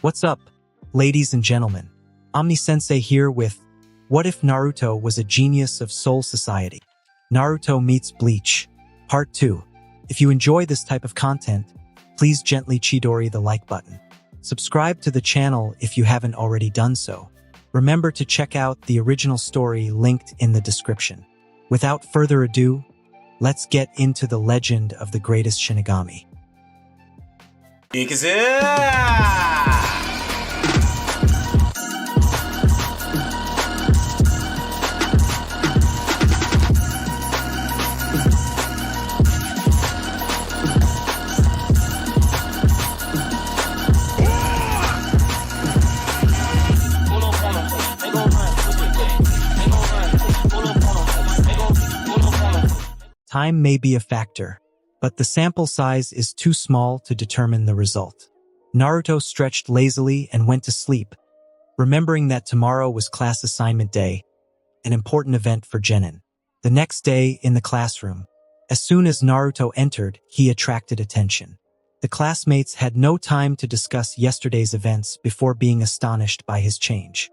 What's up, ladies and gentlemen? Omni-sensei here with What If Naruto Was a Genius of Soul Society? Naruto Meets Bleach, Part 2. If you enjoy this type of content, please gently chidori the like button. Subscribe to the channel if you haven't already done so. Remember to check out the original story linked in the description. Without further ado, let's get into the legend of the greatest Shinigami. Time may be a factor, but the sample size is too small to determine the result. Naruto stretched lazily and went to sleep, remembering that tomorrow was class assignment day, an important event for Genin. The next day, in the classroom, as soon as Naruto entered, he attracted attention. The classmates had no time to discuss yesterday's events before being astonished by his change.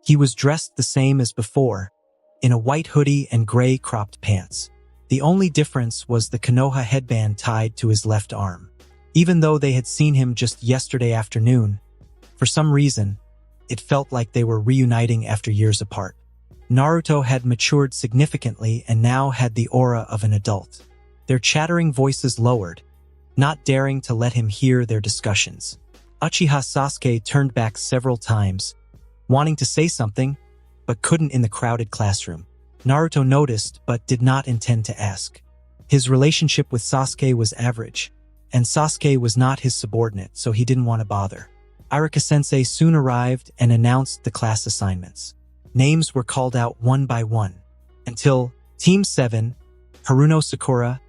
He was dressed the same as before, in a white hoodie and gray cropped pants. The only difference was the Konoha headband tied to his left arm. Even though they had seen him just yesterday afternoon, for some reason, it felt like they were reuniting after years apart. Naruto had matured significantly and now had the aura of an adult. Their chattering voices lowered, not daring to let him hear their discussions. Uchiha Sasuke turned back several times, wanting to say something, but couldn't in the crowded classroom. Naruto noticed but did not intend to ask. His relationship with Sasuke was average, and Sasuke was not his subordinate, so he didn't want to bother. Irika-sensei soon arrived and announced the class assignments. Names were called out one by one, until Team 7, Haruno Sakura,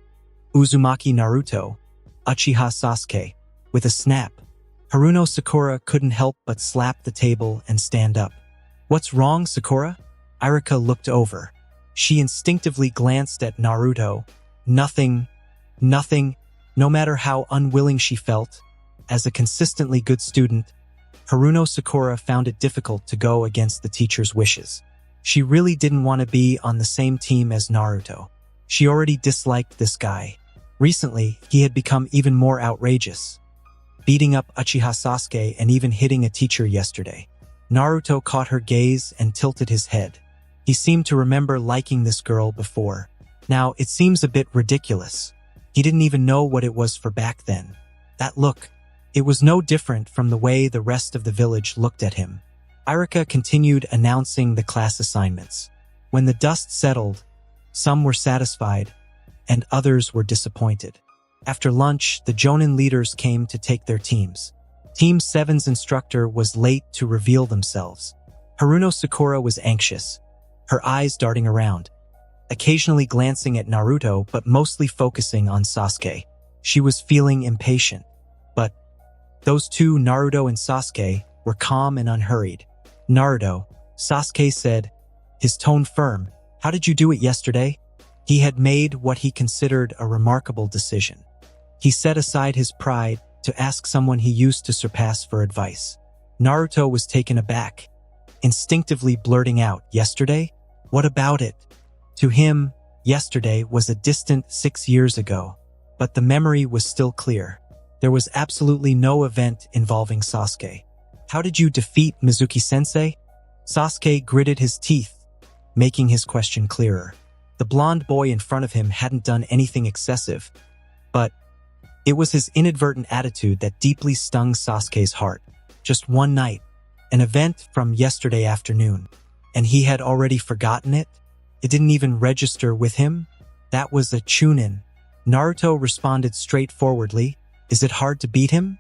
Uzumaki Naruto, Uchiha Sasuke. With a snap, Haruno Sakura couldn't help but slap the table and stand up. "What's wrong, Sakura?" Irika looked over. She instinctively glanced at Naruto. Nothing. No matter how unwilling she felt, as a consistently good student, Haruno Sakura found it difficult to go against the teacher's wishes. She really didn't want to be on the same team as Naruto. She already disliked this guy. Recently, he had become even more outrageous, beating up Uchiha Sasuke and even hitting a teacher yesterday. Naruto caught her gaze and tilted his head. He seemed to remember liking this girl before. Now, it seems a bit ridiculous. He didn't even know what it was for back then. That look, it was no different from the way the rest of the village looked at him. Irika continued announcing the class assignments. When the dust settled, some were satisfied, and others were disappointed. After lunch, the Jonin leaders came to take their teams. Team 7's instructor was late to reveal themselves. Haruno Sakura was anxious, her eyes darting around, occasionally glancing at Naruto but mostly focusing on Sasuke. She was feeling impatient. But those two, Naruto and Sasuke, were calm and unhurried. "Naruto," Sasuke said, his tone firm, "how did you do it yesterday?" He had made what he considered a remarkable decision. He set aside his pride to ask someone he used to surpass for advice. Naruto was taken aback, instinctively blurting out, "Yesterday? What about it?" To him, yesterday was a distant 6 years ago, but the memory was still clear. There was absolutely no event involving Sasuke. "How did you defeat Mizuki-sensei?" Sasuke gritted his teeth, making his question clearer. The blonde boy in front of him hadn't done anything excessive, but it was his inadvertent attitude that deeply stung Sasuke's heart. Just one night, an event from yesterday afternoon, and he had already forgotten it? It didn't even register with him? That was a Chunin. Naruto responded straightforwardly, "Is it hard to beat him?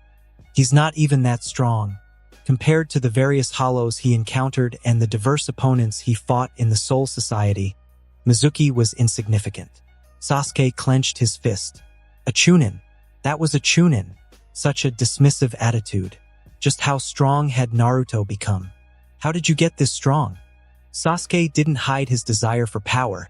He's not even that strong. Compared to the various hollows he encountered and the diverse opponents he fought in the Soul Society, Mizuki was insignificant." Sasuke clenched his fist. A Chunin. That was a Chunin. Such a dismissive attitude. Just how strong had Naruto become? "How did you get this strong?" Sasuke didn't hide his desire for power,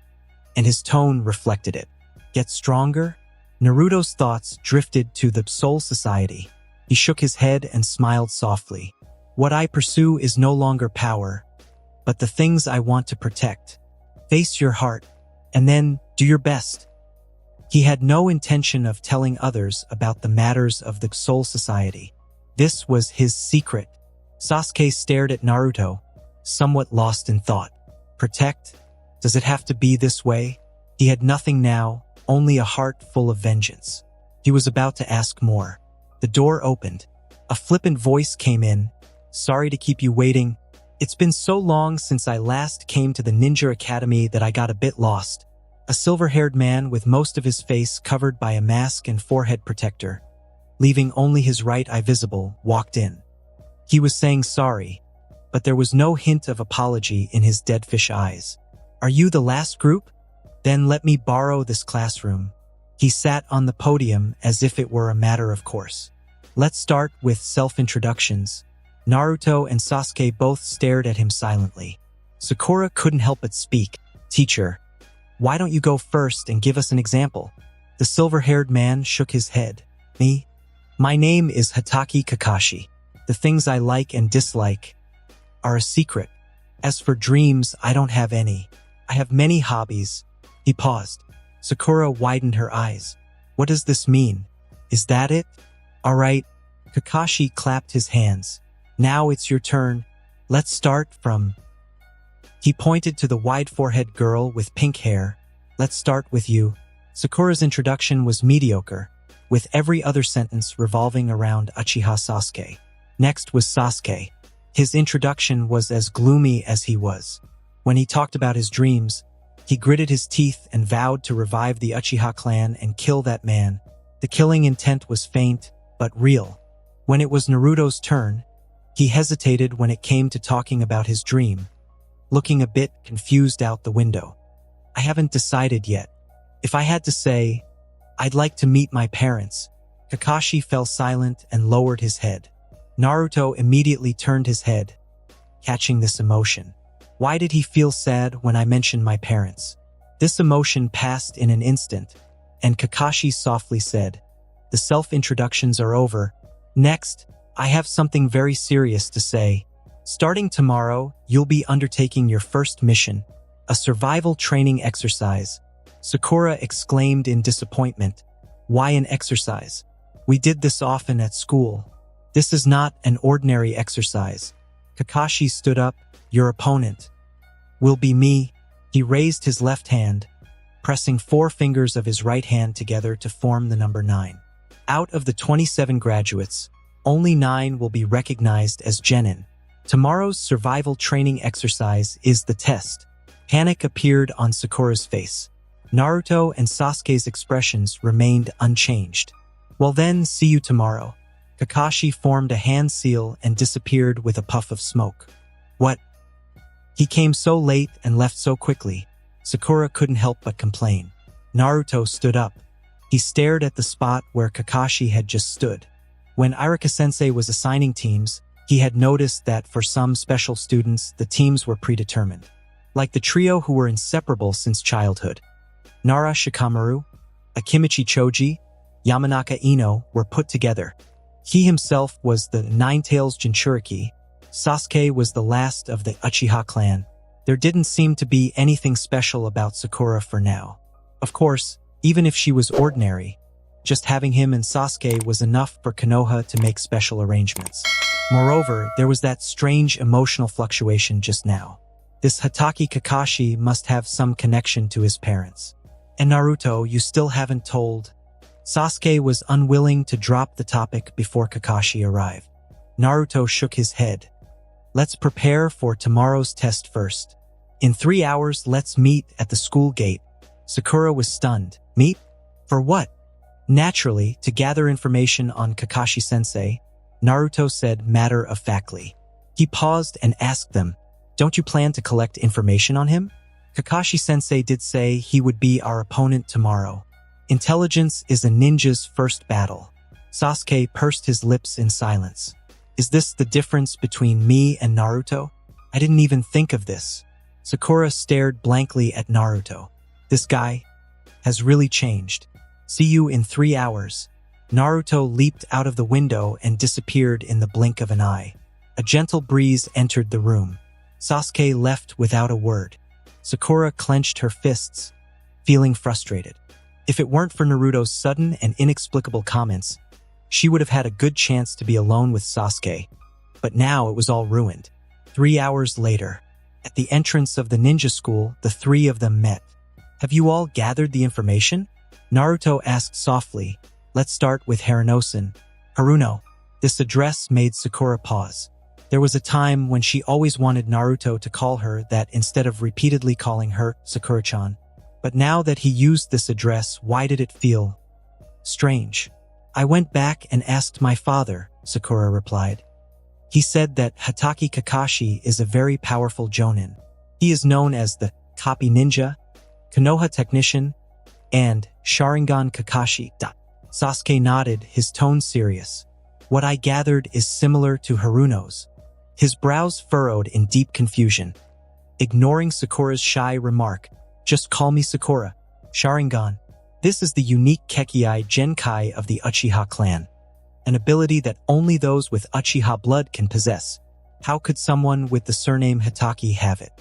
and his tone reflected it. "Get stronger?" Naruto's thoughts drifted to the Soul Society. He shook his head and smiled softly. What I pursue is no longer power, but the things I want to protect. Face your heart, and then do your best. He had no intention of telling others about the matters of the Soul Society. This was his secret. Sasuke stared at Naruto, somewhat lost in thought. Protect? Does it have to be this way? He had nothing now, only a heart full of vengeance. He was about to ask more. The door opened. A flippant voice came in. Sorry to keep you waiting. It's been so long since I last came to the Ninja Academy that I got a bit lost. A silver-haired man with most of his face covered by a mask and forehead protector, leaving only his right eye visible, walked in. He was saying sorry, but there was no hint of apology in his dead fish eyes. Are you the last group? Then let me borrow this classroom. He sat on the podium as if it were a matter of course. Let's start with self-introductions. Naruto and Sasuke both stared at him silently. Sakura couldn't help but speak. Teacher, why don't you go first and give us an example? The silver-haired man shook his head. Me? My name is Hatake Kakashi. The things I like and dislike are a secret. As for dreams, I don't have any. I have many hobbies. He paused. Sakura widened her eyes. What does this mean? Is that it? All right. Kakashi clapped his hands. Now it's your turn. Let's start from... He pointed to the wide forehead girl with pink hair. Let's start with you. Sakura's introduction was mediocre, with every other sentence revolving around Uchiha Sasuke. Next was Sasuke. His introduction was as gloomy as he was. When he talked about his dreams, he gritted his teeth and vowed to revive the Uchiha clan and kill that man. The killing intent was faint, but real. When it was Naruto's turn, he hesitated when it came to talking about his dream, looking a bit confused out the window. I haven't decided yet. If I had to say, I'd like to meet my parents. Kakashi fell silent and lowered his head. Naruto immediately turned his head, catching this emotion. Why did he feel sad when I mentioned my parents? This emotion passed in an instant, and Kakashi softly said, the self-introductions are over. Next, I have something very serious to say. Starting tomorrow, you'll be undertaking your first mission, a survival training exercise. Sakura exclaimed in disappointment. Why an exercise? We did this often at school. This is not an ordinary exercise. Kakashi stood up. Your opponent will be me. He raised his left hand, pressing 4 fingers of his right hand together to form the number 9. Out of the 27 graduates, only 9 will be recognized as genin. Tomorrow's survival training exercise is the test. Panic appeared on Sakura's face. Naruto and Sasuke's expressions remained unchanged. Well then, see you tomorrow. Kakashi formed a hand seal and disappeared with a puff of smoke. What? He came so late and left so quickly. Sakura couldn't help but complain. Naruto stood up. He stared at the spot where Kakashi had just stood. When Iruka-sensei was assigning teams, he had noticed that for some special students, the teams were predetermined. Like the trio who were inseparable since childhood. Nara Shikamaru, Akimichi Choji, Yamanaka Ino were put together. He himself was the Nine-Tails Jinchuriki. Sasuke was the last of the Uchiha clan. There didn't seem to be anything special about Sakura for now. Of course, even if she was ordinary, just having him and Sasuke was enough for Konoha to make special arrangements. Moreover, there was that strange emotional fluctuation just now. This Hatake Kakashi must have some connection to his parents. And Naruto, you still haven't told. Sasuke was unwilling to drop the topic before Kakashi arrived. Naruto shook his head. Let's prepare for tomorrow's test first. In 3 hours, let's meet at the school gate. Sakura was stunned. Meet? For what? Naturally, to gather information on Kakashi-sensei, Naruto said matter-of-factly. He paused and asked them, don't you plan to collect information on him? Kakashi-sensei did say he would be our opponent tomorrow. Intelligence is a ninja's first battle. Sasuke pursed his lips in silence. Is this the difference between me and Naruto? I didn't even think of this. Sakura stared blankly at Naruto. This guy has really changed. See you in 3 hours. Naruto leaped out of the window and disappeared in the blink of an eye. A gentle breeze entered the room. Sasuke left without a word. Sakura clenched her fists, feeling frustrated. If it weren't for Naruto's sudden and inexplicable comments, she would have had a good chance to be alone with Sasuke. But now it was all ruined. 3 hours later, at the entrance of the ninja school, the three of them met. "Have you all gathered the information?" Naruto asked softly. "Let's start with Haruno-san." Haruno. This address made Sakura pause. There was a time when she always wanted Naruto to call her that instead of repeatedly calling her Sakura-chan. But now that he used this address, why did it feel strange? "I went back and asked my father," Sakura replied. "He said that Hatake Kakashi is a very powerful jonin. He is known as the Copy Ninja, Konoha Technician, and Sharingan Kakashi." Sasuke nodded, his tone serious. "What I gathered is similar to Haruno's." His brows furrowed in deep confusion. Ignoring Sakura's shy remark, "Just call me Sakura. Sharingan. This is the unique Kekkei Genkai of the Uchiha clan. An ability that only those with Uchiha blood can possess. How could someone with the surname Hatake have it?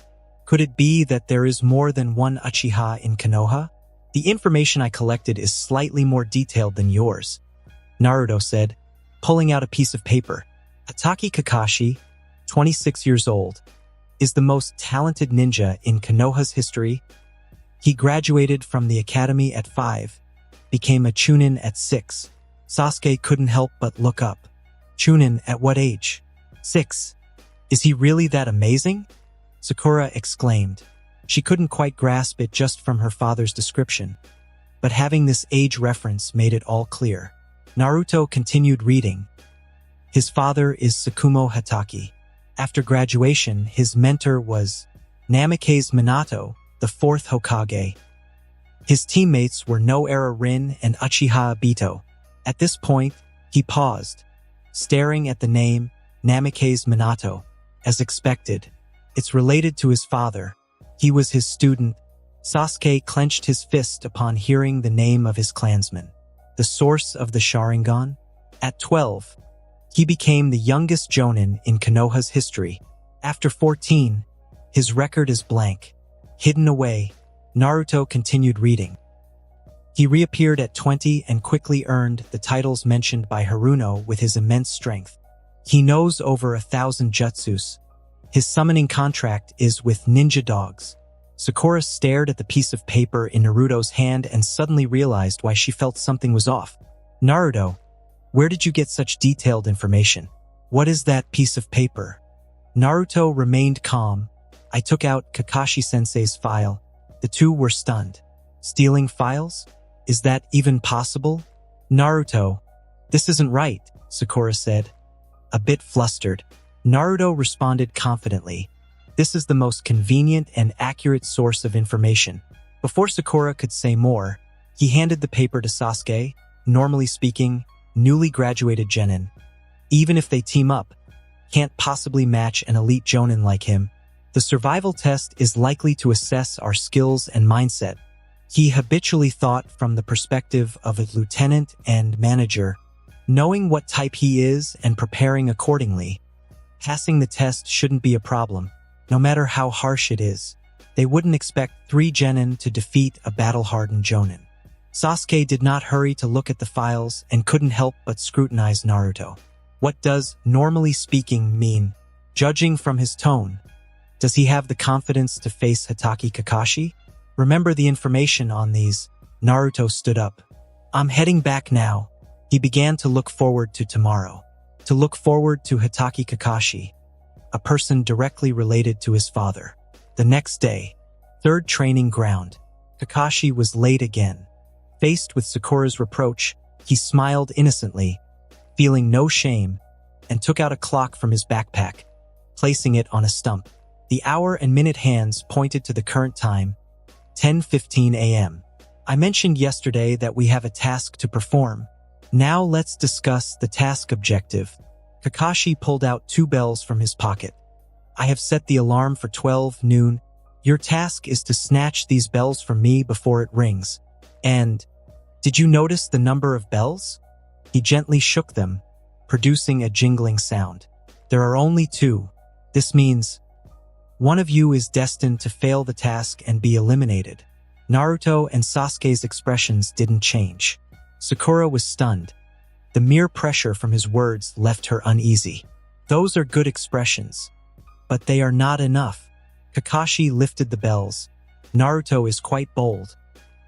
Could it be that there is more than one Uchiha in Konoha? The information I collected is slightly more detailed than yours," Naruto said, pulling out a piece of paper. "Hatake Kakashi, 26 years old, is the most talented ninja in Konoha's history. He graduated from the academy at 5, became a chunin at 6. Sasuke couldn't help but look up. "Chunin at what age?" 6. "Is he really that amazing?" Sakura exclaimed. She couldn't quite grasp it just from her father's description, but having this age reference made it all clear. Naruto continued reading. His father is Tsukumo Hatake. After graduation, his mentor was Namake's Minato, the 4th Hokage. His teammates were Noara Rin and Uchiha Obito. At this point, he paused, staring at the name Namake's Minato. As expected, it's related to his father. He was his student. Sasuke clenched his fist upon hearing the name of his clansman. The source of the Sharingan? At 12, he became the youngest jonin in Konoha's history. After 14, his record is blank. Hidden away, Naruto continued reading. He reappeared at 20 and quickly earned the titles mentioned by Haruno with his immense strength. He knows over 1,000 jutsus. His summoning contract is with ninja dogs. Sakura stared at the piece of paper in Naruto's hand and suddenly realized why she felt something was off. "Naruto, where did you get such detailed information? What is that piece of paper?" Naruto remained calm. "I took out Kakashi-sensei's file." The two were stunned. "Stealing files? Is that even possible?" "Naruto, this isn't right," Sakura said. A bit flustered, Naruto responded confidently. "This is the most convenient and accurate source of information." Before Sakura could say more, he handed the paper to Sasuke. Normally speaking, newly graduated genin, even if they team up, can't possibly match an elite jonin like him. The survival test is likely to assess our skills and mindset. He habitually thought from the perspective of a lieutenant and manager, knowing what type he is and preparing accordingly. Passing the test shouldn't be a problem, no matter how harsh it is. They wouldn't expect 3 genin to defeat a battle-hardened jonin. Sasuke did not hurry to look at the files and couldn't help but scrutinize Naruto. What does "normally speaking" mean? Judging from his tone, does he have the confidence to face Hatake Kakashi? Remember the information on these. Naruto stood up. "I'm heading back now." He began to look forward to tomorrow. To look forward to Hatake Kakashi, a person directly related to his father. The next day, 3rd training ground. Kakashi was late again. Faced with Sakura's reproach, he smiled innocently, feeling no shame, and took out a clock from his backpack, placing it on a stump. The hour and minute hands pointed to the current time, 10:15 a.m. "I mentioned yesterday that we have a task to perform. Now let's discuss the task objective." Kakashi pulled out 2 bells from his pocket. "I have set the alarm for 12 noon. Your task is to snatch these bells from me before it rings. And, did you notice the number of bells? He gently shook them, producing a jingling sound. There are only two. This means one of you is destined to fail the task and be eliminated. Naruto and Sasuke's expressions didn't change. Sakura was stunned. The mere pressure from his words left her uneasy. Those are good expressions, but they are not enough. Kakashi lifted the bells. Naruto is quite bold,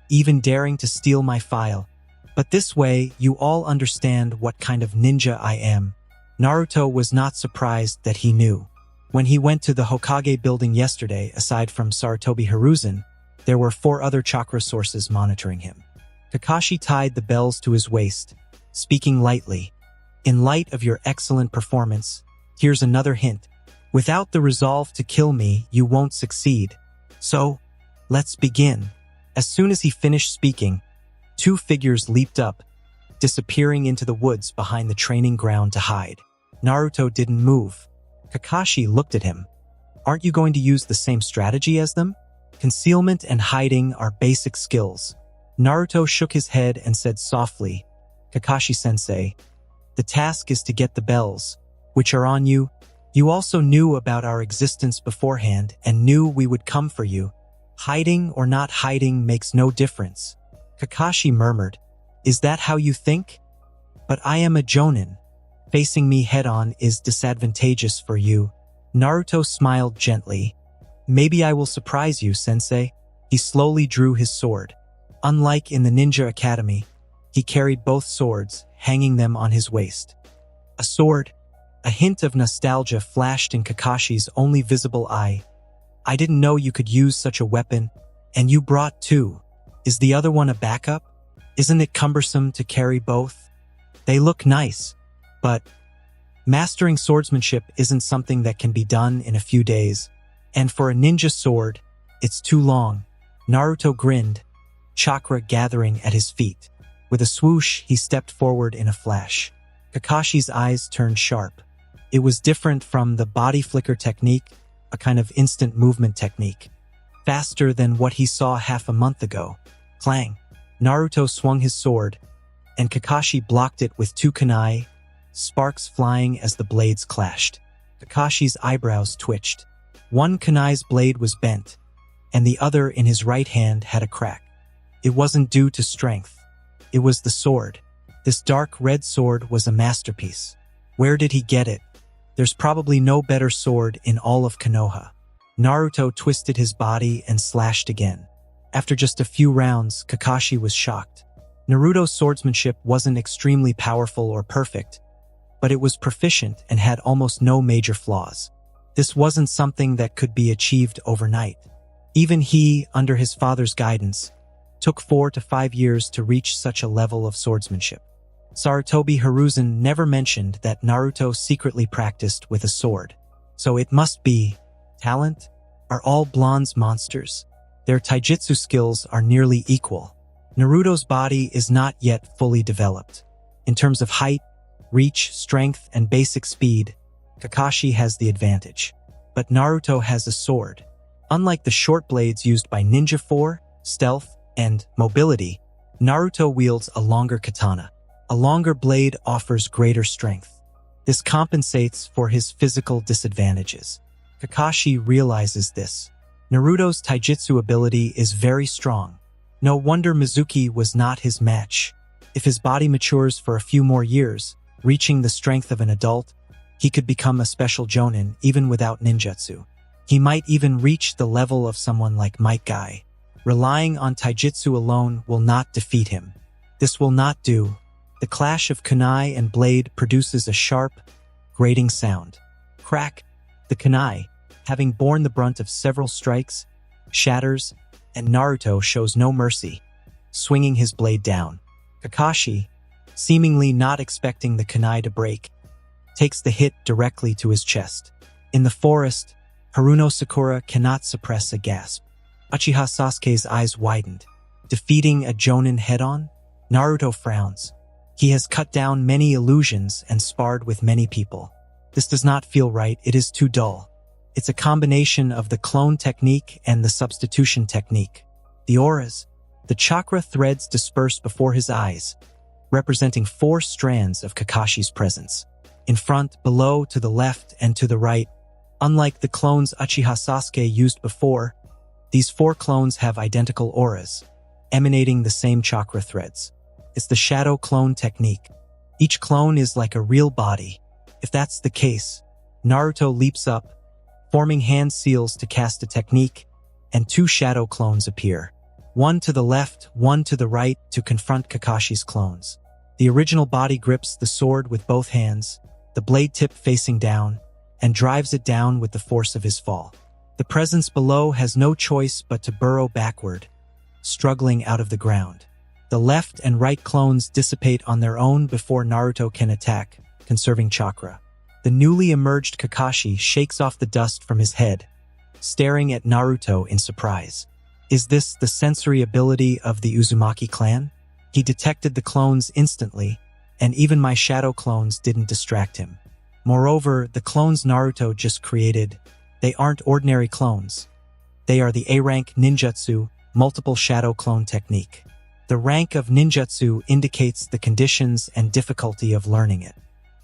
even daring to steal my file. But this way, you all understand what kind of ninja I am. Naruto was not surprised that he knew. When he went to the Hokage building yesterday, aside from Sarutobi Hiruzen, there were 4 other chakra sources monitoring him. Kakashi tied the bells to his waist, speaking lightly. In light of your excellent performance, here's another hint. Without the resolve to kill me, you won't succeed. So, let's begin. As soon as he finished speaking, 2 figures leaped up, disappearing into the woods behind the training ground to hide. Naruto didn't move. Kakashi looked at him. Aren't you going to use the same strategy as them? Concealment and hiding are basic skills. Naruto shook his head and said softly, Kakashi-sensei, the task is to get the bells, which are on you. You also knew about our existence beforehand and knew we would come for you. Hiding or not hiding makes no difference. Kakashi murmured, is that how you think? But I am a jonin. Facing me head-on is disadvantageous for you. Naruto smiled gently. Maybe I will surprise you, sensei. He slowly drew his sword. Unlike in the Ninja Academy, he carried both swords, hanging them on his waist. A sword? A hint of nostalgia flashed in Kakashi's only visible eye. I didn't know you could use such a weapon, and you brought 2. Is the other one a backup? Isn't it cumbersome to carry both? They look nice, but mastering swordsmanship isn't something that can be done in a few days. And for a ninja sword, it's too long. Naruto grinned, chakra gathering at his feet. With a swoosh, he stepped forward in a flash. Kakashi's eyes turned sharp. It was different from the body flicker technique, a kind of instant movement technique. Faster than what he saw half a month ago. Clang! Naruto swung his sword, and Kakashi blocked it with 2 kunai, sparks flying as the blades clashed. Kakashi's eyebrows twitched. One kunai's blade was bent, and the other in his right hand had a crack. It wasn't due to strength. It was the sword. This dark red sword was a masterpiece. Where did he get it? There's probably no better sword in all of Konoha. Naruto twisted his body and slashed again. After just a few rounds, Kakashi was shocked. Naruto's swordsmanship wasn't extremely powerful or perfect, but it was proficient and had almost no major flaws. This wasn't something that could be achieved overnight. Even he, under his father's guidance, took 4 to 5 years to reach such a level of swordsmanship. Sarutobi Hiruzen never mentioned that Naruto secretly practiced with a sword. So it must be talent? Are all blondes monsters? Their taijutsu skills are nearly equal. Naruto's body is not yet fully developed. In terms of height, reach, strength, and basic speed, Kakashi has the advantage. But Naruto has a sword. Unlike the short blades used by ninja for stealth and mobility, Naruto wields a longer katana. A longer blade offers greater strength. This compensates for his physical disadvantages. Kakashi realizes this. Naruto's taijutsu ability is very strong. No wonder Mizuki was not his match. If his body matures for a few more years, reaching the strength of an adult, he could become a special jonin even without ninjutsu. He might even reach the level of someone like Might Guy. Relying on taijutsu alone will not defeat him. This will not do. The clash of kunai and blade produces a sharp, grating sound. Crack! The kunai, having borne the brunt of several strikes, shatters, and Naruto shows no mercy, swinging his blade down. Kakashi, seemingly not expecting the kunai to break, takes the hit directly to his chest. In the forest, Haruno Sakura cannot suppress a gasp. Uchiha Sasuke's eyes widened. Defeating a jonin head-on? Naruto frowns. He has cut down many illusions and sparred with many people. This does not feel right, it is too dull. It's a combination of the clone technique and the substitution technique. The auras, the chakra threads disperse before his eyes. representing 4 strands of Kakashi's presence. In front, below, to the left, and to the right. Unlike the clones Uchiha Sasuke used before, these 4 clones have identical auras, emanating the same chakra threads. It's the shadow clone technique. Each clone is like a real body. If that's the case, Naruto leaps up, forming hand seals to cast a technique, and 2 shadow clones appear. One to the left, one to the right to confront Kakashi's clones. The original body grips the sword with both hands, the blade tip facing down, and drives it down with the force of his fall. The presence below has no choice but to burrow backward, struggling out of the ground. The left and right clones dissipate on their own before Naruto can attack, conserving chakra. The newly emerged Kakashi shakes off the dust from his head, staring at Naruto in surprise. Is this the sensory ability of the Uzumaki clan? He detected the clones instantly, and even my shadow clones didn't distract him. Moreover, the clones Naruto just created, they aren't ordinary clones. They are the A-rank ninjutsu, multiple shadow clone technique. The rank of ninjutsu indicates the conditions and difficulty of learning it.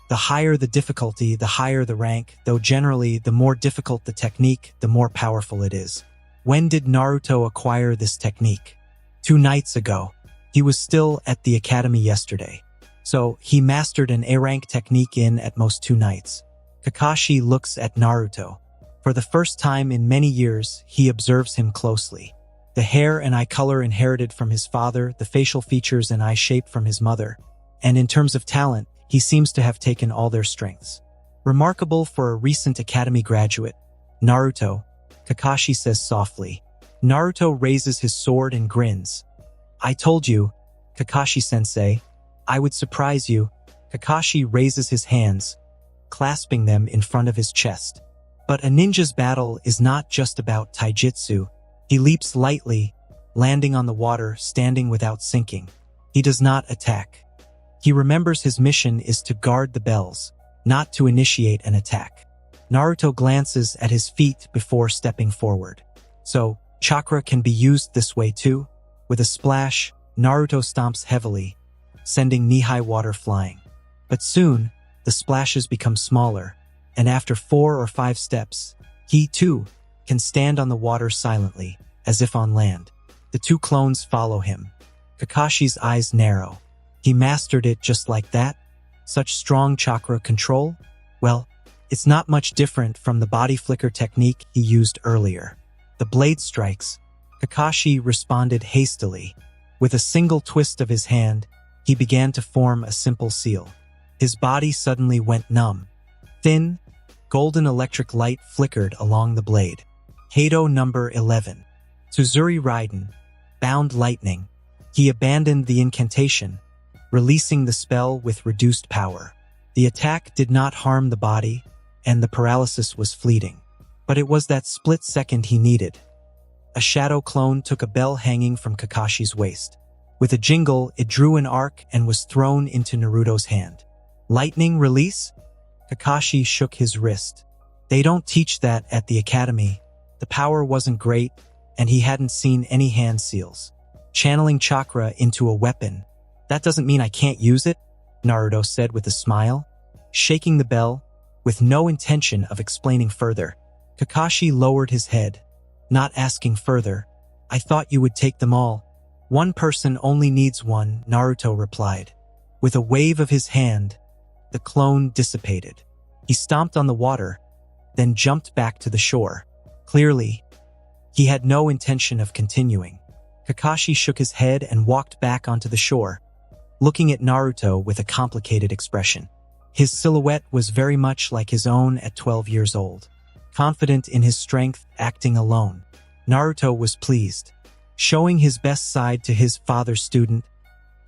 The higher the difficulty, the higher the rank, though generally the more difficult the technique, the more powerful it is. When did Naruto acquire this technique? 2 nights ago. He was still at the academy yesterday. So, he mastered an A-rank technique in at most 2 nights. Kakashi looks at Naruto. For the first time in many years, he observes him closely. The hair and eye color inherited from his father, the facial features and eye shape from his mother. And in terms of talent, he seems to have taken all their strengths. Remarkable for a recent academy graduate, Naruto, Kakashi says softly. Naruto raises his sword and grins. I told you, Kakashi-sensei, I would surprise you. Kakashi raises his hands, clasping them in front of his chest. But a ninja's battle is not just about taijutsu. He leaps lightly, landing on the water, standing without sinking. He does not attack. He remembers his mission is to guard the bells, not to initiate an attack. Naruto glances at his feet before stepping forward. So, chakra can be used this way too? With a splash, Naruto stomps heavily, sending knee-high water flying. But soon, the splashes become smaller, and after 4 or 5 steps, he too can stand on the water silently, as if on land. The 2 clones follow him. Kakashi's eyes narrow. He mastered it just like that? Such strong chakra control? Well, it's not much different from the body flicker technique he used earlier. The blade strikes. Kakashi responded hastily. With a single twist of his hand, he began to form a simple seal. His body suddenly went numb. Thin, golden electric light flickered along the blade. Kado number 11. Tsuzuri Raiden. Bound lightning. He abandoned the incantation, releasing the spell with reduced power. The attack did not harm the body, and the paralysis was fleeting. But it was that split second he needed. A shadow clone took a bell hanging from Kakashi's waist. With a jingle, it drew an arc and was thrown into Naruto's hand. Lightning release? Kakashi shook his wrist. They don't teach that at the academy. The power wasn't great, and he hadn't seen any hand seals. Channeling chakra into a weapon. That doesn't mean I can't use it, Naruto said with a smile. Shaking the bell, with no intention of explaining further, Kakashi lowered his head, not asking further. I thought you would take them all. One person only needs one, Naruto replied. With a wave of his hand, the clone dissipated. He stomped on the water, then jumped back to the shore. Clearly, he had no intention of continuing. Kakashi shook his head and walked back onto the shore, looking at Naruto with a complicated expression. His silhouette was very much like his own at 12 years old. Confident in his strength, acting alone. Naruto was pleased. Showing his best side to his father's student,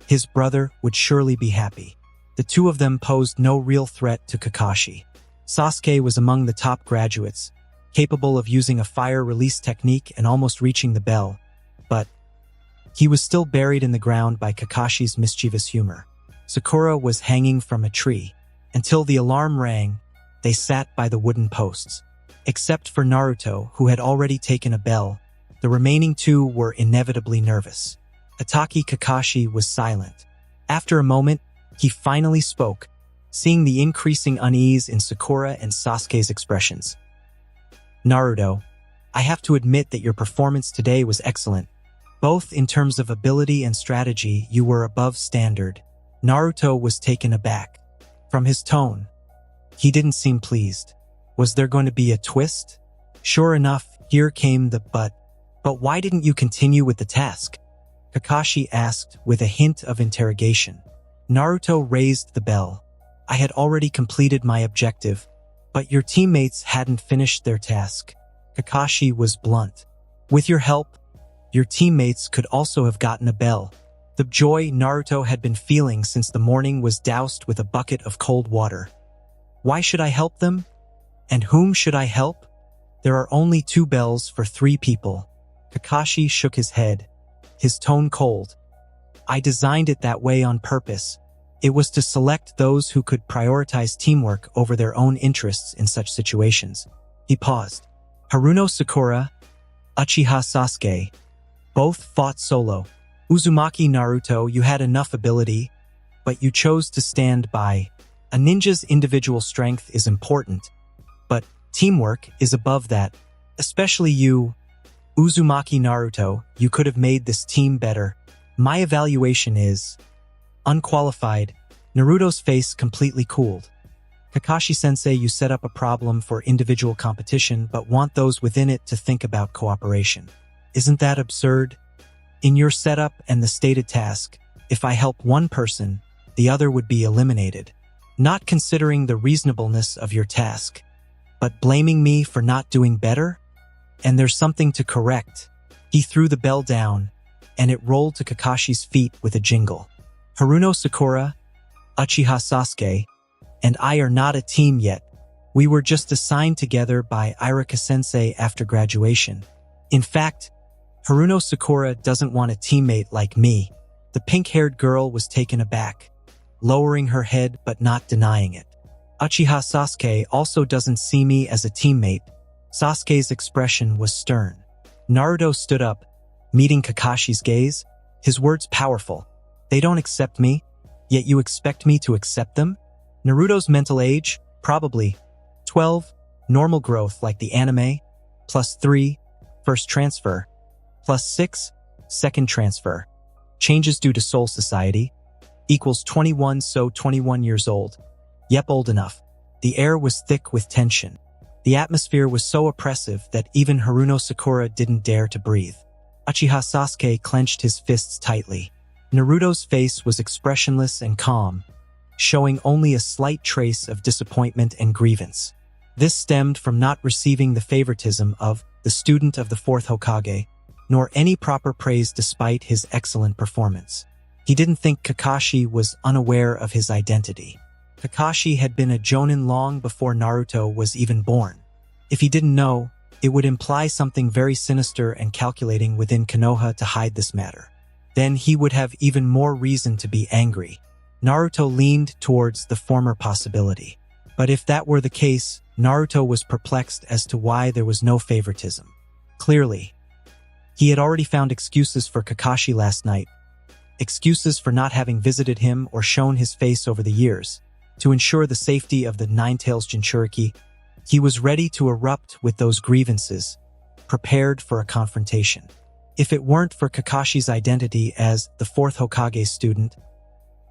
his brother would surely be happy. The 2 of them posed no real threat to Kakashi. Sasuke was among the top graduates, capable of using a fire release technique and almost reaching the bell, but he was still buried in the ground by Kakashi's mischievous humor. Sakura was hanging from a tree. Until the alarm rang, they sat by the wooden posts. Except for Naruto, who had already taken a bell, the remaining 2 were inevitably nervous. Ataki Kakashi was silent, After a moment, he finally spoke, seeing the increasing unease in Sakura and Sasuke's expressions. Naruto, I have to admit that your performance today was excellent. Both in terms of ability and strategy, you were above standard. Naruto was taken aback. From his tone, he didn't seem pleased. Was there going to be a twist? Sure enough, here came the but. But why didn't you continue with the task? Kakashi asked with a hint of interrogation. Naruto raised the bell. I had already completed my objective, but your teammates hadn't finished their task. Kakashi was blunt. With your help, your teammates could also have gotten a bell. The joy Naruto had been feeling since the morning was doused with a bucket of cold water. Why should I help them? And whom should I help? There are only 2 bells for 3 people. Kakashi shook his head, his tone cold. I designed it that way on purpose. It was to select those who could prioritize teamwork over their own interests in such situations. He paused. Haruno Sakura, Uchiha Sasuke, both fought solo. Uzumaki Naruto, you had enough ability, but you chose to stand by. A ninja's individual strength is important, but teamwork is above that. Especially you, Uzumaki Naruto, you could have made this team better. My evaluation is unqualified. Naruto's face completely cooled. Kakashi-sensei, you set up a problem for individual competition but want those within it to think about cooperation. Isn't that absurd? In your setup and the stated task, if I help one person, the other would be eliminated. Not considering the reasonableness of your task, but blaming me for not doing better? And there's something to correct. He threw the bell down, and it rolled to Kakashi's feet with a jingle. Haruno Sakura, Uchiha Sasuke, and I are not a team yet. We were just assigned together by Irika-sensei after graduation. In fact, Haruno Sakura doesn't want a teammate like me. The pink-haired girl was taken aback, lowering her head but not denying it. Uchiha Sasuke also doesn't see me as a teammate. Sasuke's expression was stern. Naruto stood up, meeting Kakashi's gaze, his words powerful. They don't accept me, yet you expect me to accept them? Naruto's mental age? Probably 12, normal growth like the anime, +3, first transfer, +6, second transfer. Changes due to Soul Society, equals 21, so 21 years old. Yep, old enough. The air was thick with tension. The atmosphere was so oppressive that even Haruno Sakura didn't dare to breathe. Uchiha Sasuke clenched his fists tightly. Naruto's face was expressionless and calm, showing only a slight trace of disappointment and grievance. This stemmed from not receiving the favoritism of the student of the 4th Hokage, nor any proper praise despite his excellent performance. He didn't think Kakashi was unaware of his identity. Kakashi had been a Jonin long before Naruto was even born. If he didn't know, it would imply something very sinister and calculating within Konoha to hide this matter. Then he would have even more reason to be angry. Naruto leaned towards the former possibility. But if that were the case, Naruto was perplexed as to why there was no favoritism. Clearly, he had already found excuses for Kakashi last night. Excuses for not having visited him or shown his face over the years. To ensure the safety of the Nine-Tails Jinchuriki, he was ready to erupt with those grievances, prepared for a confrontation. If it weren't for Kakashi's identity as the 4th Hokage student,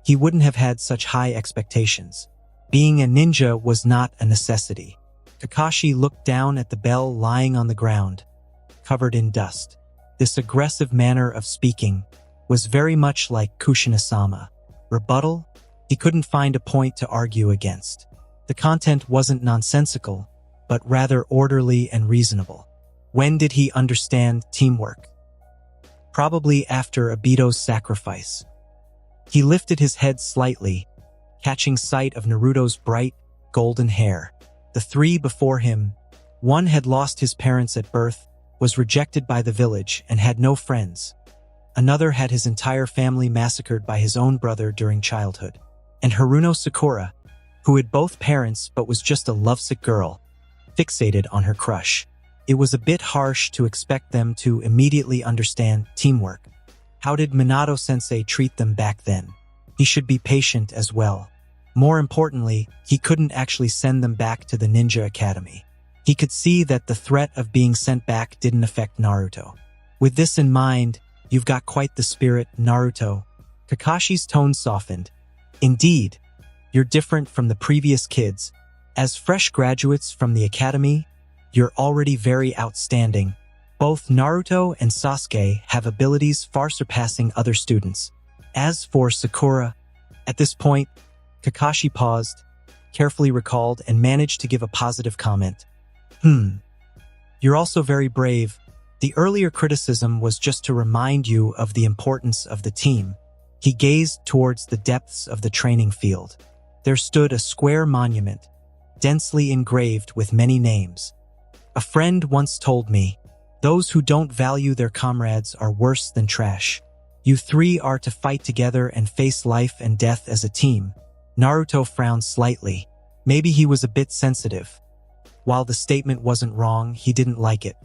he wouldn't have had such high expectations. Being a ninja was not a necessity. Kakashi looked down at the bell lying on the ground, covered in dust. This aggressive manner of speaking was very much like Kushina-sama. Rebuttal? He couldn't find a point to argue against. The content wasn't nonsensical, but rather orderly and reasonable. When did he understand teamwork? Probably after Obito's sacrifice. He lifted his head slightly, catching sight of Naruto's bright, golden hair. The 3 before him, one had lost his parents at birth, was rejected by the village, and had no friends. Another had his entire family massacred by his own brother during childhood. And Haruno Sakura, who had both parents but was just a lovesick girl, fixated on her crush. It was a bit harsh to expect them to immediately understand teamwork. How did Minato-sensei treat them back then? he should be patient as well. More importantly, he couldn't actually send them back to the Ninja Academy. He could see that the threat of being sent back didn't affect Naruto. With this in mind, you've got quite the spirit, Naruto. Kakashi's tone softened. Indeed, you're different from the previous kids. As fresh graduates from the academy, you're already very outstanding. Both Naruto and Sasuke have abilities far surpassing other students. As for Sakura, at this point, Kakashi paused, carefully recalled, and managed to give a positive comment. You're also very brave. The earlier criticism was just to remind you of the importance of the team. He gazed towards the depths of the training field. There stood a square monument, densely engraved with many names. A friend once told me, "Those who don't value their comrades are worse than trash." You three are to fight together and face life and death as a team. Naruto frowned slightly. Maybe he was a bit sensitive. While the statement wasn't wrong, he didn't like it.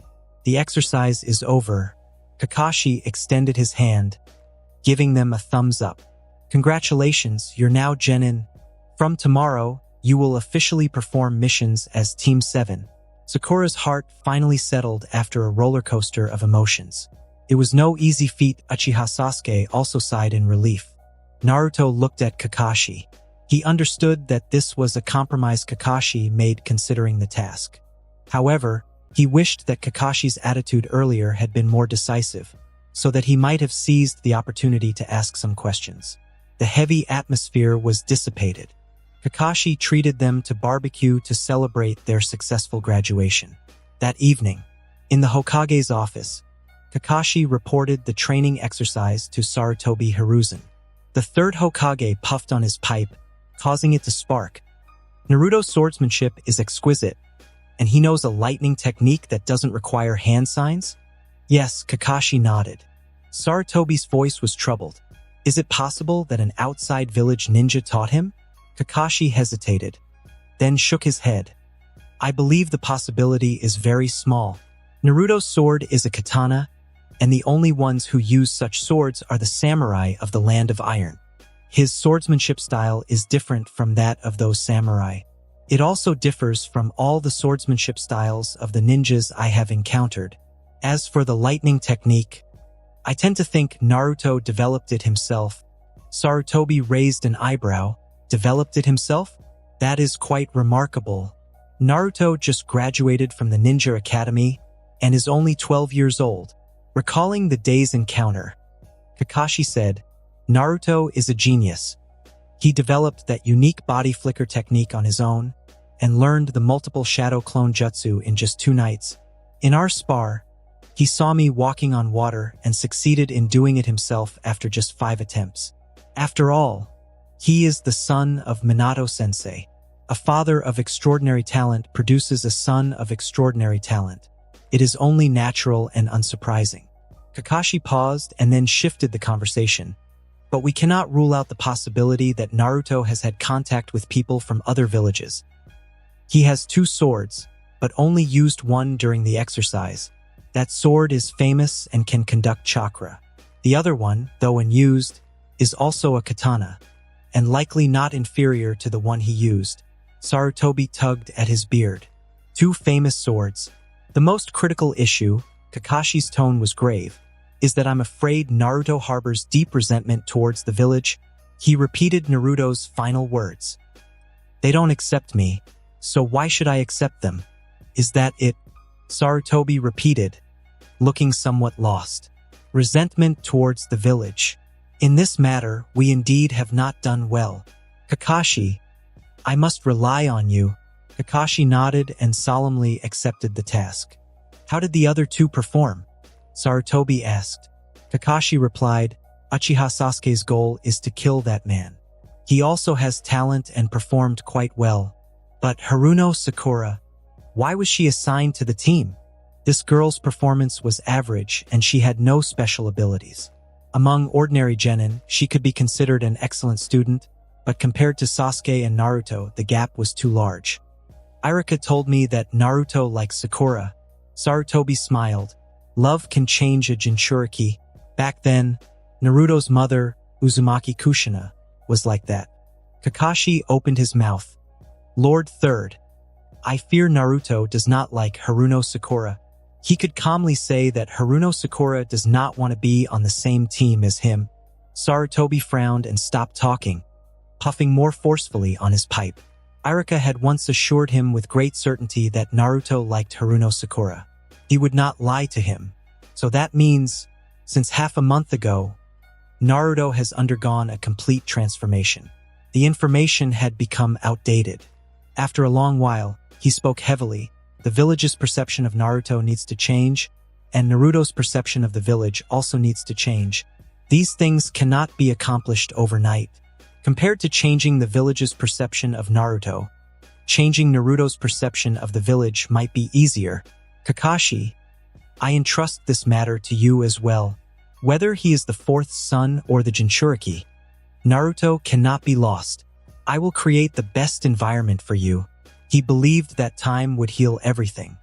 The exercise is over. Kakashi extended his hand, giving them a thumbs up. Congratulations, you're now Genin. From tomorrow, you will officially perform missions as Team 7. Sakura's heart finally settled after a roller coaster of emotions. It was no easy feat. Uchiha Sasuke also sighed in relief. Naruto looked at Kakashi. He understood that this was a compromise Kakashi made considering the task. However, he wished that Kakashi's attitude earlier had been more decisive, so that he might have seized the opportunity to ask some questions. The heavy atmosphere was dissipated. Kakashi treated them to barbecue to celebrate their successful graduation. That evening, in the Hokage's office, Kakashi reported the training exercise to Sarutobi Hiruzen. The third Hokage puffed on his pipe, causing it to spark. Naruto's swordsmanship is exquisite, and he knows a lightning technique that doesn't require hand signs? Yes, Kakashi nodded. Sarutobi's voice was troubled. Is it possible that an outside village ninja taught him? Kakashi hesitated, then shook his head. I believe the possibility is very small. Naruto's sword is a katana, and the only ones who use such swords are the samurai of the Land of Iron. His swordsmanship style is different from that of those samurai. It also differs from all the swordsmanship styles of the ninjas I have encountered. As for the lightning technique, I tend to think Naruto developed it himself. Sarutobi raised an eyebrow. Developed it himself? That is quite remarkable. Naruto just graduated from the Ninja Academy and is only 12 years old. Recalling the day's encounter, Kakashi said, Naruto is a genius. He developed that unique body flicker technique on his own and learned the multiple shadow clone jutsu in just 2 nights. In our spar, he saw me walking on water and succeeded in doing it himself after just 5 attempts. After all, he is the son of Minato-sensei. A father of extraordinary talent produces a son of extraordinary talent. It is only natural and unsurprising. Kakashi paused and then shifted the conversation. But we cannot rule out the possibility that Naruto has had contact with people from other villages. He has 2 swords, but only used one during the exercise. That sword is famous and can conduct chakra. The other one, though unused, is also a katana, and likely not inferior to the one he used. Sarutobi tugged at his beard. 2 famous swords. The most critical issue, Kakashi's tone was grave, is that I'm afraid Naruto harbors deep resentment towards the village. He repeated Naruto's final words. They don't accept me, so why should I accept them? Is that it? Sarutobi repeated, looking somewhat lost. Resentment towards the village. In this matter, we indeed have not done well. Kakashi, I must rely on you. Kakashi nodded and solemnly accepted the task. How did the other 2 perform? Sarutobi asked. Kakashi replied, Uchiha Sasuke's goal is to kill that man. He also has talent and performed quite well. But Haruno Sakura, why was she assigned to the team? This girl's performance was average and she had no special abilities. Among ordinary genin, she could be considered an excellent student, but compared to Sasuke and Naruto, the gap was too large. Irika told me that Naruto likes Sakura. Sarutobi smiled. Love can change a Jinchuriki. Back then, Naruto's mother, Uzumaki Kushina, was like that. Kakashi opened his mouth. Lord Third, I fear Naruto does not like Haruno Sakura. He could calmly say that Haruno Sakura does not want to be on the same team as him. Sarutobi frowned and stopped talking, puffing more forcefully on his pipe. Irika had once assured him with great certainty that Naruto liked Haruno Sakura. He would not lie to him. So that means, since half a month ago, Naruto has undergone a complete transformation. The information had become outdated. After a long while, he spoke heavily. The village's perception of Naruto needs to change, and Naruto's perception of the village also needs to change. These things cannot be accomplished overnight. Compared to changing the village's perception of Naruto, changing Naruto's perception of the village might be easier. Kakashi, I entrust this matter to you as well. Whether he is the fourth son or the Jinchuriki, Naruto cannot be lost. I will create the best environment for you. He believed that time would heal everything.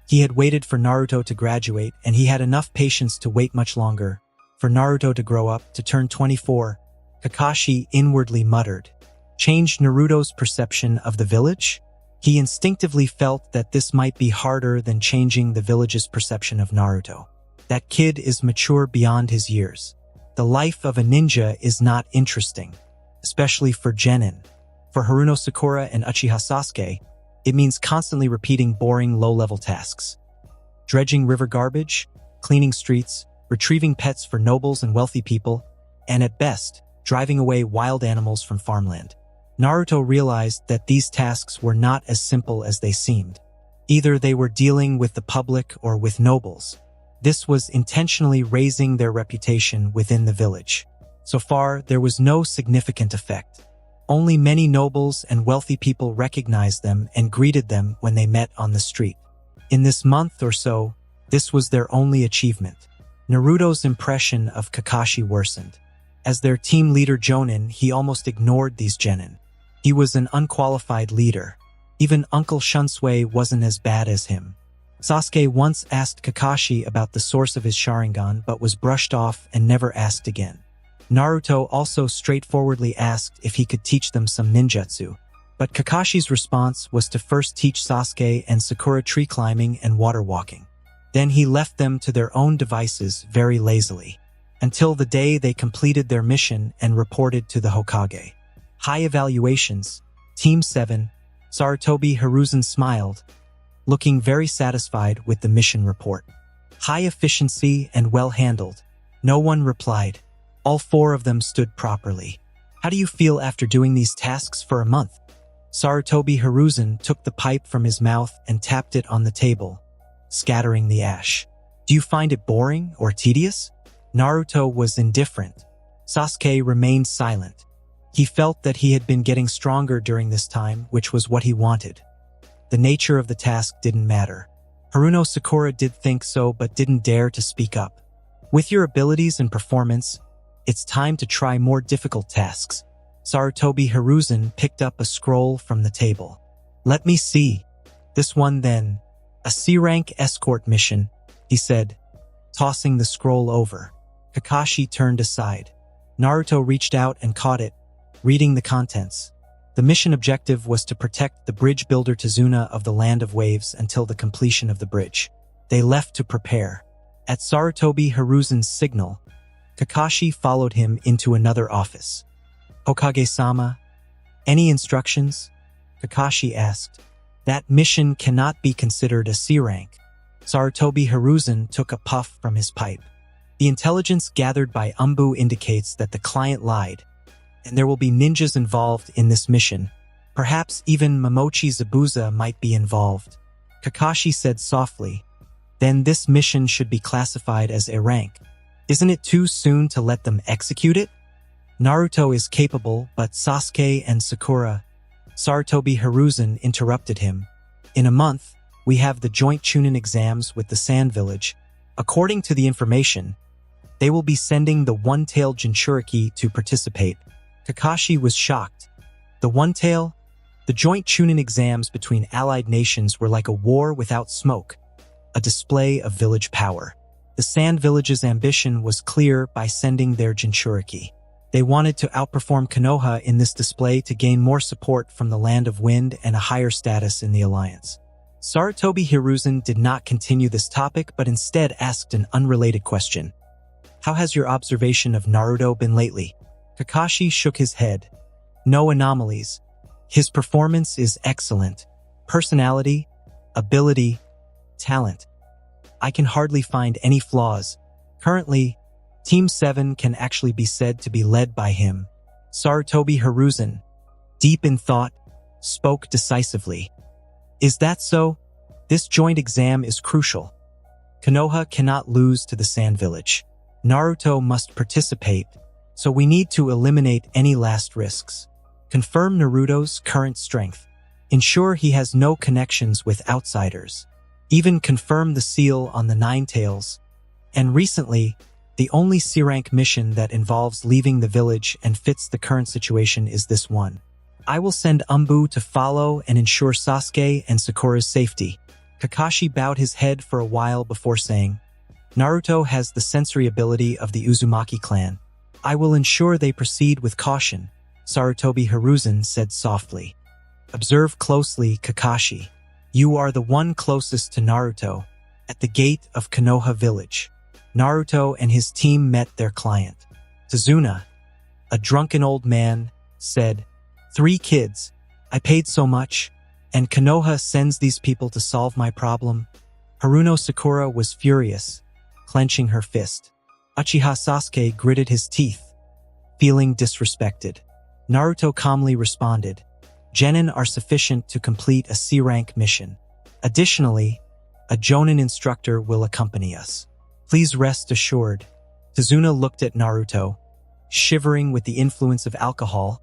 He had waited for Naruto to graduate, and he had enough patience to wait much longer. For Naruto to grow up, to turn 24, Kakashi inwardly muttered. Change Naruto's perception of the village? He instinctively felt that this might be harder than changing the village's perception of Naruto. That kid is mature beyond his years. The life of a ninja is not interesting, especially for Genin. For Haruno Sakura and Uchiha Sasuke, it means constantly repeating boring low-level tasks. Dredging river garbage, cleaning streets, retrieving pets for nobles and wealthy people, and at best, driving away wild animals from farmland. Naruto realized that these tasks were not as simple as they seemed. Either they were dealing with the public or with nobles. This was intentionally raising their reputation within the village. So far, there was no significant effect. Only many nobles and wealthy people recognized them and greeted them when they met on the street. In this month or so, this was their only achievement. Naruto's impression of Kakashi worsened. As their team leader Jonin, he almost ignored these genin. He was an unqualified leader. Even Uncle Shunsui wasn't as bad as him. Sasuke once asked Kakashi about the source of his Sharingan but was brushed off and never asked again. Naruto also straightforwardly asked if he could teach them some ninjutsu, but Kakashi's response was to first teach Sasuke and Sakura tree climbing and water walking. Then he left them to their own devices very lazily, until the day they completed their mission and reported to the Hokage. High evaluations. Team 7, Sarutobi Hiruzen smiled, looking very satisfied with the mission report. High efficiency and well handled. No one replied. All four of them stood properly. How do you feel after doing these tasks for a month? Sarutobi Hiruzen took the pipe from his mouth and tapped it on the table, scattering the ash. Do you find it boring or tedious? Naruto was indifferent. Sasuke remained silent. He felt that he had been getting stronger during this time, which was what he wanted. The nature of the task didn't matter. Haruno Sakura did think so but didn't dare to speak up. With your abilities and performance, it's time to try more difficult tasks. Sarutobi Hiruzen picked up a scroll from the table. Let me see. This one then. A C-rank escort mission, he said, tossing the scroll over. Kakashi turned aside. Naruto reached out and caught it, reading the contents. The mission objective was to protect the bridge builder Tazuna of the Land of Waves until the completion of the bridge. They left to prepare. At Sarutobi Hiruzen's signal, Kakashi followed him into another office. Hokage-sama, any instructions? Kakashi asked. That mission cannot be considered a C-rank. Sarutobi Hiruzen took a puff from his pipe. The intelligence gathered by Umbu indicates that the client lied, and there will be ninjas involved in this mission. Perhaps even Momochi Zabuza might be involved. Kakashi said softly, then this mission should be classified as A rank. Isn't it too soon to let them execute it? Naruto is capable, but Sasuke and Sakura. Sarutobi Hiruzen interrupted him. In a month, we have the joint Chunin exams with the Sand Village. According to the information, they will be sending the One-Tailed Jinchuriki to participate. Kakashi was shocked. The One-Tail? The joint Chunin exams between allied nations were like a war without smoke, a display of village power. The Sand Village's ambition was clear by sending their Jinchuriki. They wanted to outperform Konoha in this display to gain more support from the Land of Wind and a higher status in the alliance. Sarutobi Hiruzen did not continue this topic but instead asked an unrelated question. How has your observation of Naruto been lately? Kakashi shook his head. No anomalies. His performance is excellent. Personality, ability, talent. I can hardly find any flaws. Currently, Team 7 can actually be said to be led by him. Sarutobi Hiruzen, deep in thought, spoke decisively. Is that so? This joint exam is crucial. Konoha cannot lose to the Sand Village. Naruto must participate, so we need to eliminate any last risks. Confirm Naruto's current strength. Ensure he has no connections with outsiders. Even confirm the seal on the Nine Tails. And recently, the only C-rank mission that involves leaving the village and fits the current situation is this one. I will send Umbu to follow and ensure Sasuke and Sakura's safety. Kakashi bowed his head for a while before saying, Naruto has the sensory ability of the Uzumaki clan. I will ensure they proceed with caution, Sarutobi Hiruzen said softly. Observe closely, Kakashi. You are the one closest to Naruto. At the gate of Konoha village, Naruto and his team met their client. Tazuna, a drunken old man, said, 3 kids. I paid so much, and Konoha sends these people to solve my problem. Haruno Sakura was furious, clenching her fist. Uchiha Sasuke gritted his teeth, feeling disrespected. Naruto calmly responded, Genin are sufficient to complete a C-rank mission. Additionally, a Jonin instructor will accompany us. Please rest assured. Tazuna looked at Naruto, shivering with the influence of alcohol,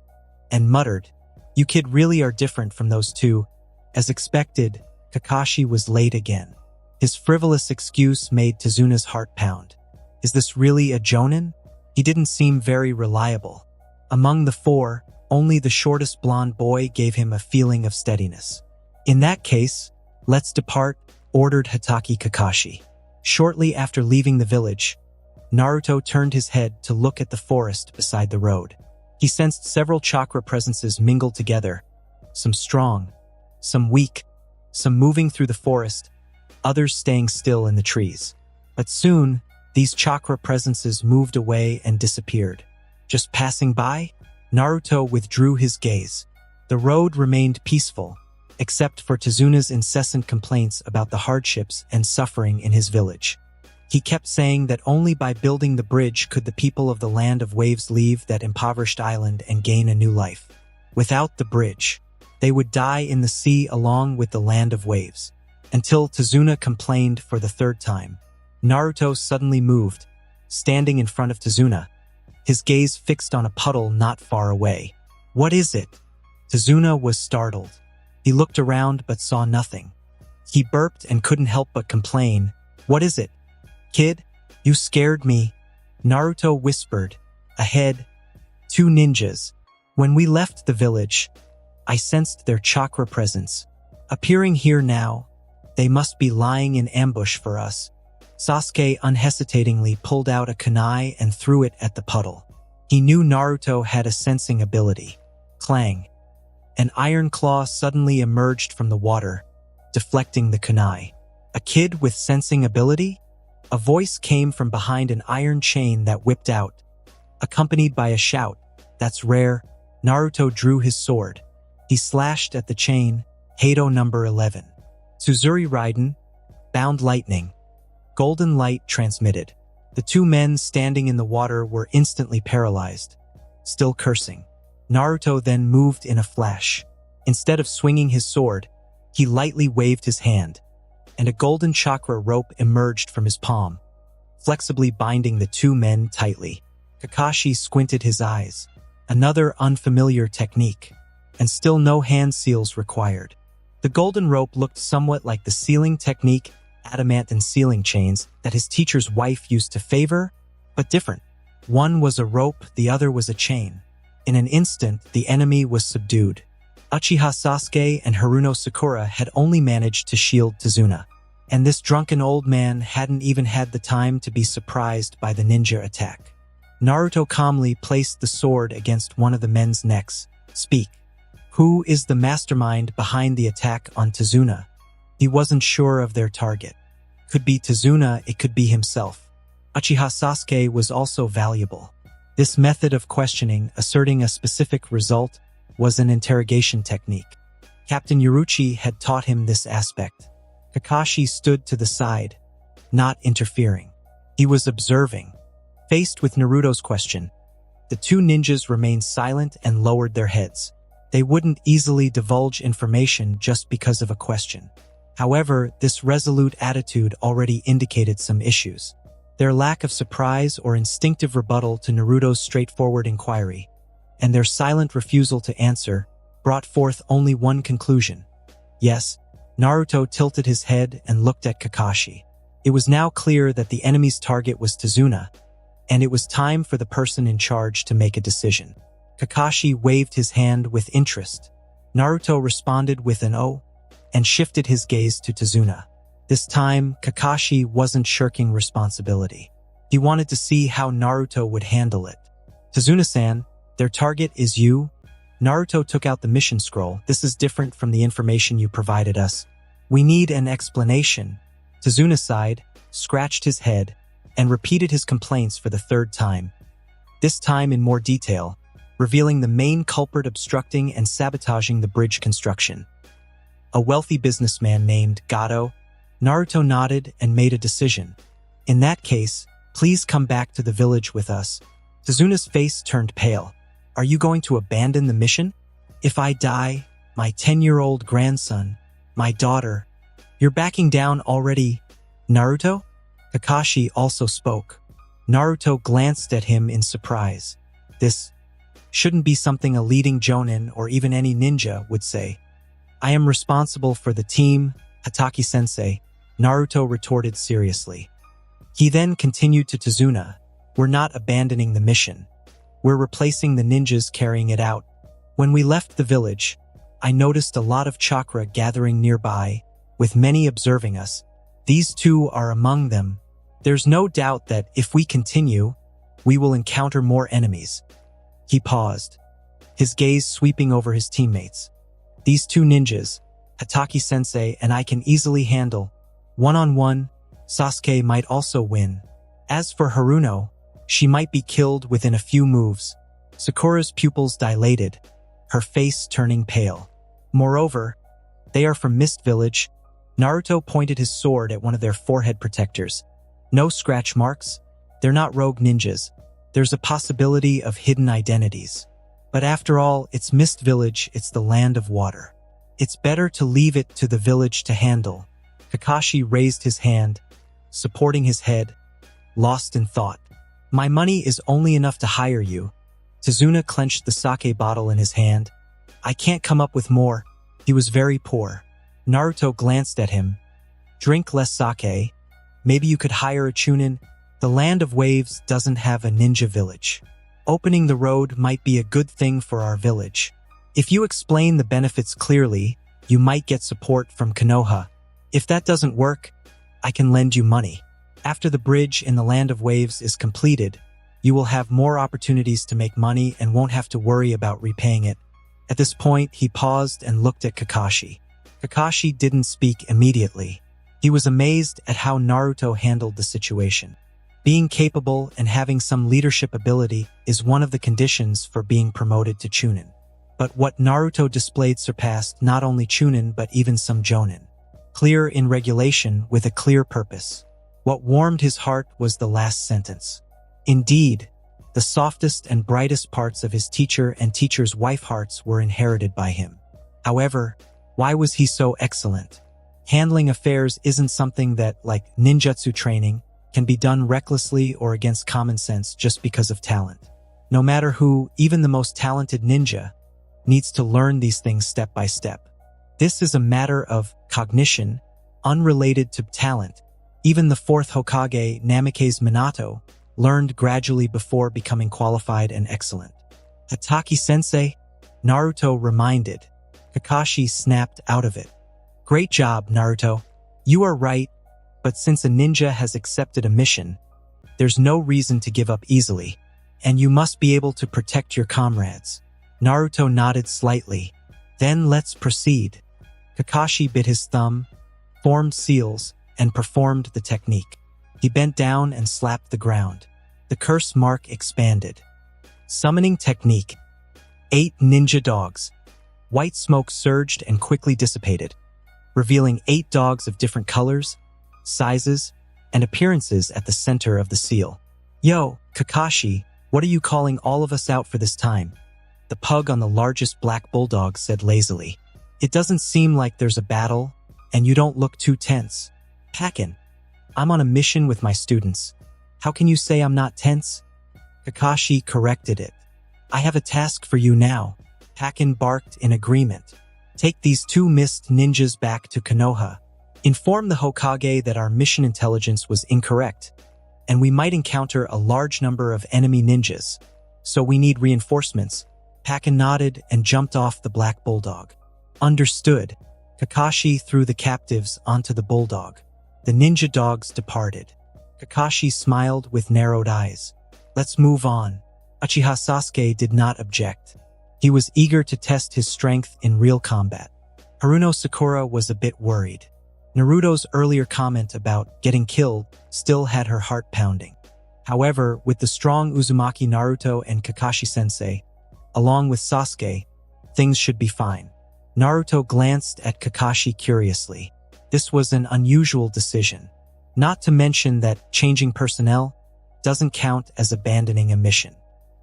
and muttered, You kid really are different from those two. As expected, Kakashi was late again. His frivolous excuse made Tazuna's heart pound. Is this really a Jonin? He didn't seem very reliable. Among the 4, only the shortest blonde boy gave him a feeling of steadiness. In that case, let's depart, ordered Hatake Kakashi. Shortly after leaving the village, Naruto turned his head to look at the forest beside the road. He sensed several chakra presences mingled together, some strong, some weak, some moving through the forest, others staying still in the trees. But soon, these chakra presences moved away and disappeared. Just passing by, Naruto withdrew his gaze. The road remained peaceful, except for Tazuna's incessant complaints about the hardships and suffering in his village. He kept saying that only by building the bridge could the people of the Land of Waves leave that impoverished island and gain a new life. Without the bridge, they would die in the sea along with the Land of Waves. Until Tazuna complained for the 3rd time. Naruto suddenly moved, standing in front of Tazuna, his gaze fixed on a puddle not far away. What is it? Tazuna was startled. He looked around but saw nothing. He burped and couldn't help but complain. What is it? Kid, you scared me. Naruto whispered. Ahead, 2 ninjas. When we left the village, I sensed their chakra presence. Appearing here now, they must be lying in ambush for us. Sasuke unhesitatingly pulled out a kunai and threw it at the puddle. He knew Naruto had a sensing ability. Clang. An iron claw suddenly emerged from the water, deflecting the kunai. A kid with sensing ability? A voice came from behind an iron chain that whipped out, accompanied by a shout. That's rare. Naruto drew his sword. He slashed at the chain, Hado number 11. Suzuri Raiden, bound lightning. Golden light transmitted. The 2 men standing in the water were instantly paralyzed, still cursing. Naruto then moved in a flash. Instead of swinging his sword, he lightly waved his hand, and a golden chakra rope emerged from his palm, flexibly binding the 2 men tightly. Kakashi squinted his eyes. Another unfamiliar technique, and still no hand seals required. The golden rope looked somewhat like the sealing technique, adamant sealing chains, that his teacher's wife used to favor, but different. One was a rope, the other was a chain. In an instant, the enemy was subdued. Uchiha Sasuke and Haruno Sakura had only managed to shield Tazuna, and this drunken old man hadn't even had the time to be surprised by the ninja attack. Naruto calmly placed the sword against one of the men's necks. Speak. Who is the mastermind behind the attack on Tazuna? He wasn't sure of their target. Could be Tazuna, it could be himself. Uchiha Sasuke was also valuable. This method of questioning, asserting a specific result, was an interrogation technique. Captain Yaruchi had taught him this aspect. Kakashi stood to the side, not interfering. He was observing. Faced with Naruto's question, the two ninjas remained silent and lowered their heads. They wouldn't easily divulge information just because of a question. However, this resolute attitude already indicated some issues. Their lack of surprise or instinctive rebuttal to Naruto's straightforward inquiry, and their silent refusal to answer, brought forth only one conclusion. Yes, Naruto tilted his head and looked at Kakashi. It was now clear that the enemy's target was Tazuna, and it was time for the person in charge to make a decision. Kakashi waved his hand with interest. Naruto responded with an "oh," and shifted his gaze to Tazuna. This time, Kakashi wasn't shirking responsibility. He wanted to see how Naruto would handle it. Tazuna-san, their target is you? Naruto took out the mission scroll. This is different from the information you provided us. We need an explanation. Tazuna sighed, scratched his head, and repeated his complaints for the third time. This time in more detail, revealing the main culprit obstructing and sabotaging the bridge construction. A wealthy businessman named Gato. Naruto nodded and made a decision. In that case, please come back to the village with us. Tazuna's face turned pale. Are you going to abandon the mission? If I die, my 10-year-old grandson, my daughter, you're backing down already, Naruto? Kakashi also spoke. Naruto glanced at him in surprise. This shouldn't be something a leading jonin or even any ninja would say. I am responsible for the team, Hatake-sensei, Naruto retorted seriously. He then continued to Tazuna. We're not abandoning the mission. We're replacing the ninjas carrying it out. When we left the village, I noticed a lot of chakra gathering nearby, with many observing us. These two are among them. There's no doubt that if we continue, we will encounter more enemies. He paused, his gaze sweeping over his teammates. These two ninjas, Hatake-sensei and I can easily handle. One-on-one, Sasuke might also win. As for Haruno, she might be killed within a few moves. Sakura's pupils dilated, her face turning pale. Moreover, they are from Mist Village. Naruto pointed his sword at one of their forehead protectors. No scratch marks. They're not rogue ninjas. There's a possibility of hidden identities. But after all, it's Mist Village, it's the land of water. It's better to leave it to the village to handle. Kakashi raised his hand, supporting his head, lost in thought. My money is only enough to hire you. Tazuna clenched the sake bottle in his hand. I can't come up with more. He was very poor. Naruto glanced at him. Drink less sake. Maybe you could hire a chunin. The land of waves doesn't have a ninja village. Opening the road might be a good thing for our village. If you explain the benefits clearly, you might get support from Konoha. If that doesn't work, I can lend you money. After the bridge in the land of waves is completed, you will have more opportunities to make money and won't have to worry about repaying it. At this point, he paused and looked at Kakashi. Kakashi didn't speak immediately. He was amazed at how Naruto handled the situation. Being capable and having some leadership ability is one of the conditions for being promoted to Chunin. But what Naruto displayed surpassed not only Chunin but even some Jonin. Clear in regulation with a clear purpose. What warmed his heart was the last sentence. Indeed, the softest and brightest parts of his teacher and teacher's wife hearts were inherited by him. However, why was he so excellent? Handling affairs isn't something that, like ninjutsu training, can be done recklessly or against common sense just because of talent. No matter who, even the most talented ninja, needs to learn these things step by step. This is a matter of cognition, unrelated to talent. Even the fourth Hokage, Namikaze Minato, learned gradually before becoming qualified and excellent. Hatake-sensei, Naruto reminded. Kakashi snapped out of it. Great job, Naruto. You are right, but since a ninja has accepted a mission, there's no reason to give up easily. and you must be able to protect your comrades. Naruto nodded slightly. Then let's proceed. Kakashi bit his thumb, formed seals, and performed the technique. He bent down and slapped the ground. The curse mark expanded. Summoning technique. 8 ninja dogs. White smoke surged and quickly dissipated, revealing 8 dogs of different colors, sizes, and appearances at the center of the seal. Yo, Kakashi, what are you calling all of us out for this time? The pug on the largest black bulldog said lazily. It doesn't seem like there's a battle, and you don't look too tense. Pakin, I'm on a mission with my students. How can you say I'm not tense? Kakashi corrected it. I have a task for you now. Pakin barked in agreement. Take these 2 mist ninjas back to Konoha. Inform the Hokage that our mission intelligence was incorrect, and we might encounter a large number of enemy ninjas. So we need reinforcements. Pakin nodded and jumped off the black bulldog. Understood. Kakashi threw the captives onto the bulldog. The ninja dogs departed. Kakashi smiled with narrowed eyes. Let's move on. Uchiha Sasuke did not object. He was eager to test his strength in real combat. Haruno Sakura was a bit worried. Naruto's earlier comment about getting killed still had her heart pounding. However, with the strong Uzumaki Naruto and Kakashi-sensei, along with Sasuke, things should be fine. Naruto glanced at Kakashi curiously. This was an unusual decision. Not to mention that changing personnel doesn't count as abandoning a mission.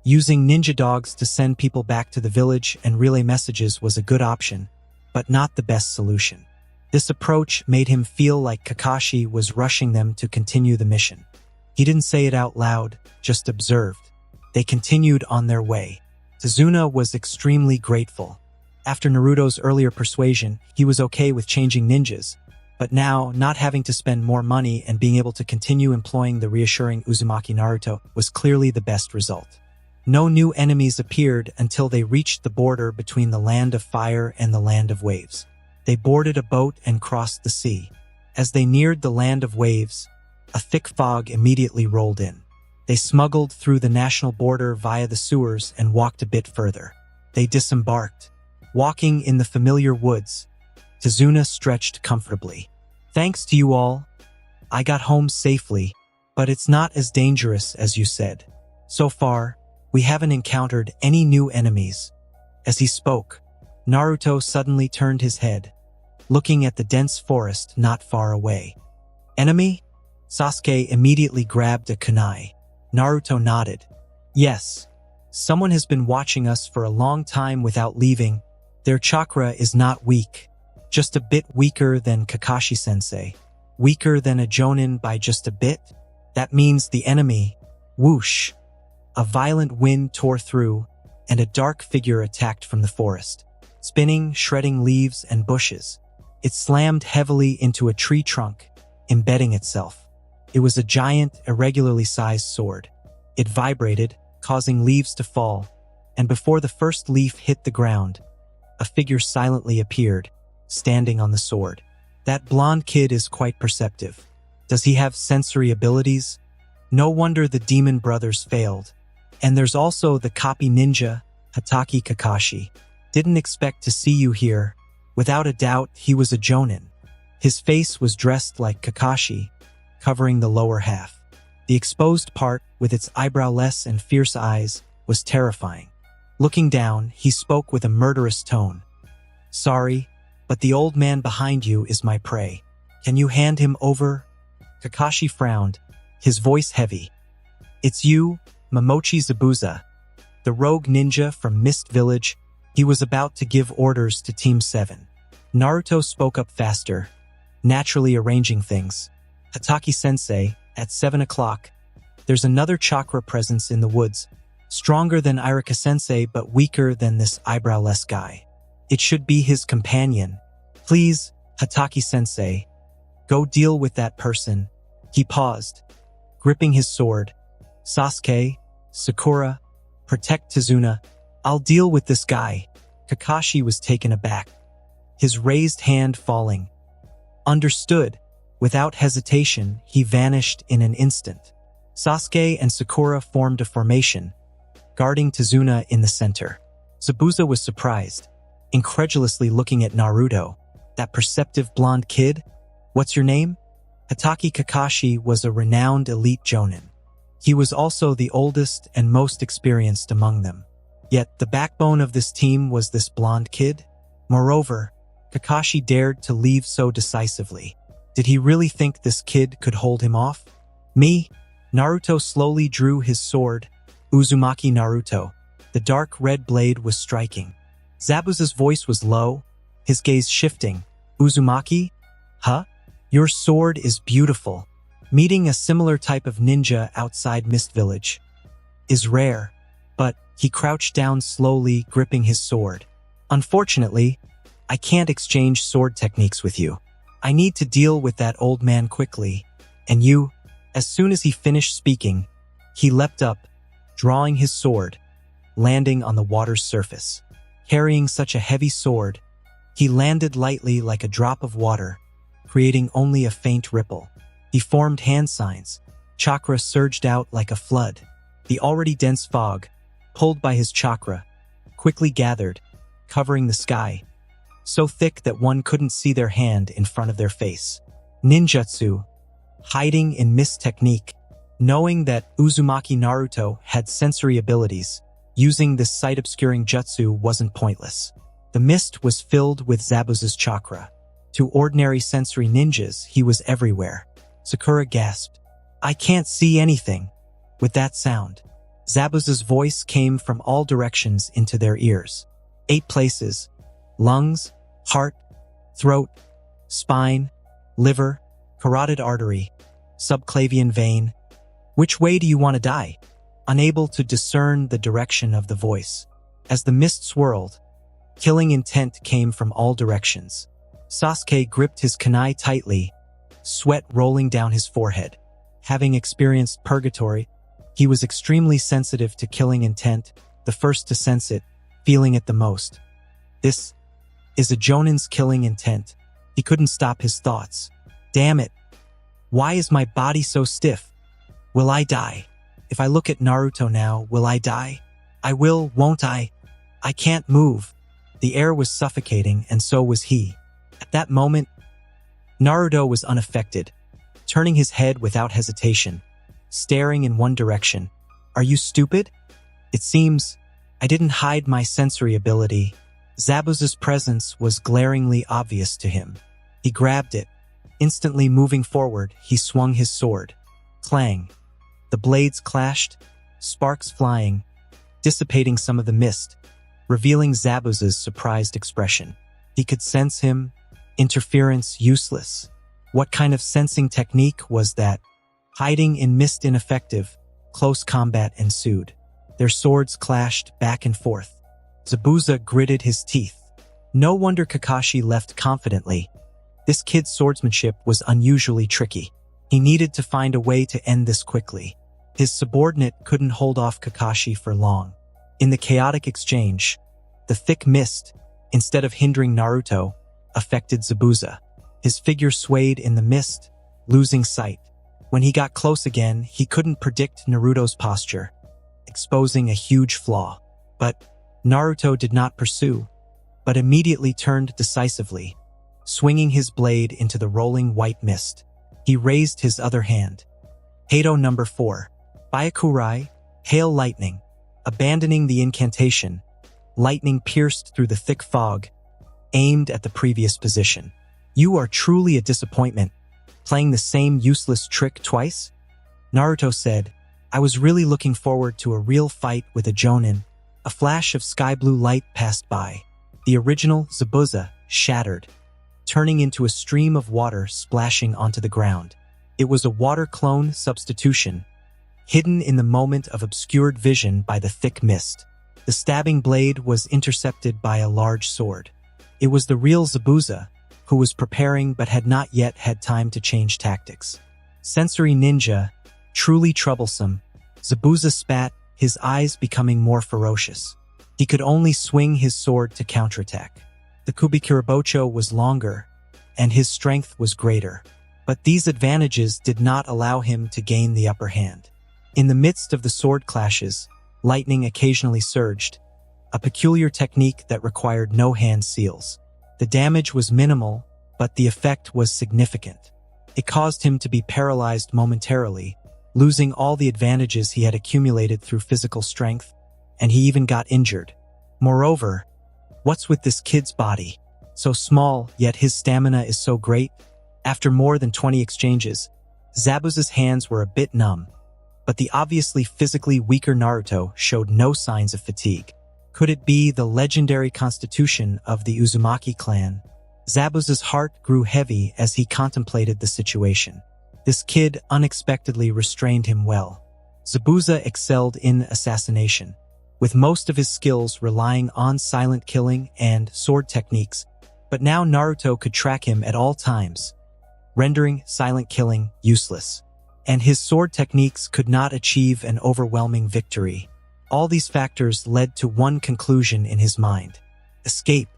Using ninja dogs to send people back to the village and relay messages was a good option, but not the best solution. This approach made him feel like Kakashi was rushing them to continue the mission. He didn't say it out loud, just observed. They continued on their way. Tazuna was extremely grateful. After Naruto's earlier persuasion, he was okay with changing ninjas, but now, not having to spend more money and being able to continue employing the reassuring Uzumaki Naruto was clearly the best result. No new enemies appeared until they reached the border between the Land of Fire and the Land of Waves. They boarded a boat and crossed the sea. As they neared the Land of Waves, a thick fog immediately rolled in. They smuggled through the national border via the sewers and walked a bit further. They disembarked. Walking in the familiar woods, Tazuna stretched comfortably. Thanks to you all, I got home safely, but it's not as dangerous as you said. So far, we haven't encountered any new enemies. As he spoke, Naruto suddenly turned his head, looking at the dense forest not far away. Enemy? Sasuke immediately grabbed a kunai. Naruto nodded. Yes, someone has been watching us for a long time without leaving. Their chakra is not weak, just a bit weaker than Kakashi-sensei. Weaker than a Jonin by just a bit? That means the enemy. Whoosh! A violent wind tore through, and a dark figure attacked from the forest, spinning, shredding leaves and bushes. It slammed heavily into a tree trunk, embedding itself. It was a giant, irregularly sized sword. It vibrated, causing leaves to fall, and before the first leaf hit the ground, a figure silently appeared, standing on the sword. That blonde kid is quite perceptive. Does he have sensory abilities? No wonder the demon brothers failed. And there's also the copy ninja, Hatake Kakashi. Didn't expect to see you here. Without a doubt, he was a Jonin. His face was dressed like Kakashi, covering the lower half. The exposed part, with its eyebrowless and fierce eyes, was terrifying. Looking down, he spoke with a murderous tone. Sorry, but the old man behind you is my prey. Can you hand him over? Kakashi frowned, his voice heavy. It's you, Momochi Zabuza, the rogue ninja from Mist Village. He was about to give orders to Team 7. Naruto spoke up faster, naturally arranging things. Hatake-sensei, at 7 o'clock, there's another chakra presence in the woods, stronger than Irika-sensei but weaker than this eyebrowless guy. It should be his companion. Please, Hatake-sensei, go deal with that person. He paused, gripping his sword. Sasuke, Sakura, protect Tazuna. I'll deal with this guy. Kakashi was taken aback, his raised hand falling. Understood. Without hesitation, he vanished in an instant. Sasuke and Sakura formed a formation, guarding Tazuna in the center. Zabuza was surprised, incredulously looking at Naruto. That perceptive blonde kid? What's your name? Hatake Kakashi was a renowned elite jonin. He was also the oldest and most experienced among them. Yet the backbone of this team was this blonde kid. Moreover, Kakashi dared to leave so decisively. Did he really think this kid could hold him off? Me? Naruto slowly drew his sword, Uzumaki Naruto. The dark red blade was striking. Zabuza's voice was low, his gaze shifting. Uzumaki? Huh? Your sword is beautiful. Meeting a similar type of ninja outside Mist Village is rare, but he crouched down slowly, gripping his sword. Unfortunately, I can't exchange sword techniques with you. I need to deal with that old man quickly. And you, as soon as he finished speaking, he leapt up, drawing his sword, landing on the water's surface. Carrying such a heavy sword, he landed lightly like a drop of water, creating only a faint ripple. He formed hand signs. Chakra surged out like a flood. The already dense fog, pulled by his chakra, quickly gathered, covering the sky, so thick that one couldn't see their hand in front of their face. Ninjutsu, hiding in mist technique. Knowing that Uzumaki Naruto had sensory abilities, using this sight-obscuring jutsu wasn't pointless. The mist was filled with Zabuza's chakra. To ordinary sensory ninjas, he was everywhere. Sakura gasped. I can't see anything. With that sound, Zabuza's voice came from all directions into their ears. 8 places: lungs, heart, throat, spine, liver, carotid artery, subclavian vein. Which way do you want to die? Unable to discern the direction of the voice. As the mist swirled, killing intent came from all directions. Sasuke gripped his kunai tightly, sweat rolling down his forehead. Having experienced purgatory, he was extremely sensitive to killing intent, the first to sense it, feeling it the most. This is a Jonin's killing intent. He couldn't stop his thoughts. Damn it. Why is my body so stiff? Will I die? If I look at Naruto now, will I die? I will, won't I? I can't move. The air was suffocating, and so was he. At that moment, Naruto was unaffected, turning his head without hesitation, staring in one direction. Are you stupid? It seems I didn't hide my sensory ability. Zabuza's presence was glaringly obvious to him. He grabbed it. Instantly moving forward, he swung his sword. Clang. The blades clashed, sparks flying, dissipating some of the mist, revealing Zabuza's surprised expression. He could sense him. Interference useless. What kind of sensing technique was that? Hiding in mist ineffective. Close combat ensued. Their swords clashed back and forth. Zabuza gritted his teeth. No wonder Kakashi left confidently. This kid's swordsmanship was unusually tricky. He needed to find a way to end this quickly. His subordinate couldn't hold off Kakashi for long. In the chaotic exchange, the thick mist, instead of hindering Naruto, affected Zabuza. His figure swayed in the mist, losing sight. When he got close again, he couldn't predict Naruto's posture, exposing a huge flaw. But Naruto did not pursue, but immediately turned decisively, swinging his blade into the rolling white mist. He raised his other hand. Heido number 4. Byakurai, Hail Lightning. Abandoning the incantation, lightning pierced through the thick fog, aimed at the previous position. You are truly a disappointment, playing the same useless trick twice? Naruto said, I was really looking forward to a real fight with a Jonin. A flash of sky blue light passed by. The original Zabuza shattered, turning into a stream of water splashing onto the ground. It was a water clone substitution, hidden in the moment of obscured vision by the thick mist. The stabbing blade was intercepted by a large sword. It was the real Zabuza, who was preparing but had not yet had time to change tactics. Sensory ninja, truly troublesome, Zabuza spat, his eyes becoming more ferocious. He could only swing his sword to counterattack. The Kubikirabocho was longer, and his strength was greater. But these advantages did not allow him to gain the upper hand. In the midst of the sword clashes, Lightning occasionally surged, a peculiar technique that required no hand seals. The damage was minimal, but the effect was significant. It caused him to be paralyzed momentarily, losing all the advantages he had accumulated through physical strength, and he even got injured. Moreover, what's with this kid's body? So small, yet his stamina is so great. After more than 20 exchanges, Zabuza's hands were a bit numb, but the obviously physically weaker Naruto showed no signs of fatigue. Could it be the legendary constitution of the Uzumaki clan? Zabuza's heart grew heavy as he contemplated the situation. This kid unexpectedly restrained him well. Zabuza excelled in assassination, with most of his skills relying on silent killing and sword techniques, but now Naruto could track him at all times, rendering silent killing useless. And his sword techniques could not achieve an overwhelming victory. All these factors led to one conclusion in his mind: escape.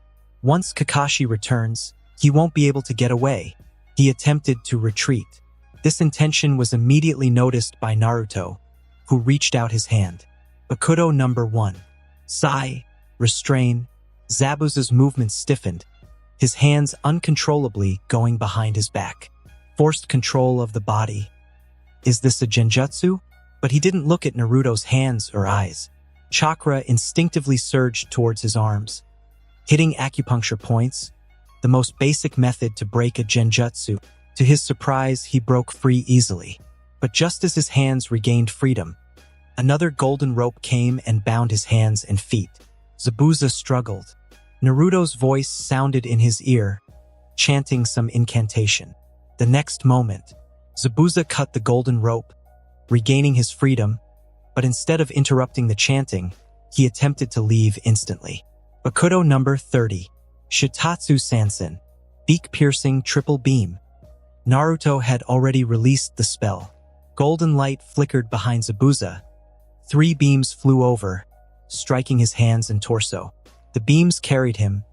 Once Kakashi returns, he won't be able to get away. He attempted to retreat. This intention was immediately noticed by Naruto, who reached out his hand. Bakudo number 1. Sigh. Restrain. Zabuza's movements stiffened, his hands uncontrollably going behind his back. Forced control of the body. Is this a genjutsu? But he didn't look at Naruto's hands or eyes. Chakra instinctively surged towards his arms, hitting acupuncture points, the most basic method to break a genjutsu. To his surprise, he broke free easily. But just as his hands regained freedom, another golden rope came and bound his hands and feet. Zabuza struggled. Naruto's voice sounded in his ear, chanting some incantation. The next moment, Zabuza cut the golden rope, regaining his freedom, but instead of interrupting the chanting, he attempted to leave instantly. Bakudo number 30. Shitatsu Sansen. Beak-piercing triple beam. Naruto had already released the spell. Golden light flickered behind Zabuza. 3 beams flew over, striking his hands and torso. The beams carried him,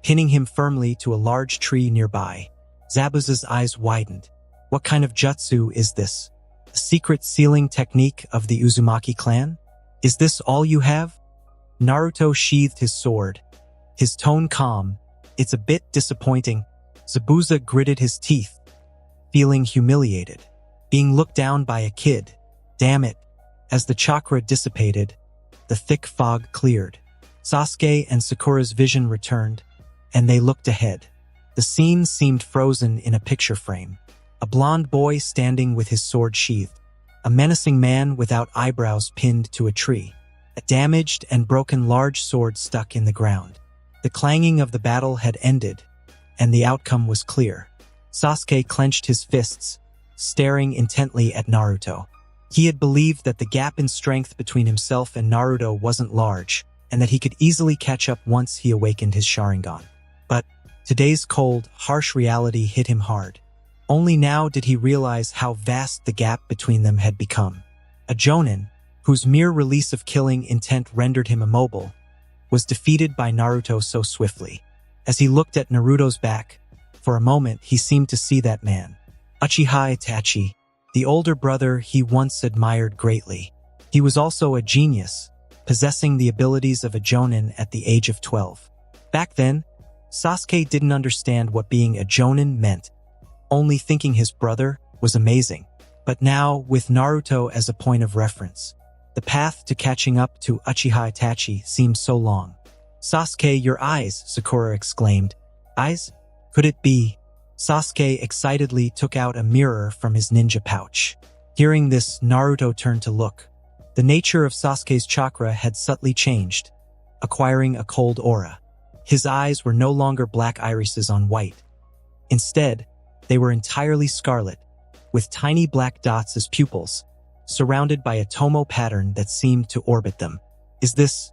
pinning him firmly to a large tree nearby. Zabuza's eyes widened. What kind of jutsu is this? A secret sealing technique of the Uzumaki clan? Is this all you have? Naruto sheathed his sword, his tone calm. It's a bit disappointing. Zabuza gritted his teeth, feeling humiliated. Being looked down by a kid. Damn it. As the chakra dissipated, the thick fog cleared. Sasuke and Sakura's vision returned, and they looked ahead. The scene seemed frozen in a picture frame. A blond boy standing with his sword sheathed. A menacing man without eyebrows pinned to a tree. A damaged and broken large sword stuck in the ground. The clanging of the battle had ended, and the outcome was clear. Sasuke clenched his fists, staring intently at Naruto. He had believed that the gap in strength between himself and Naruto wasn't large, and that he could easily catch up once he awakened his Sharingan. But today's cold, harsh reality hit him hard. Only now did he realize how vast the gap between them had become. A Jonin, whose mere release of killing intent rendered him immobile, was defeated by Naruto so swiftly. As he looked at Naruto's back, for a moment he seemed to see that man. Uchiha Itachi, the older brother he once admired greatly. He was also a genius, possessing the abilities of a Jonin at the age of 12. Back then, Sasuke didn't understand what being a Jonin meant, only thinking his brother was amazing. But now, with Naruto as a point of reference, the path to catching up to Uchiha Itachi seemed so long. Sasuke, your eyes, Sakura exclaimed. Eyes? Could it be? Sasuke excitedly took out a mirror from his ninja pouch. Hearing this, Naruto turned to look. The nature of Sasuke's chakra had subtly changed, acquiring a cold aura. His eyes were no longer black irises on white. Instead, they were entirely scarlet, with tiny black dots as pupils, surrounded by a tomo pattern that seemed to orbit them. Is this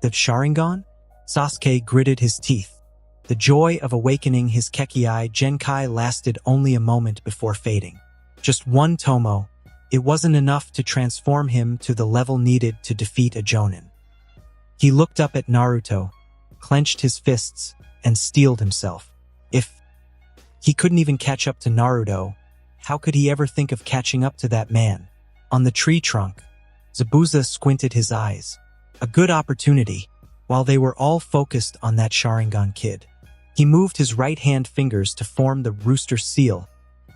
the Sharingan? Sasuke gritted his teeth. The joy of awakening his Kekkei Genkai lasted only a moment before fading. Just one tomo, it wasn't enough to transform him to the level needed to defeat a Jonin. He looked up at Naruto, clenched his fists, and steeled himself. If he couldn't even catch up to Naruto, how could he ever think of catching up to that man? On the tree trunk, Zabuza squinted his eyes. A good opportunity, while they were all focused on that Sharingan kid. He moved his right-hand fingers to form the rooster seal,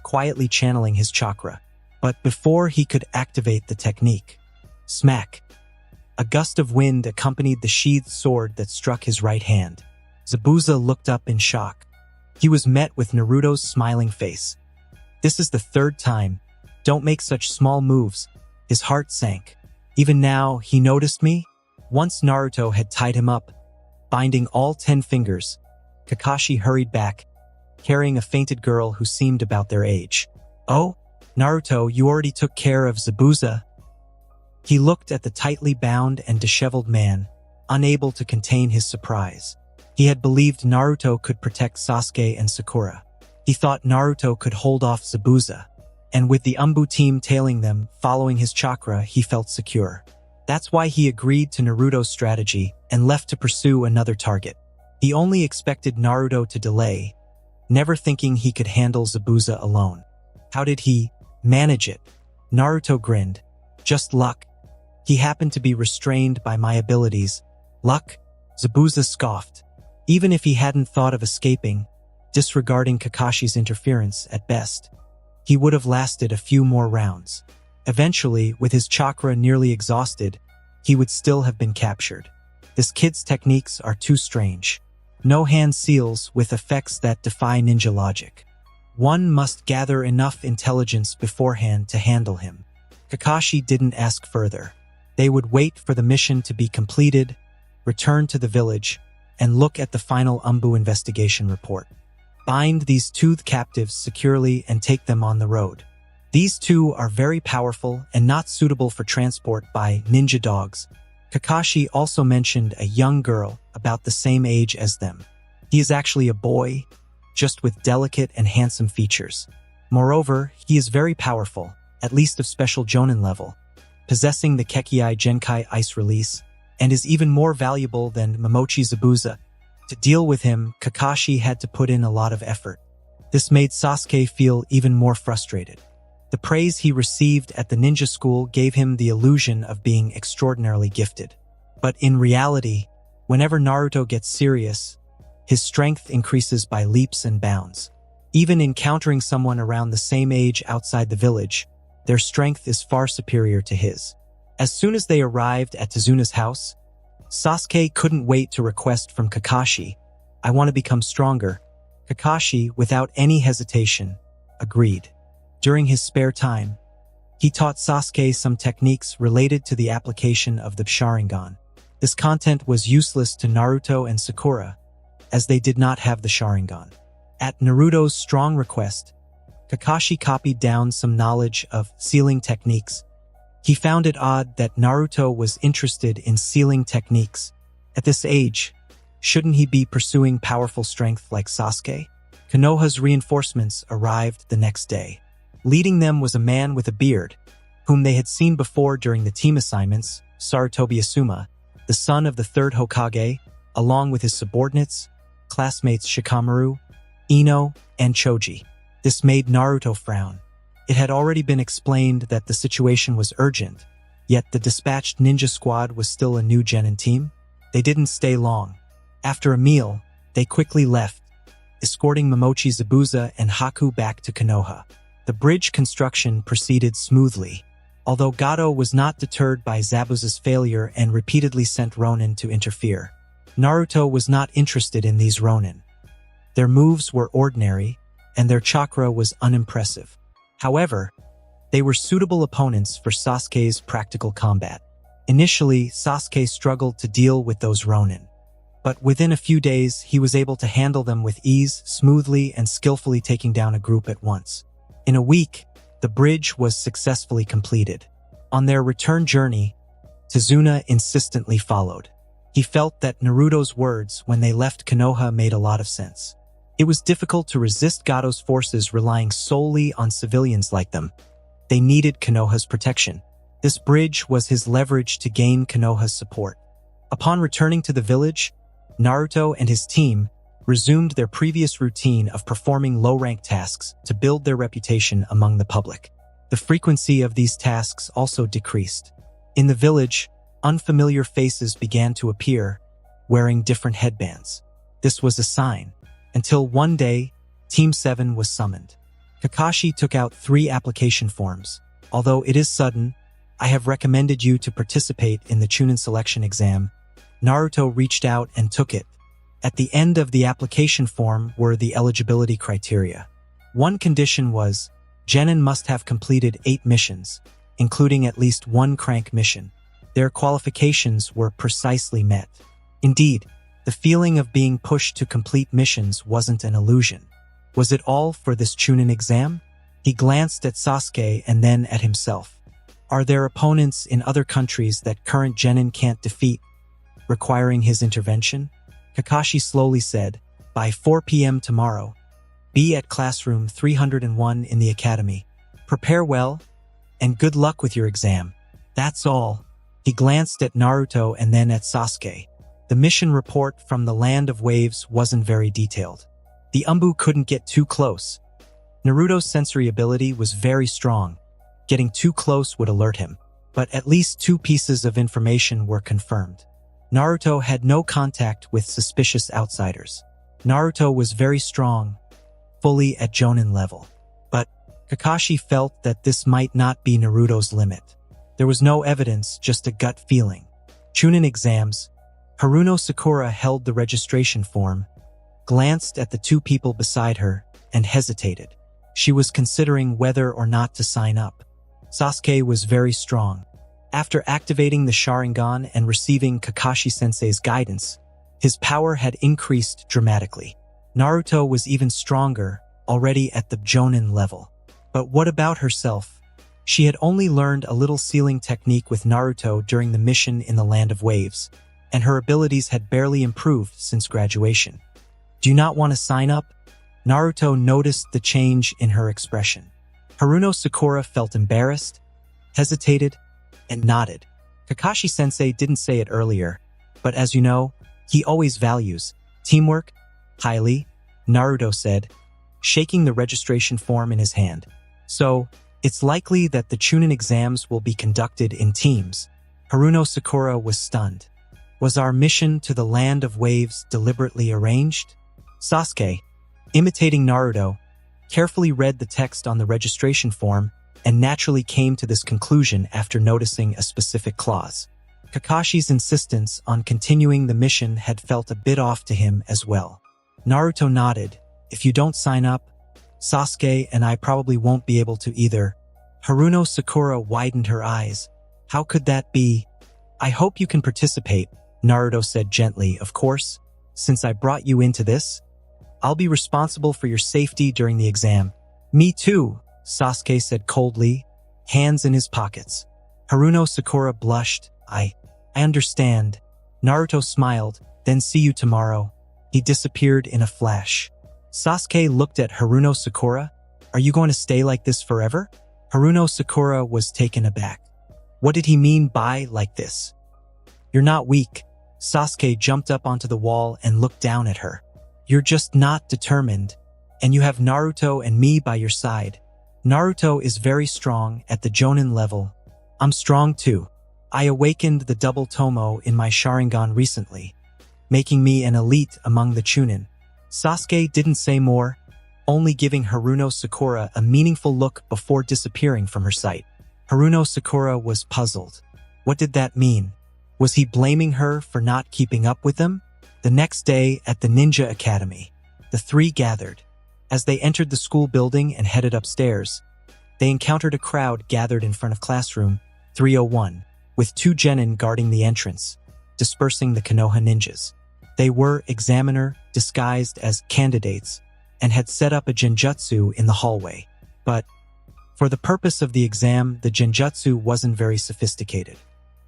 quietly channeling his chakra. But before he could activate the technique, smack! A gust of wind accompanied the sheathed sword that struck his right hand. Zabuza looked up in shock. He was met with Naruto's smiling face. This is the third time. Don't make such small moves. His heart sank. Even now, he noticed me? Once Naruto had tied him up, binding all 10 fingers, Kakashi hurried back, carrying a fainted girl who seemed about their age. Oh, Naruto, you already took care of Zabuza? He looked at the tightly bound and disheveled man, unable to contain his surprise. He had believed Naruto could protect Sasuke and Sakura. He thought Naruto could hold off Zabuza, and with the Umbu team tailing them, following his chakra, he felt secure. That's why he agreed to Naruto's strategy and left to pursue another target. He only expected Naruto to delay, never thinking he could handle Zabuza alone. How did he manage it? Naruto grinned. Just luck. He happened to be restrained by my abilities. Luck? Zabuza scoffed. Even if he hadn't thought of escaping, disregarding Kakashi's interference at best, he would have lasted a few more rounds. Eventually, with his chakra nearly exhausted, he would still have been captured. This kid's techniques are too strange. No hand seals with effects that defy ninja logic. One must gather enough intelligence beforehand to handle him. Kakashi didn't ask further. They would wait for the mission to be completed, return to the village, and look at the final Umbu investigation report. Bind these toothed captives securely and take them on the road. These two are very powerful and not suitable for transport by ninja dogs. Kakashi also mentioned a young girl about the same age as them. He is actually a boy, just with delicate and handsome features. Moreover, he is very powerful, at least of special Jonin level, possessing the Kekkei Genkai Ice Release, and is even more valuable than Momochi Zabuza. To deal with him, Kakashi had to put in a lot of effort. This made Sasuke feel even more frustrated. The praise he received at the ninja school gave him the illusion of being extraordinarily gifted. But in reality, whenever Naruto gets serious, his strength increases by leaps and bounds. Even encountering someone around the same age outside the village, their strength is far superior to his. As soon as they arrived at Tezuna's house, Sasuke couldn't wait to request from Kakashi, "I want to become stronger." Kakashi, without any hesitation, agreed. During his spare time, he taught Sasuke some techniques related to the application of the Sharingan. This content was useless to Naruto and Sakura, as they did not have the Sharingan. At Naruto's strong request, Kakashi copied down some knowledge of sealing techniques. He found it odd that Naruto was interested in sealing techniques. At this age, shouldn't he be pursuing powerful strength like Sasuke? Konoha's reinforcements arrived the next day. Leading them was a man with a beard, whom they had seen before during the team assignments, Sarutobi Asuma, the son of the third Hokage, along with his subordinates, classmates Shikamaru, Ino, and Choji. This made Naruto frown. It had already been explained that the situation was urgent, yet the dispatched ninja squad was still a new genin team. They didn't stay long. After a meal, they quickly left, escorting Momochi Zabuza and Haku back to Konoha. The bridge construction proceeded smoothly, although Gato was not deterred by Zabuza's failure and repeatedly sent Ronin to interfere. Naruto was not interested in these Ronin. Their moves were ordinary, and their chakra was unimpressive. However, they were suitable opponents for Sasuke's practical combat. Initially, Sasuke struggled to deal with those Ronin. But within a few days, he was able to handle them with ease, smoothly, and skillfully taking down a group at once. In a week, the bridge was successfully completed. On their return journey, Tezuna insistently followed. He felt that Naruto's words when they left Konoha made a lot of sense. It was difficult to resist Gato's forces relying solely on civilians like them. They needed Konoha's protection. This bridge was his leverage to gain Konoha's support. Upon returning to the village, Naruto and his team resumed their previous routine of performing low-rank tasks to build their reputation among the public. The frequency of these tasks also decreased. In the village, unfamiliar faces began to appear, wearing different headbands. This was a sign, until one day, Team 7 was summoned. Kakashi took out 3 application forms. Although it is sudden, I have recommended you to participate in the Chunin selection exam. Naruto reached out and took it. At the end of the application form were the eligibility criteria. One condition was, Genin must have completed 8 missions, including at least 1 crank mission. Their qualifications were precisely met. Indeed, the feeling of being pushed to complete missions wasn't an illusion. Was it all for this Chunin exam? He glanced at Sasuke and then at himself. Are there opponents in other countries that current Genin can't defeat, requiring his intervention? Kakashi slowly said, by 4 p.m. tomorrow, be at classroom 301 in the academy. Prepare well, and good luck with your exam. That's all. He glanced at Naruto and then at Sasuke. The mission report from the Land of Waves wasn't very detailed. The Umbu couldn't get too close. Naruto's sensory ability was very strong. Getting too close would alert him. But at least 2 pieces of information were confirmed. Naruto had no contact with suspicious outsiders. Naruto was very strong, fully at Jonin level. But Kakashi felt that this might not be Naruto's limit. There was no evidence, just a gut feeling. Chunin exams. Haruno Sakura held the registration form, glanced at the 2 people beside her, and hesitated. She was considering whether or not to sign up. Sasuke was very strong. After activating the Sharingan and receiving Kakashi-sensei's guidance, his power had increased dramatically. Naruto was even stronger, already at the Jonin level. But what about herself? She had only learned a little sealing technique with Naruto during the mission in the Land of Waves, and her abilities had barely improved since graduation. Do you not want to sign up? Naruto noticed the change in her expression. Haruno Sakura felt embarrassed, hesitated, and nodded. Kakashi-sensei didn't say it earlier, but as you know, he always values teamwork highly, Naruto said, shaking the registration form in his hand. So, it's likely that the Chunin exams will be conducted in teams. Haruno Sakura was stunned. Was our mission to the Land of Waves deliberately arranged? Sasuke, imitating Naruto, carefully read the text on the registration form and naturally came to this conclusion after noticing a specific clause. Kakashi's insistence on continuing the mission had felt a bit off to him as well. Naruto nodded. If you don't sign up, Sasuke and I probably won't be able to either. Haruno Sakura widened her eyes. How could that be? I hope you can participate, Naruto said gently. Of course, since I brought you into this, I'll be responsible for your safety during the exam. Me too, Sasuke said coldly, hands in his pockets. Haruno Sakura blushed. I understand. Naruto smiled, then see you tomorrow. He disappeared in a flash. Sasuke looked at Haruno Sakura. Are you going to stay like this forever? Haruno Sakura was taken aback. What did he mean by like this? You're not weak. Sasuke jumped up onto the wall and looked down at her. You're just not determined, and you have Naruto and me by your side. Naruto is very strong at the Jonin level. I'm strong too. I awakened the double Tomo in my Sharingan recently, making me an elite among the Chunin. Sasuke didn't say more, only giving Haruno Sakura a meaningful look before disappearing from her sight. Haruno Sakura was puzzled. What did that mean? Was he blaming her for not keeping up with them? The next day at the Ninja Academy, the 3 gathered. As they entered the school building and headed upstairs, they encountered a crowd gathered in front of classroom 301, with 2 genin guarding the entrance, dispersing the Konoha ninjas. They were examiner disguised as candidates and had set up a genjutsu in the hallway. But for the purpose of the exam, the genjutsu wasn't very sophisticated.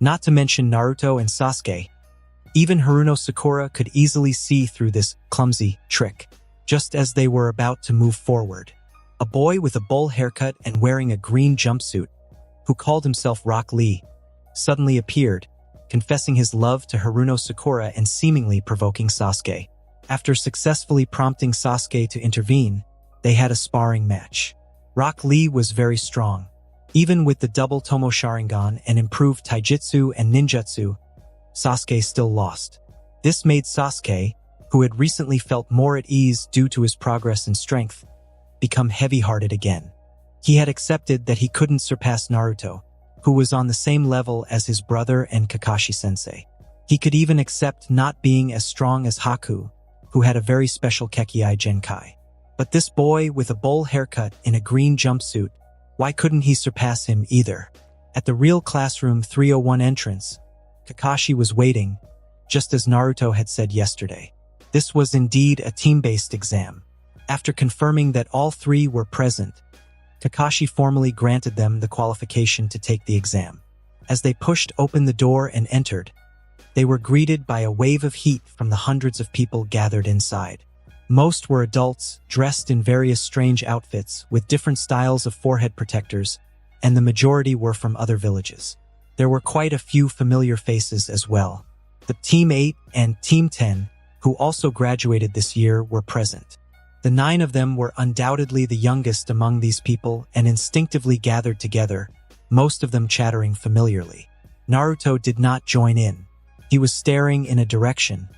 Not to mention Naruto and Sasuke. Even Haruno Sakura could easily see through this clumsy trick, just as they were about to move forward. A boy with a bowl haircut and wearing a green jumpsuit, who called himself Rock Lee, suddenly appeared, confessing his love to Haruno Sakura and seemingly provoking Sasuke. After successfully prompting Sasuke to intervene, they had a sparring match. Rock Lee was very strong. Even with the double Tomo Sharingan and improved taijutsu and ninjutsu, Sasuke still lost. This made Sasuke, who had recently felt more at ease due to his progress in strength, become heavy-hearted again. He had accepted that he couldn't surpass Naruto, who was on the same level as his brother and Kakashi-sensei. He could even accept not being as strong as Haku, who had a very special Kekkei Genkai. But this boy with a bowl haircut in a green jumpsuit, why couldn't he surpass him either? At the real classroom 301 entrance, Kakashi was waiting, just as Naruto had said yesterday. This was indeed a team-based exam. After confirming that all three were present, Kakashi formally granted them the qualification to take the exam. As they pushed open the door and entered, they were greeted by a wave of heat from the hundreds of people gathered inside. Most were adults, dressed in various strange outfits with different styles of forehead protectors, and the majority were from other villages. There were quite a few familiar faces as well. The Team 8 and Team 10, who also graduated this year, were present. The 9 of them were undoubtedly the youngest among these people and instinctively gathered together, most of them chattering familiarly. Naruto did not join in. He was staring in a direction,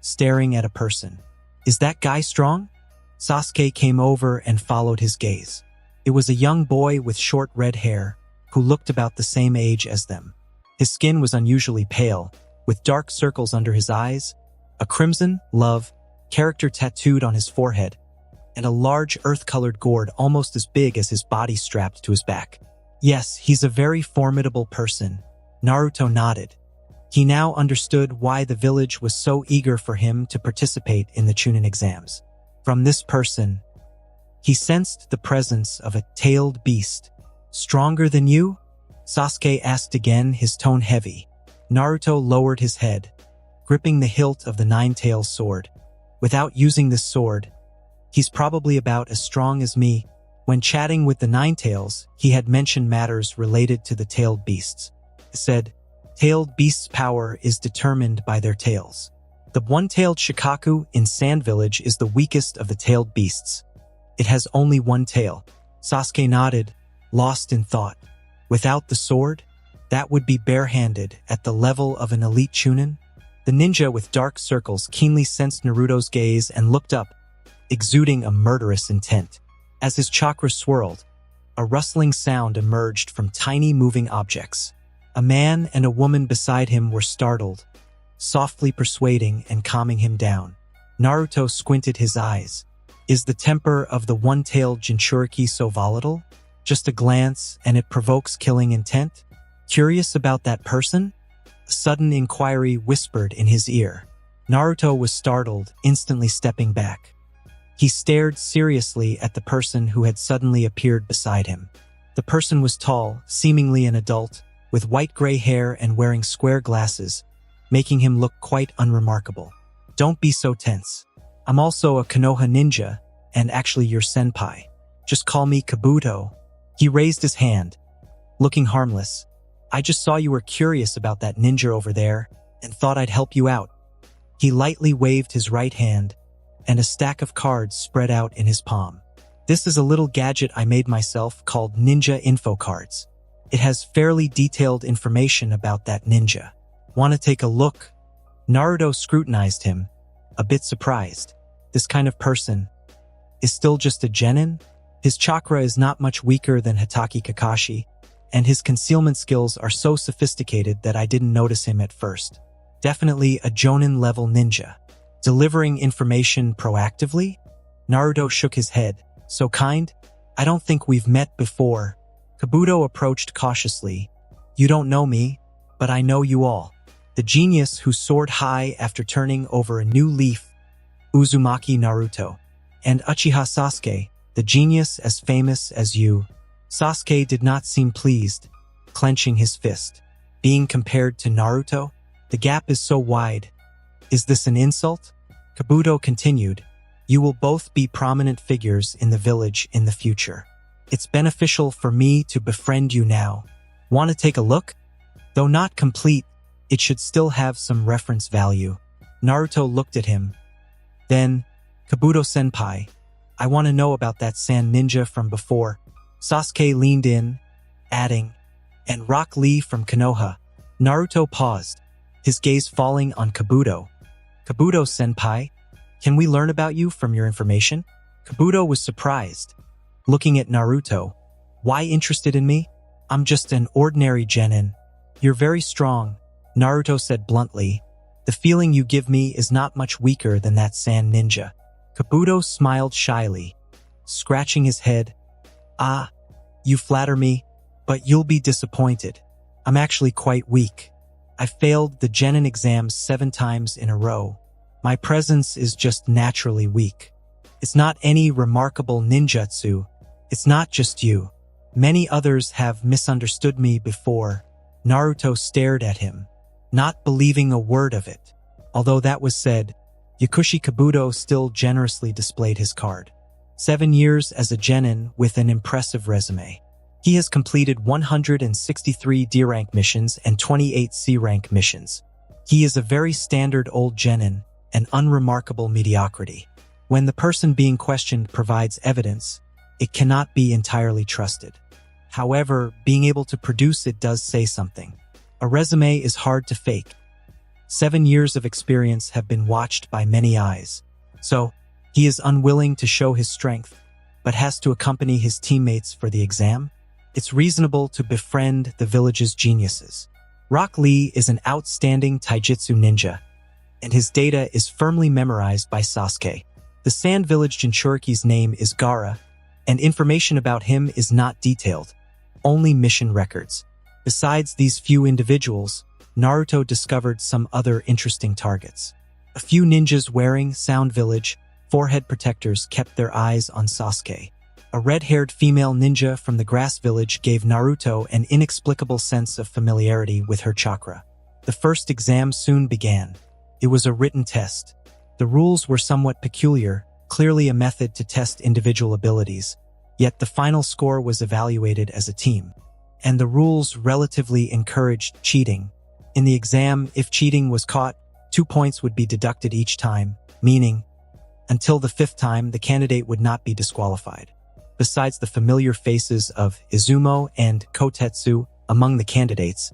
staring at a person. Is that guy strong? Sasuke came over and followed his gaze. It was a young boy with short red hair, who looked about the same age as them. His skin was unusually pale, with dark circles under his eyes, a crimson, love, character tattooed on his forehead, and a large earth-colored gourd almost as big as his body strapped to his back. Yes, he's a very formidable person. Naruto nodded. He now understood why the village was so eager for him to participate in the Chunin exams. From this person, he sensed the presence of a tailed beast. Stronger than you? Sasuke asked again, his tone heavy. Naruto lowered his head, gripping the hilt of the nine-tailed sword. Without using this sword, he's probably about as strong as me. When chatting with the nine-tails, he had mentioned matters related to the tailed beasts. He said, tailed beasts' power is determined by their tails. The one-tailed Shikaku in Sand Village is the weakest of the tailed beasts. It has only one tail. Sasuke nodded, lost in thought. Without the sword, that would be barehanded at the level of an elite Chunin. The ninja with dark circles keenly sensed Naruto's gaze and looked up, exuding a murderous intent. As his chakra swirled, a rustling sound emerged from tiny moving objects. A man and a woman beside him were startled, softly persuading and calming him down. Naruto squinted his eyes. Is the temper of the one-tailed Jinchuriki so volatile? Just a glance and it provokes killing intent? Curious about that person? A sudden inquiry whispered in his ear. Naruto was startled, instantly stepping back. He stared seriously at the person who had suddenly appeared beside him. The person was tall, seemingly an adult, with white-gray hair and wearing square glasses, making him look quite unremarkable. Don't be so tense. I'm also a Konoha ninja, and actually your senpai. Just call me Kabuto. He raised his hand, looking harmless. I just saw you were curious about that ninja over there, and thought I'd help you out. He lightly waved his right hand, and a stack of cards spread out in his palm. This is a little gadget I made myself called Ninja Info Cards. It has fairly detailed information about that ninja. Want to take a look? Naruto scrutinized him, a bit surprised. This kind of person is still just a genin? His chakra is not much weaker than Hatake Kakashi, and his concealment skills are so sophisticated that I didn't notice him at first. Definitely a Jonin-level ninja. Delivering information proactively? Naruto shook his head. So kind? I don't think we've met before. Kabuto approached cautiously. You don't know me, but I know you all. The genius who soared high after turning over a new leaf, Uzumaki Naruto, and Uchiha Sasuke, the genius as famous as you. Sasuke did not seem pleased, clenching his fist. Being compared to Naruto? The gap is so wide. Is this an insult? Kabuto continued. You will both be prominent figures in the village in the future. It's beneficial for me to befriend you now. Want to take a look? Though not complete, it should still have some reference value. Naruto looked at him. Then, Kabuto-senpai, I want to know about that sand ninja from before. Sasuke leaned in, adding, "And Rock Lee from Konoha." Naruto paused, his gaze falling on Kabuto. "Kabuto-senpai, can we learn about you from your information?" Kabuto was surprised, looking at Naruto. "Why interested in me? I'm just an ordinary genin." "You're very strong," Naruto said bluntly. "The feeling you give me is not much weaker than that sand ninja." Kabuto smiled shyly, scratching his head. "Ah, you flatter me, but you'll be disappointed. I'm actually quite weak. I failed the genin exams 7 times in a row. My presence is just naturally weak. It's not any remarkable ninjutsu. It's not just you. Many others have misunderstood me before." Naruto stared at him, not believing a word of it. Although that was said, Yakushi Kabuto still generously displayed his card. 7 years as a genin with an impressive resume. He has completed 163 D-rank missions and 28 C-rank missions. He is a very standard old genin, an unremarkable mediocrity. When the person being questioned provides evidence, it cannot be entirely trusted. However, being able to produce it does say something. A resume is hard to fake. 7 years of experience have been watched by many eyes. So, he is unwilling to show his strength, but has to accompany his teammates for the exam? It's reasonable to befriend the village's geniuses. Rock Lee is an outstanding taijutsu ninja, and his data is firmly memorized by Sasuke. The Sand Village Jinchuriki's name is Gaara, and information about him is not detailed, only mission records. Besides these few individuals, Naruto discovered some other interesting targets. A few ninjas wearing Sound Village forehead protectors kept their eyes on Sasuke. A red-haired female ninja from the Grass Village gave Naruto an inexplicable sense of familiarity with her chakra. The first exam soon began. It was a written test. The rules were somewhat peculiar, clearly a method to test individual abilities, yet the final score was evaluated as a team. And the rules relatively encouraged cheating. In the exam, if cheating was caught, 2 points would be deducted each time, meaning, until the 5th time, the candidate would not be disqualified. Besides the familiar faces of Izumo and Kotetsu among the candidates,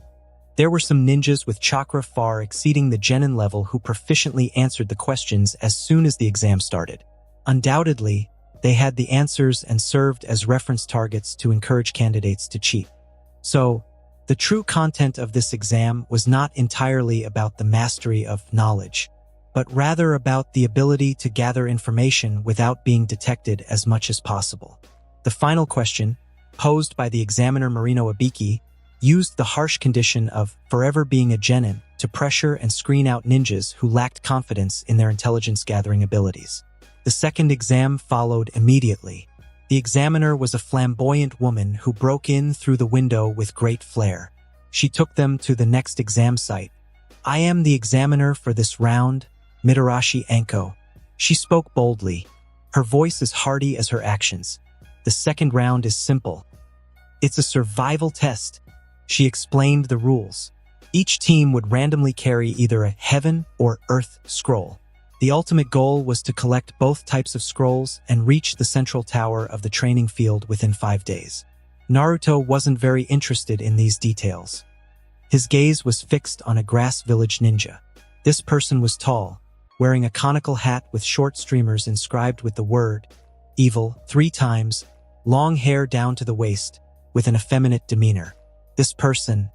there were some ninjas with chakra far exceeding the genin level who proficiently answered the questions as soon as the exam started. Undoubtedly, they had the answers and served as reference targets to encourage candidates to cheat. So, the true content of this exam was not entirely about the mastery of knowledge, but rather about the ability to gather information without being detected as much as possible. The final question, posed by the examiner Marino Abiki, used the harsh condition of forever being a genin to pressure and screen out ninjas who lacked confidence in their intelligence-gathering abilities. The second exam followed immediately. The examiner was a flamboyant woman who broke in through the window with great flair. She took them to the next exam site. "I am the examiner for this round, Mitarashi Anko." She spoke boldly. Her voice as hearty as her actions. "The second round is simple. It's a survival test." She explained the rules. Each team would randomly carry either a heaven or earth scroll. The ultimate goal was to collect both types of scrolls and reach the central tower of the training field within 5 days. Naruto wasn't very interested in these details. His gaze was fixed on a Grass Village ninja. This person was tall, wearing a conical hat with short streamers inscribed with the word evil 3 times, long hair down to the waist, with an effeminate demeanor. This person,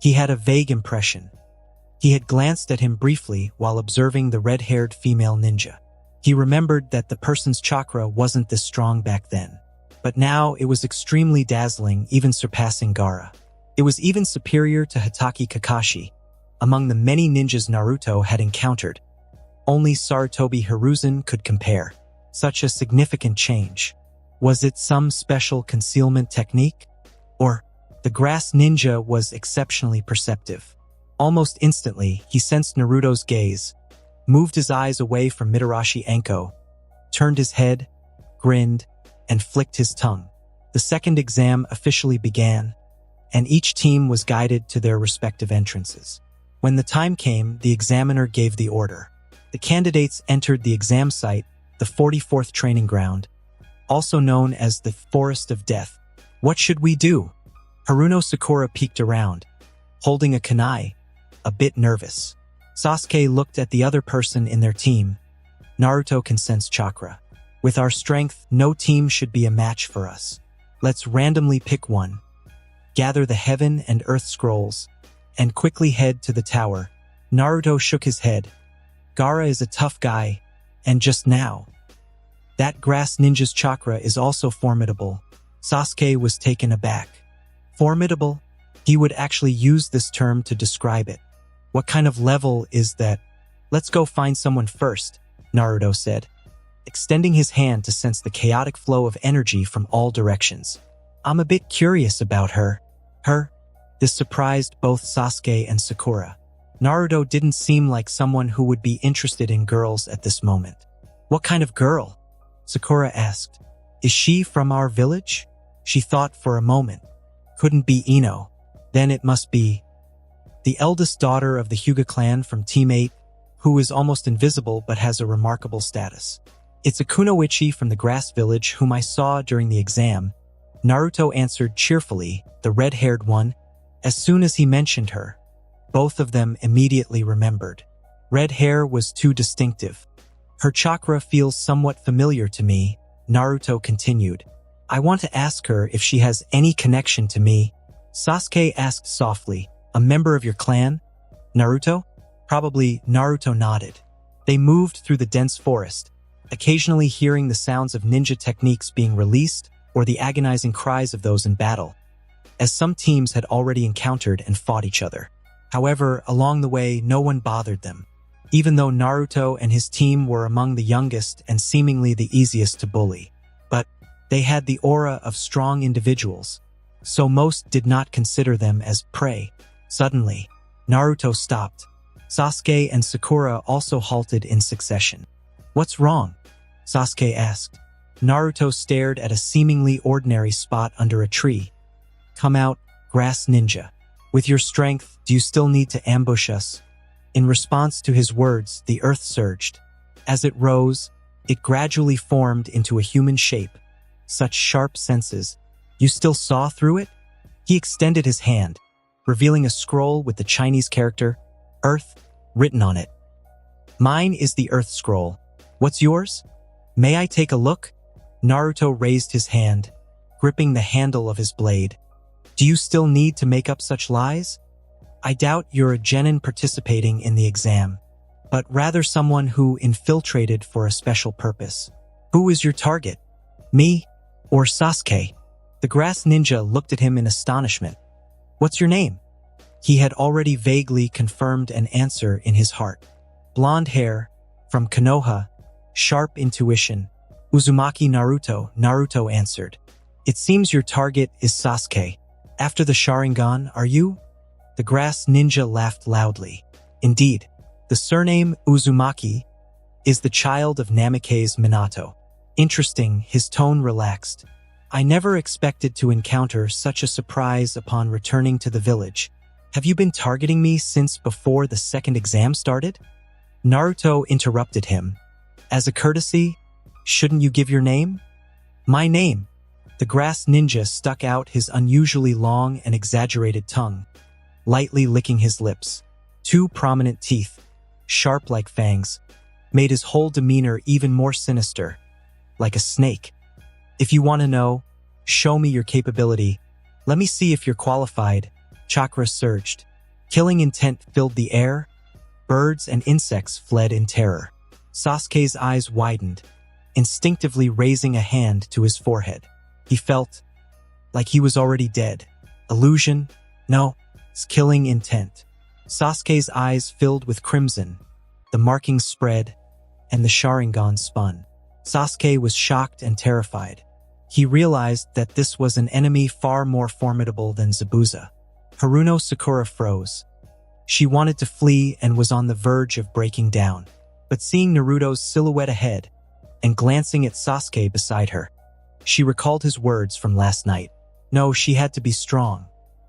he had a vague impression. He had glanced at him briefly while observing the red-haired female ninja. He remembered that the person's chakra wasn't this strong back then, but now it was extremely dazzling, even surpassing Gaara. It was even superior to Hatake Kakashi. Among the many ninjas Naruto had encountered, only Sarutobi Hiruzen could compare. Such a significant change. Was it some special concealment technique? Or the grass ninja was exceptionally perceptive. Almost instantly, he sensed Naruto's gaze, moved his eyes away from Mitarashi Anko, turned his head, grinned, and flicked his tongue. The second exam officially began, and each team was guided to their respective entrances. When the time came, the examiner gave the order. The candidates entered the exam site, the 44th training ground, also known as the Forest of Death. "What should we do?" Haruno Sakura peeked around, holding a kunai, a bit nervous. Sasuke looked at the other person in their team. Naruto can sense chakra. With our strength, no team should be a match for us. Let's randomly pick one, gather the heaven and earth scrolls, and quickly head to the tower. Naruto shook his head. Gaara is a tough guy, and just now. That grass ninja's chakra is also formidable. Sasuke was taken aback. Formidable? He would actually use this term to describe it. What kind of level is that? Let's go find someone first, Naruto said, extending his hand to sense the chaotic flow of energy from all directions. I'm a bit curious about her. Her? This surprised both Sasuke and Sakura. Naruto didn't seem like someone who would be interested in girls at this moment. What kind of girl? Sakura asked. Is she from our village? She thought for a moment. Couldn't be Ino. Then it must be the eldest daughter of the Hyuga clan from Team 8, who is almost invisible but has a remarkable status. It's a kunoichi from the grass village whom I saw during the exam. Naruto answered cheerfully, the red-haired one. As soon as he mentioned her, both of them immediately remembered. Red hair was too distinctive. Her chakra feels somewhat familiar to me, Naruto continued. I want to ask her if she has any connection to me. Sasuke asked softly, a member of your clan? Naruto? Probably. Naruto nodded. They moved through the dense forest, occasionally hearing the sounds of ninja techniques being released or the agonizing cries of those in battle, as some teams had already encountered and fought each other. However, along the way, no one bothered them, even though Naruto and his team were among the youngest and seemingly the easiest to bully. But they had the aura of strong individuals, so most did not consider them as prey. Suddenly, Naruto stopped. Sasuke and Sakura also halted in succession. What's wrong? Sasuke asked. Naruto stared at a seemingly ordinary spot under a tree. Come out, grass ninja. With your strength, do you still need to ambush us? In response to his words, the earth surged. As it rose, it gradually formed into a human shape. Such sharp senses. You still saw through it? He extended his hand, revealing a scroll with the Chinese character, Earth, written on it. Mine is the Earth scroll. What's yours? May I take a look? Naruto raised his hand, gripping the handle of his blade. Do you still need to make up such lies? I doubt you're a genin participating in the exam, but rather someone who infiltrated for a special purpose. Who is your target? Me or Sasuke? The grass ninja looked at him in astonishment. What's your name? He had already vaguely confirmed an answer in his heart. Blonde hair, from Konoha, sharp intuition. Uzumaki Naruto, Naruto answered. It seems your target is Sasuke. After the Sharingan, are you? The grass ninja laughed loudly. Indeed, the surname Uzumaki is the child of Namikaze Minato. Interesting, his tone relaxed. I never expected to encounter such a surprise upon returning to the village. Have you been targeting me since before the second exam started? Naruto interrupted him. As a courtesy, shouldn't you give your name? My name. The grass ninja stuck out his unusually long and exaggerated tongue, lightly licking his lips. Two prominent teeth, sharp like fangs, made his whole demeanor even more sinister, like a snake. If you want to know, show me your capability. Let me see if you're qualified. Chakra surged. Killing intent filled the air. Birds and insects fled in terror. Sasuke's eyes widened, instinctively raising a hand to his forehead. He felt like he was already dead. Illusion? No, it's killing intent. Sasuke's eyes filled with crimson. The markings spread, and the Sharingan spun. Sasuke was shocked and terrified. He realized that this was an enemy far more formidable than Zabuza. Haruno Sakura froze. She wanted to flee and was on the verge of breaking down. But seeing Naruto's silhouette ahead, and glancing at Sasuke beside her, she recalled his words from last night. No, she had to be strong.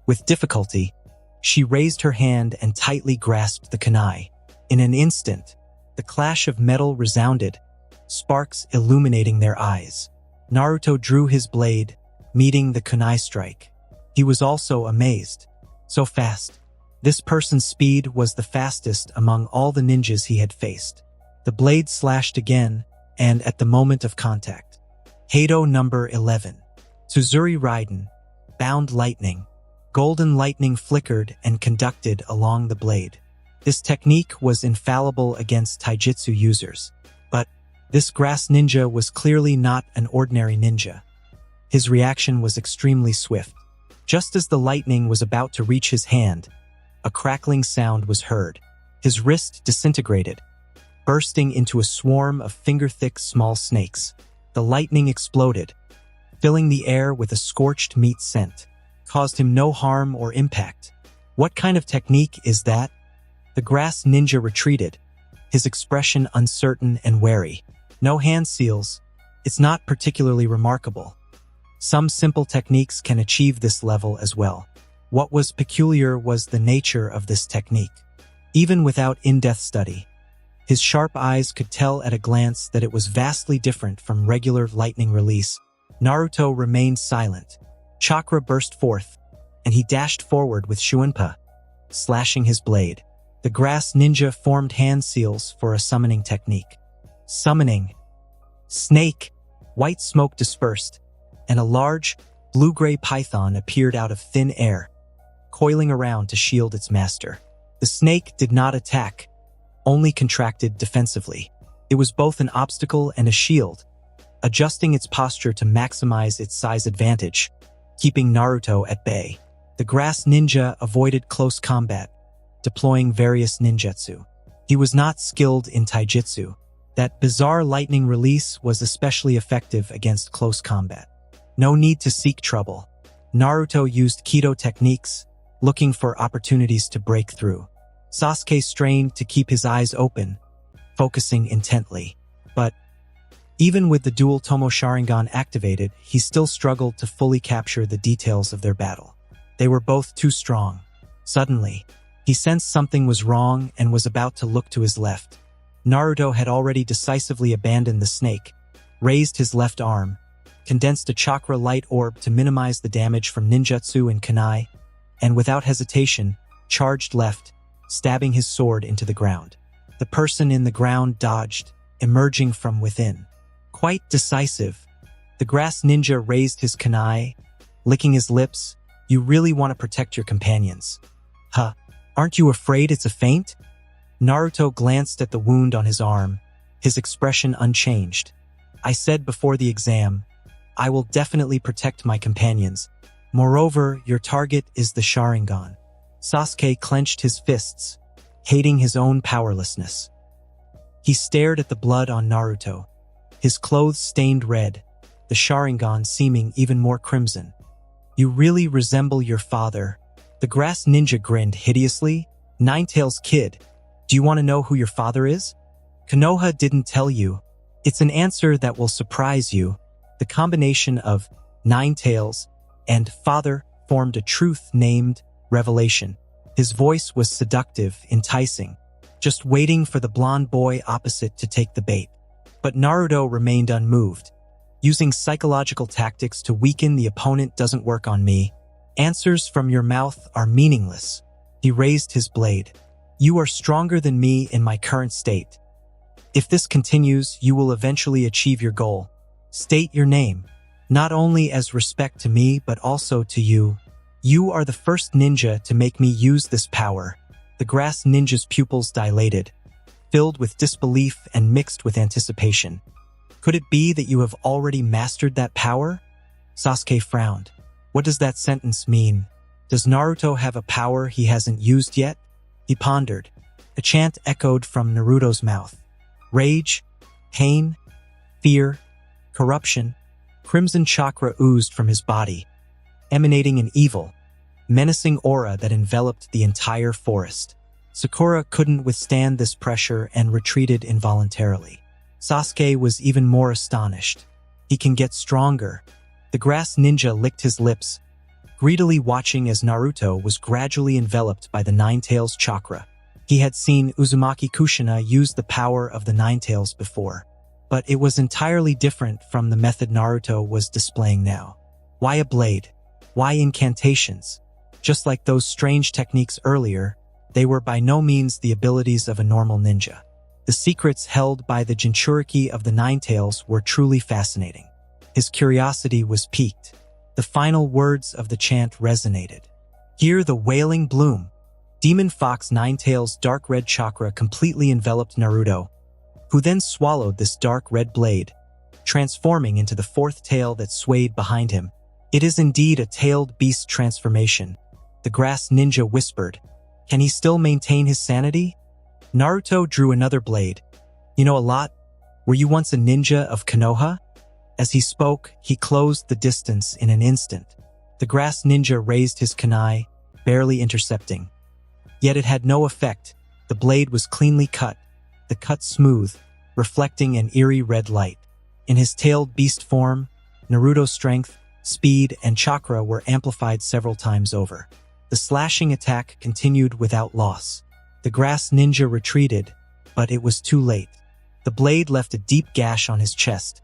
With difficulty, she raised her hand and tightly grasped the kunai. In an instant, the clash of metal resounded, sparks illuminating their eyes. Naruto drew his blade, meeting the kunai strike. He was also amazed. So fast. This person's speed was the fastest among all the ninjas he had faced. The blade slashed again, and at the moment of contact. Heido number 11. Tsuzuri Raiden. Bound lightning. Golden lightning flickered and conducted along the blade. This technique was infallible against taijutsu users. But this grass ninja was clearly not an ordinary ninja. His reaction was extremely swift. Just as the lightning was about to reach his hand, a crackling sound was heard. His wrist disintegrated, bursting into a swarm of finger-thick small snakes. The lightning exploded, filling the air with a scorched meat scent. Caused him no harm or impact. What kind of technique is that? The grass ninja retreated, his expression uncertain and wary. No hand seals. It's not particularly remarkable. Some simple techniques can achieve this level as well. What was peculiar was the nature of this technique. Even without in-depth study, his sharp eyes could tell at a glance that it was vastly different from regular lightning release. Naruto remained silent. Chakra burst forth, and he dashed forward with Shuinpa, slashing his blade. The grass ninja formed hand seals for a summoning technique. Summoning. Snake. White smoke dispersed, and a large, blue-gray python appeared out of thin air, coiling around to shield its master. The snake did not attack, only contracted defensively. It was both an obstacle and a shield, adjusting its posture to maximize its size advantage, keeping Naruto at bay. The grass ninja avoided close combat, deploying various ninjutsu. He was not skilled in taijutsu. That bizarre lightning release was especially effective against close combat. No need to seek trouble. Naruto used Kido techniques, looking for opportunities to break through. Sasuke strained to keep his eyes open, focusing intently. But even with the dual Tomo Sharingan activated, he still struggled to fully capture the details of their battle. They were both too strong. Suddenly, he sensed something was wrong and was about to look to his left. Naruto had already decisively abandoned the snake, raised his left arm, condensed a chakra light orb to minimize the damage from ninjutsu and kunai, and without hesitation, charged left, stabbing his sword into the ground. The person in the ground dodged, emerging from within. Quite decisive, the grass ninja raised his kunai, licking his lips. You really want to protect your companions. Huh, aren't you afraid it's a feint? Naruto glanced at the wound on his arm, his expression unchanged. I said before the exam, I will definitely protect my companions. Moreover, your target is the Sharingan. Sasuke clenched his fists, hating his own powerlessness. He stared at the blood on Naruto, his clothes stained red, the Sharingan seeming even more crimson. You really resemble your father. The grass ninja grinned hideously. Ninetales kid, do you want to know who your father is? Konoha didn't tell you. It's an answer that will surprise you. The combination of Ninetales and father formed a truth-named revelation. His voice was seductive, enticing, just waiting for the blonde boy opposite to take the bait. But Naruto remained unmoved. Using psychological tactics to weaken the opponent doesn't work on me. Answers from your mouth are meaningless. He raised his blade. You are stronger than me in my current state. If this continues, you will eventually achieve your goal. State your name, not only as respect to me but also to you. You are the first ninja to make me use this power. The grass ninja's pupils dilated, filled with disbelief and mixed with anticipation. Could it be that you have already mastered that power? Sasuke frowned. What does that sentence mean? Does Naruto have a power he hasn't used yet? He pondered. A chant echoed from Naruto's mouth. Rage, pain, fear, corruption. Crimson chakra oozed from his body, emanating an evil, menacing aura that enveloped the entire forest. Sakura couldn't withstand this pressure and retreated involuntarily. Sasuke was even more astonished. He can get stronger. The grass ninja licked his lips, greedily watching as Naruto was gradually enveloped by the Ninetales chakra. He had seen Uzumaki Kushina use the power of the Ninetales before, but it was entirely different from the method Naruto was displaying now. Why a blade? Why incantations? Just like those strange techniques earlier, they were by no means the abilities of a normal ninja. The secrets held by the Jinchuriki of the Ninetales were truly fascinating. His curiosity was piqued. The final words of the chant resonated. Hear the wailing bloom. Demon Fox Ninetales' dark red chakra completely enveloped Naruto, who then swallowed this dark red blade, transforming into the fourth tail that swayed behind him. It is indeed a tailed beast transformation. The grass ninja whispered. Can he still maintain his sanity? Naruto drew another blade. You know a lot? Were you once a ninja of Konoha? As he spoke, he closed the distance in an instant. The grass ninja raised his kunai, barely intercepting. Yet it had no effect. The blade was cleanly cut, the cut smooth, reflecting an eerie red light. In his tailed beast form, Naruto's strength, speed, and chakra were amplified several times over. The slashing attack continued without loss. The grass ninja retreated, but it was too late. The blade left a deep gash on his chest,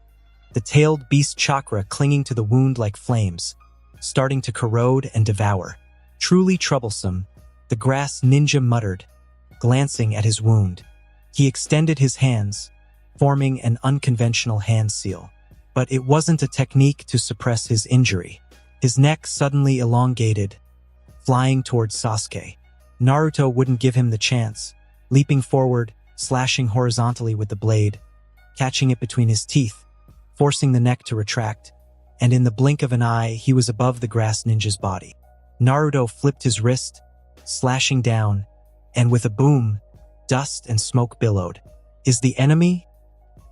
the tailed beast chakra clinging to the wound like flames, starting to corrode and devour. Truly troublesome, the grass ninja muttered, glancing at his wound. He extended his hands, forming an unconventional hand seal. But it wasn't a technique to suppress his injury. His neck suddenly elongated, flying towards Sasuke. Naruto wouldn't give him the chance, leaping forward, slashing horizontally with the blade, catching it between his teeth, forcing the neck to retract, and in the blink of an eye, he was above the grass ninja's body. Naruto flipped his wrist, slashing down, and with a boom, dust and smoke billowed. Is the enemy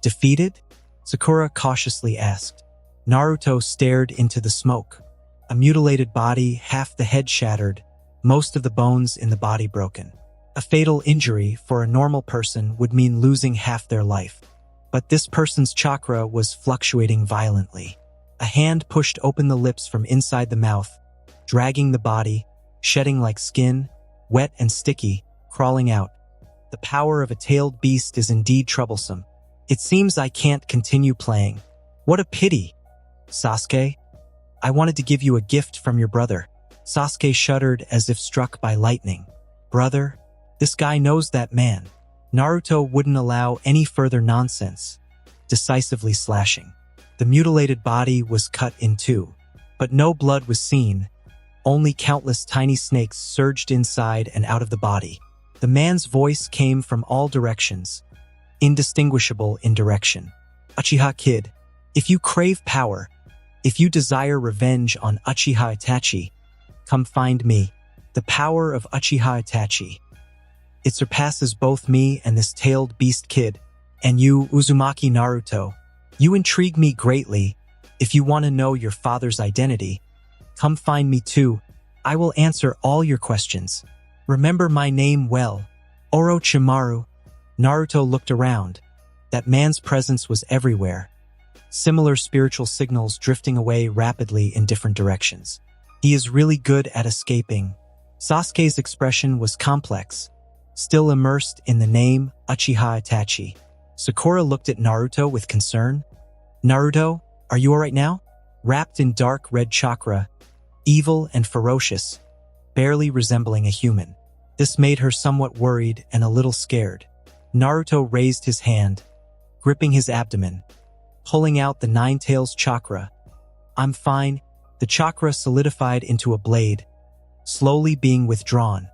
defeated? Sakura cautiously asked. Naruto stared into the smoke. A mutilated body, half the head shattered, most of the bones in the body broken. A fatal injury for a normal person would mean losing half their life. But this person's chakra was fluctuating violently. A hand pushed open the lips from inside the mouth, dragging the body, shedding like skin, wet and sticky, crawling out. The power of a tailed beast is indeed troublesome. It seems I can't continue playing. What a pity. Sasuke, I wanted to give you a gift from your brother. Sasuke shuddered as if struck by lightning. Brother? This guy knows that man. Naruto wouldn't allow any further nonsense, decisively slashing. The mutilated body was cut in two, but no blood was seen. Only countless tiny snakes surged inside and out of the body. The man's voice came from all directions, indistinguishable in direction. Uchiha Kid, if you crave power, if you desire revenge on Uchiha Itachi, come find me. The power of Uchiha Itachi. It surpasses both me and this tailed beast kid. And you, Uzumaki Naruto, you intrigue me greatly. If you want to know your father's identity, come find me too. I will answer all your questions. Remember my name well. Orochimaru. Naruto looked around. That man's presence was everywhere. Similar spiritual signals drifting away rapidly in different directions. He is really good at escaping. Sasuke's expression was complex, still immersed in the name Uchiha Itachi. Sakura looked at Naruto with concern. Naruto, are you alright now? Wrapped in dark red chakra, evil and ferocious, barely resembling a human. This made her somewhat worried and a little scared. Naruto raised his hand, gripping his abdomen, pulling out the Nine-Tails chakra. I'm fine. The chakra solidified into a blade, slowly being withdrawn,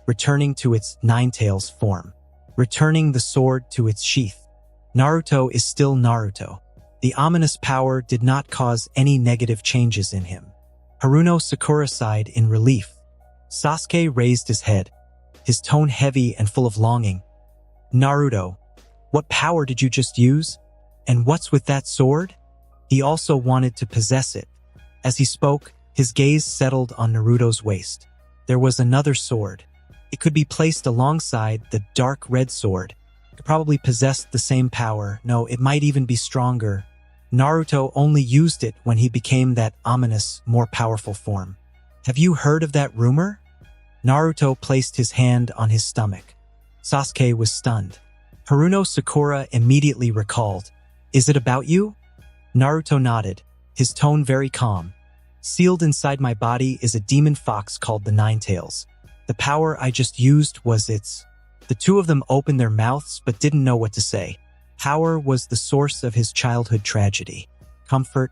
returning to its Nine-Tails form, returning the sword to its sheath. Naruto is still Naruto. The ominous power did not cause any negative changes in him. Haruno Sakura sighed in relief. Sasuke raised his head, his tone heavy and full of longing. Naruto, what power did you just use? And what's with that sword? He also wanted to possess it. As he spoke, his gaze settled on Naruto's waist. There was another sword. It could be placed alongside the dark red sword. It could probably possess the same power. No, it might even be stronger. Naruto only used it when he became that ominous, more powerful form. Have you heard of that rumor? Naruto placed his hand on his stomach. Sasuke was stunned. Haruno Sakura immediately recalled. Is it about you? Naruto nodded, his tone very calm. Sealed inside my body is a demon fox called the Ninetails. The power I just used was its. The two of them opened their mouths but didn't know what to say. Power was the source of his childhood tragedy. Comfort.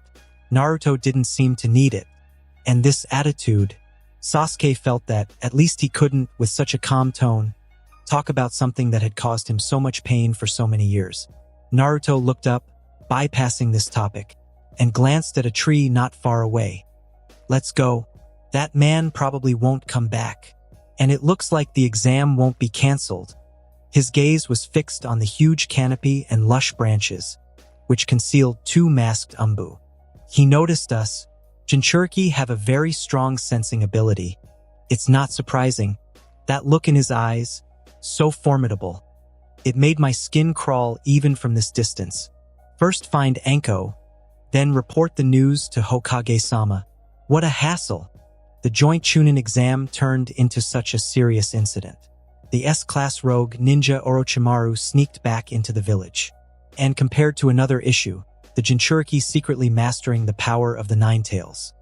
Naruto didn't seem to need it. And this attitude. Sasuke felt that, at least he couldn't, with such a calm tone, talk about something that had caused him so much pain for so many years. Naruto looked up, bypassing this topic, and glanced at a tree not far away. Let's go. That man probably won't come back. And it looks like the exam won't be cancelled. His gaze was fixed on the huge canopy and lush branches, which concealed two masked umbu. He noticed us. Jinchuriki have a very strong sensing ability. It's not surprising. That look in his eyes, so formidable. It made my skin crawl even from this distance. First find Anko, then report the news to Hokage-sama. What a hassle. The joint Chunin exam turned into such a serious incident. The S-class rogue ninja Orochimaru sneaked back into the village. And compared to another issue, the Jinchuriki secretly mastering the power of the Ninetails.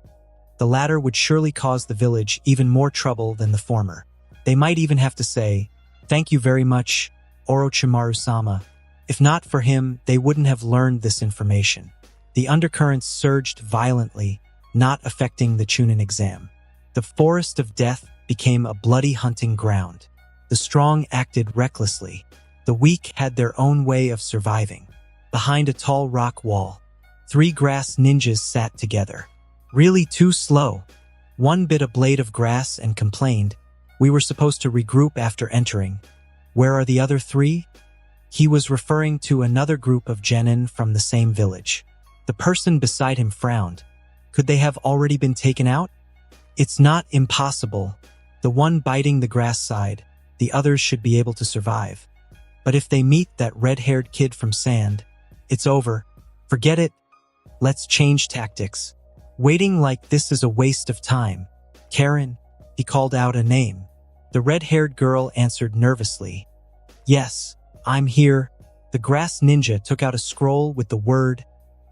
The latter would surely cause the village even more trouble than the former. They might even have to say, "Thank you very much, Orochimaru-sama." If not for him, they wouldn't have learned this information. The undercurrents surged violently, not affecting the Chunin exam. The forest of death became a bloody hunting ground. The strong acted recklessly. The weak had their own way of surviving. Behind a tall rock wall, 3 grass ninjas sat together. Really too slow. One bit a blade of grass and complained, "We were supposed to regroup after entering. Where are the other 3? He was referring to another group of genin from the same village. The person beside him frowned. Could they have already been taken out? It's not impossible. The one biting the grass side, the others should be able to survive. But if they meet that red-haired kid from Sand, it's over. Forget it. Let's change tactics. Waiting like this is a waste of time. Karen," he called out a name. The red-haired girl answered nervously. "Yes, I'm here." The grass ninja took out a scroll with the word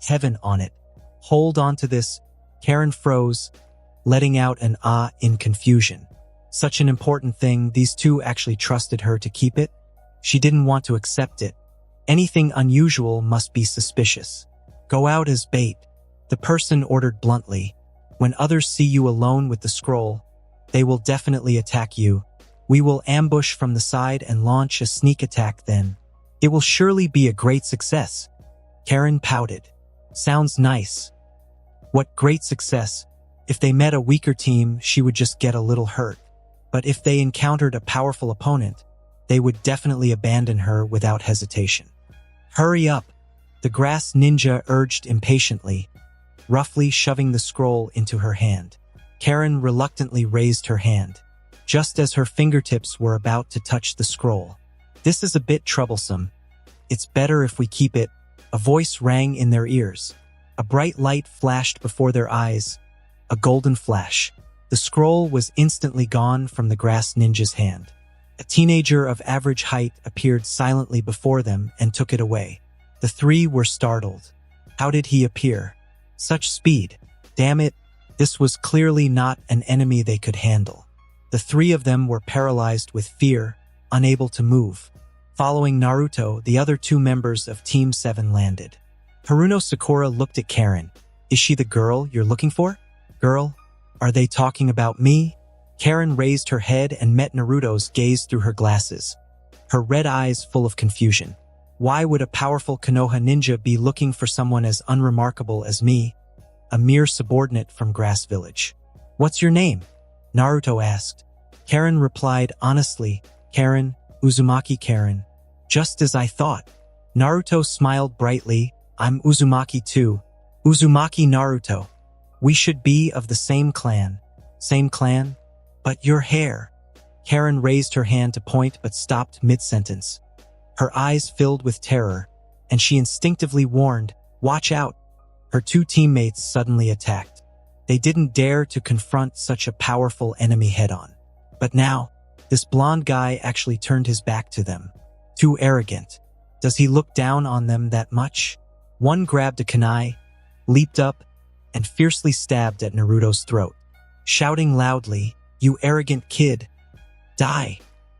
heaven on it. "Hold on to this." Karen froze, letting out an ah in confusion. Such an important thing, these two actually trusted her to keep it? She didn't want to accept it. Anything unusual must be suspicious. "Go out as bait," the person ordered bluntly. "When others see you alone with the scroll, they will definitely attack you. We will ambush from the side and launch a sneak attack then. It will surely be a great success." Karen pouted. "Sounds nice. What great success? If they met a weaker team, she would just get a little hurt. But if they encountered a powerful opponent, they would definitely abandon her without hesitation." "Hurry up," the grass ninja urged impatiently, roughly shoving the scroll into her hand. Karen reluctantly raised her hand, just as her fingertips were about to touch the scroll. "This is a bit troublesome. It's better if we keep it." A voice rang in their ears. A bright light flashed before their eyes, a golden flash. The scroll was instantly gone from the grass ninja's hand. A teenager of average height appeared silently before them and took it away. The 3 were startled. How did he appear? Such speed. Damn it, this was clearly not an enemy they could handle. The 3 of them were paralyzed with fear, unable to move. Following Naruto, the other 2 members of Team 7 landed. Haruno Sakura looked at Karen. "Is she the girl you're looking for?" "Girl? Are they talking about me?" Karen raised her head and met Naruto's gaze through her glasses, her red eyes full of confusion. Why would a powerful Konoha ninja be looking for someone as unremarkable as me, a mere subordinate from Grass Village? "What's your name?" Naruto asked. Karen replied honestly, "Karen, Uzumaki Karen." "Just as I thought." Naruto smiled brightly. "I'm Uzumaki too. Uzumaki Naruto. We should be of the same clan." "Same clan? But your hair." Karen raised her hand to point but stopped mid-sentence. Her eyes filled with terror, and she instinctively warned, "Watch out." Her 2 teammates suddenly attacked. They didn't dare to confront such a powerful enemy head-on. But now, this blonde guy actually turned his back to them. Too arrogant. Does he look down on them that much? One grabbed a kunai, leaped up, and fiercely stabbed at Naruto's throat, shouting loudly, "You arrogant kid! Die!"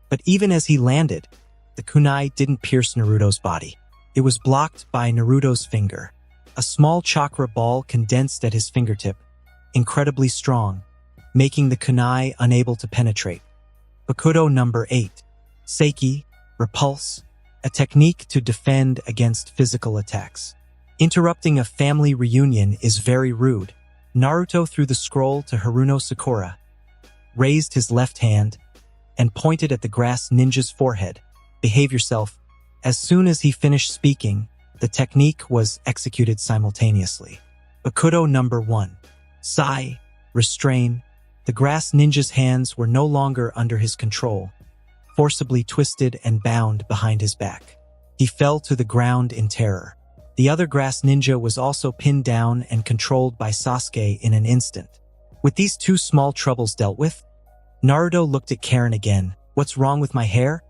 But even as he landed, the kunai didn't pierce Naruto's body. It was blocked by Naruto's finger. A small chakra ball condensed at his fingertip, incredibly strong, making the kunai unable to penetrate. Bakudo number 8. Seiki, Repulse, a technique to defend against physical attacks. Interrupting a family reunion is very rude. Naruto threw the scroll to Haruno Sakura, raised his left hand, and pointed at the grass ninja's forehead. "Behave yourself." As soon as he finished speaking, the technique was executed simultaneously. Bakudo number 1. Sai, Restrain. The grass ninja's hands were no longer under his control, forcibly twisted and bound behind his back. He fell to the ground in terror. The other grass ninja was also pinned down and controlled by Sasuke in an instant. With these two small troubles dealt with, Naruto looked at Karen again. "What's wrong with my hair?"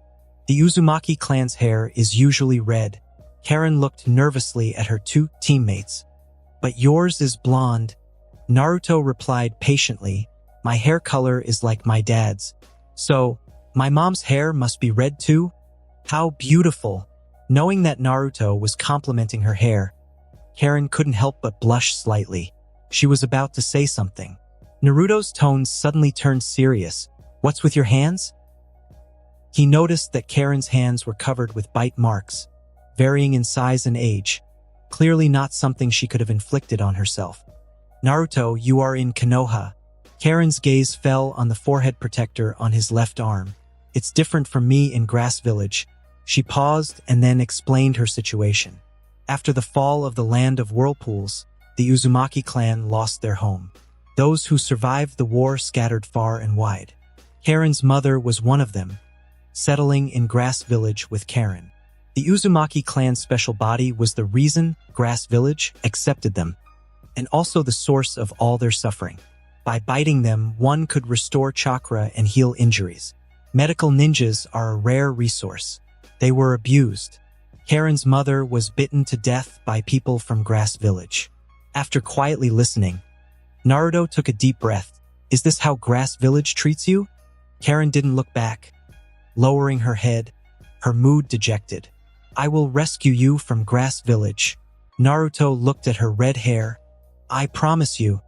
The Uzumaki clan's hair is usually red. Karen looked nervously at her two teammates. "But yours is blonde." Naruto replied patiently, "My hair color is like my dad's. So, my mom's hair must be red too? How beautiful." Knowing that Naruto was complimenting her hair, Karen couldn't help but blush slightly. She was about to say something. Naruto's tones suddenly turned serious. "What's with your hands?" He noticed that Karen's hands were covered with bite marks, varying in size and age, clearly not something she could have inflicted on herself. "Naruto, you are in Konoha." Karen's gaze fell on the forehead protector on his left arm. "It's different from me in Grass Village." She paused and then explained her situation. After the fall of the Land of Whirlpools, the Uzumaki clan lost their home. Those who survived the war scattered far and wide. Karen's mother was one of them, settling in Grass Village with Karen. The Uzumaki clan's special body was the reason Grass Village accepted them, and also the source of all their suffering. By biting them, one could restore chakra and heal injuries. Medical ninjas are a rare resource. They were abused. Karen's mother was bitten to death by people from Grass Village. After quietly listening, Naruto took a deep breath. "Is this how Grass Village treats you?" Karen didn't look back, lowering her head, her mood dejected. "I will rescue you from Grass Village." Naruto looked at her red hair. "I promise you."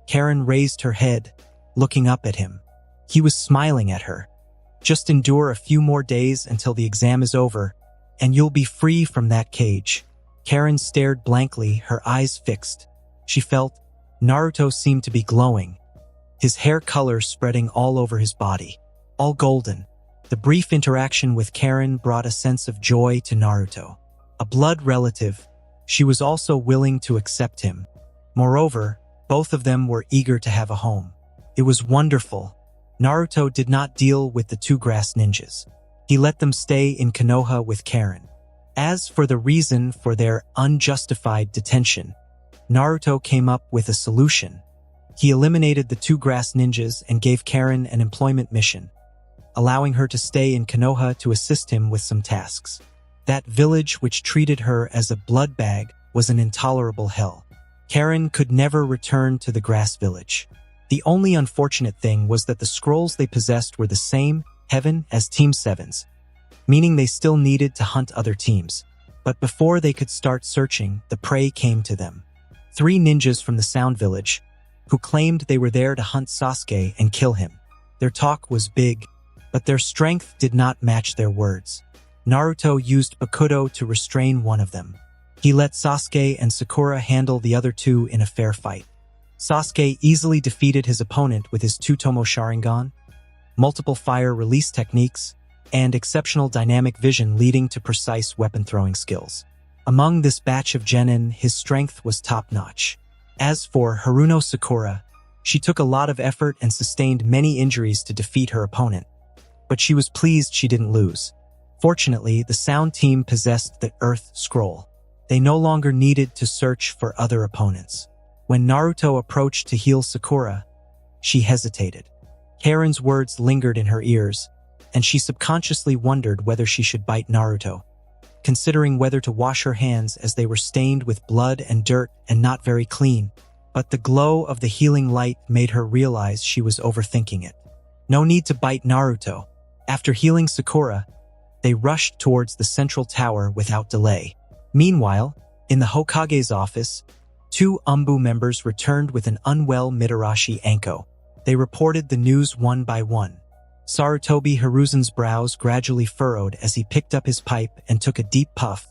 Karen raised her head, looking up at him. He was smiling at her. "Just endure a few more days until the exam is over, and you'll be free from that cage." Karen stared blankly, her eyes fixed. She felt Naruto seemed to be glowing, his hair color spreading all over his body, all golden. The brief interaction with Karen brought a sense of joy to Naruto. A blood relative, she was also willing to accept him. Moreover, both of them were eager to have a home. It was wonderful. Naruto did not deal with the two grass ninjas. He let them stay in Konoha with Karen. As for the reason for their unjustified detention, Naruto came up with a solution. He eliminated the two grass ninjas and gave Karen an employment mission, allowing her to stay in Konoha to assist him with some tasks. That village, which treated her as a blood bag, was an intolerable hell. Karen could never return to the Grass Village. The only unfortunate thing was that the scrolls they possessed were the same heaven as Team 7's, meaning they still needed to hunt other teams. But before they could start searching, the prey came to them. 3 ninjas from the Sound Village, who claimed they were there to hunt Sasuke and kill him. Their talk was big, but their strength did not match their words. Naruto used Bakudo to restrain one of them. He let Sasuke and Sakura handle the other 2 in a fair fight. Sasuke easily defeated his opponent with his Tsutomu Sharingan, multiple fire release techniques, and exceptional dynamic vision leading to precise weapon-throwing skills. Among this batch of genin, his strength was top-notch. As for Haruno Sakura, she took a lot of effort and sustained many injuries to defeat her opponent, but she was pleased she didn't lose. Fortunately, the Sound team possessed the Earth Scroll. They no longer needed to search for other opponents. When Naruto approached to heal Sakura, she hesitated. Karen's words lingered in her ears, and she subconsciously wondered whether she should bite Naruto, considering whether to wash her hands as they were stained with blood and dirt and not very clean. but the glow of the healing light made her realize she was overthinking it. No need to bite Naruto. After healing Sakura, they rushed towards the central tower without delay. Meanwhile, in the Hokage's office, 2 Umbu members returned with an unwell Mitarashi Anko. They reported the news one by one. Sarutobi Hiruzen's brows gradually furrowed as he picked up his pipe and took a deep puff,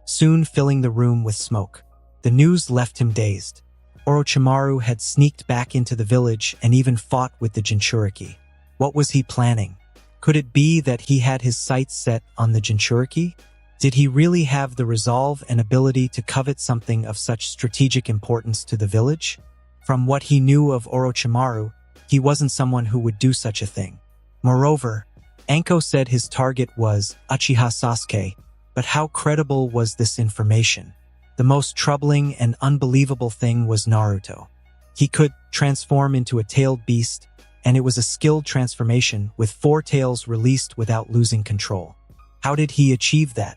soon filling the room with smoke. The news left him dazed. Orochimaru had sneaked back into the village and even fought with the Jinchuriki. What was he planning? Could it be that he had his sights set on the Jinchuriki? Did he really have the resolve and ability to covet something of such strategic importance to the village? From what he knew of Orochimaru, he wasn't someone who would do such a thing. Moreover, Anko said his target was Uchiha Sasuke, but how credible was this information? The most troubling and unbelievable thing was Naruto. He could transform into a tailed beast, and it was a skilled transformation with 4 tails released without losing control. How did he achieve that?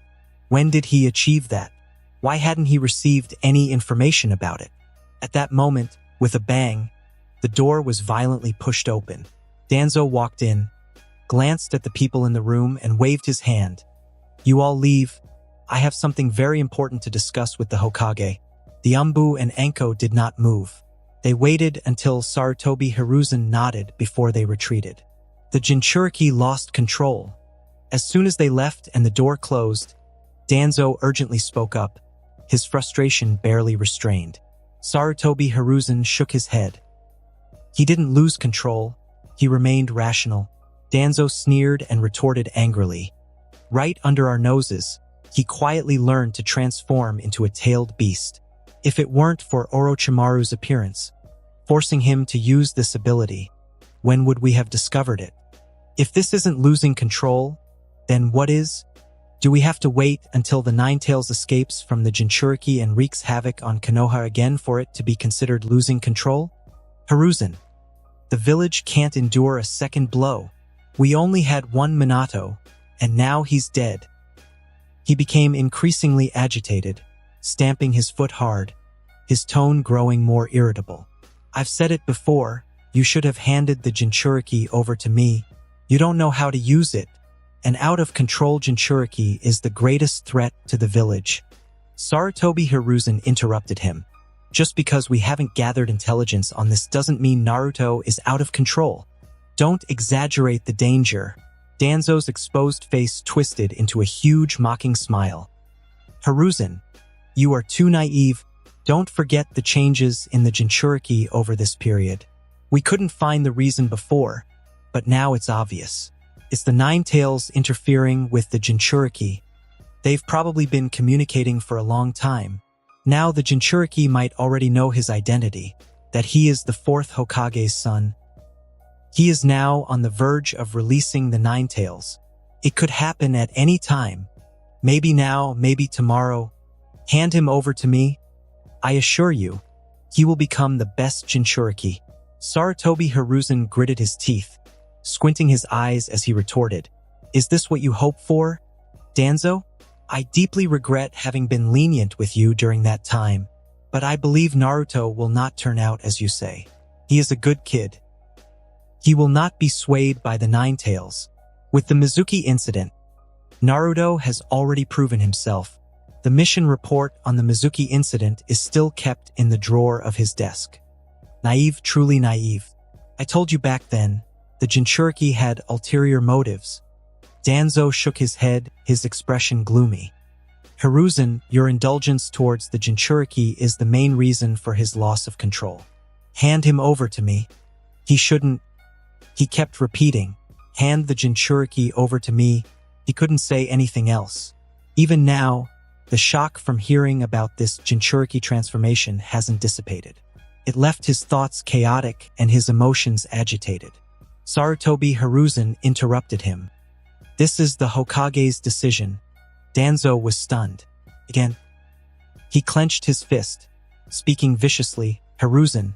When did he achieve that? Why hadn't he received any information about it? At that moment, with a bang, the door was violently pushed open. Danzo walked in, glanced at the people in the room, and waved his hand. "You all leave. I have something very important to discuss with the Hokage." The Umbu and Anko did not move. They waited until Sarutobi Hiruzen nodded before they retreated. The Jinchuriki lost control. As soon as they left and the door closed, Danzo urgently spoke up, his frustration barely restrained. Sarutobi Hiruzen shook his head. He didn't lose control. He remained rational. Danzo sneered and retorted angrily. Right under our noses, he quietly learned to transform into a tailed beast. If it weren't for Orochimaru's appearance, forcing him to use this ability, when would we have discovered it? If this isn't losing control, then what is? Do we have to wait until the Nine Tails escapes from the Jinchuriki and wreaks havoc on Konoha again for it to be considered losing control? Hiruzen, the village can't endure a second blow. We only had one Minato, and now he's dead. He became increasingly agitated, stamping his foot hard, his tone growing more irritable. I've said it before, you should have handed the Jinchuriki over to me. You don't know how to use it. An out-of-control Jinchuriki is the greatest threat to the village. Sarutobi Hiruzen interrupted him. Just because we haven't gathered intelligence on this doesn't mean Naruto is out of control. Don't exaggerate the danger. Danzo's exposed face twisted into a huge mocking smile. Hiruzen, you are too naive. Don't forget the changes in the Jinchuriki over this period. We couldn't find the reason before, but now it's obvious. It's the Nine Tails interfering with the Jinchuriki. They've probably been communicating for a long time. Now the Jinchuriki might already know his identity, that he is the 4th Hokage's son. He is now on the verge of releasing the Nine Tails. It could happen at any time. Maybe now, maybe tomorrow. Hand him over to me. I assure you, he will become the best Jinchuriki. Sarutobi Hiruzen gritted his teeth, squinting his eyes as he retorted, Is this what you hope for? Danzo, I deeply regret having been lenient with you during that time, but I believe Naruto will not turn out as you say. He is a good kid. He will not be swayed by the Nine Tails. With the Mizuki incident, Naruto has already proven himself. The mission report on the Mizuki incident is still kept in the drawer of his desk. Naive, truly naive. I told you back then, the Jinchuriki had ulterior motives. Danzo shook his head, his expression gloomy. Hiruzen, your indulgence towards the Jinchuriki is the main reason for his loss of control. Hand him over to me. He shouldn't. He kept repeating, hand the Jinchuriki over to me. He couldn't say anything else. Even now, the shock from hearing about this Jinchuriki transformation hasn't dissipated. It left his thoughts chaotic and his emotions agitated. Sarutobi Hiruzen interrupted him. This is the Hokage's decision. Danzo was stunned. Again, he clenched his fist, speaking viciously, Hiruzen,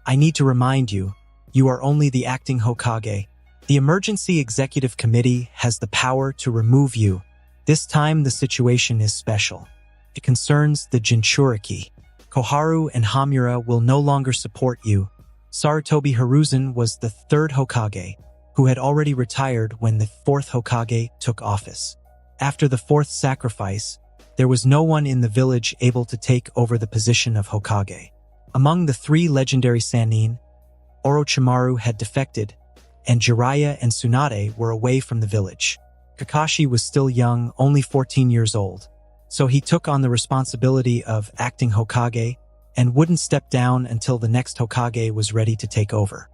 I need to remind you, you are only the acting Hokage. The Emergency Executive Committee has the power to remove you. This time the situation is special. It concerns the Jinchuriki. Koharu and Hamura will no longer support you. Sarutobi Hiruzen was the third Hokage, who had already retired when the fourth Hokage took office. After the fourth sacrifice, there was no one in the village able to take over the position of Hokage. Among the three legendary Sannin, Orochimaru had defected, and Jiraiya and Tsunade were away from the village. Kakashi was still young, only 14 years old, so he took on the responsibility of acting Hokage and wouldn't step down until the next Hokage was ready to take over.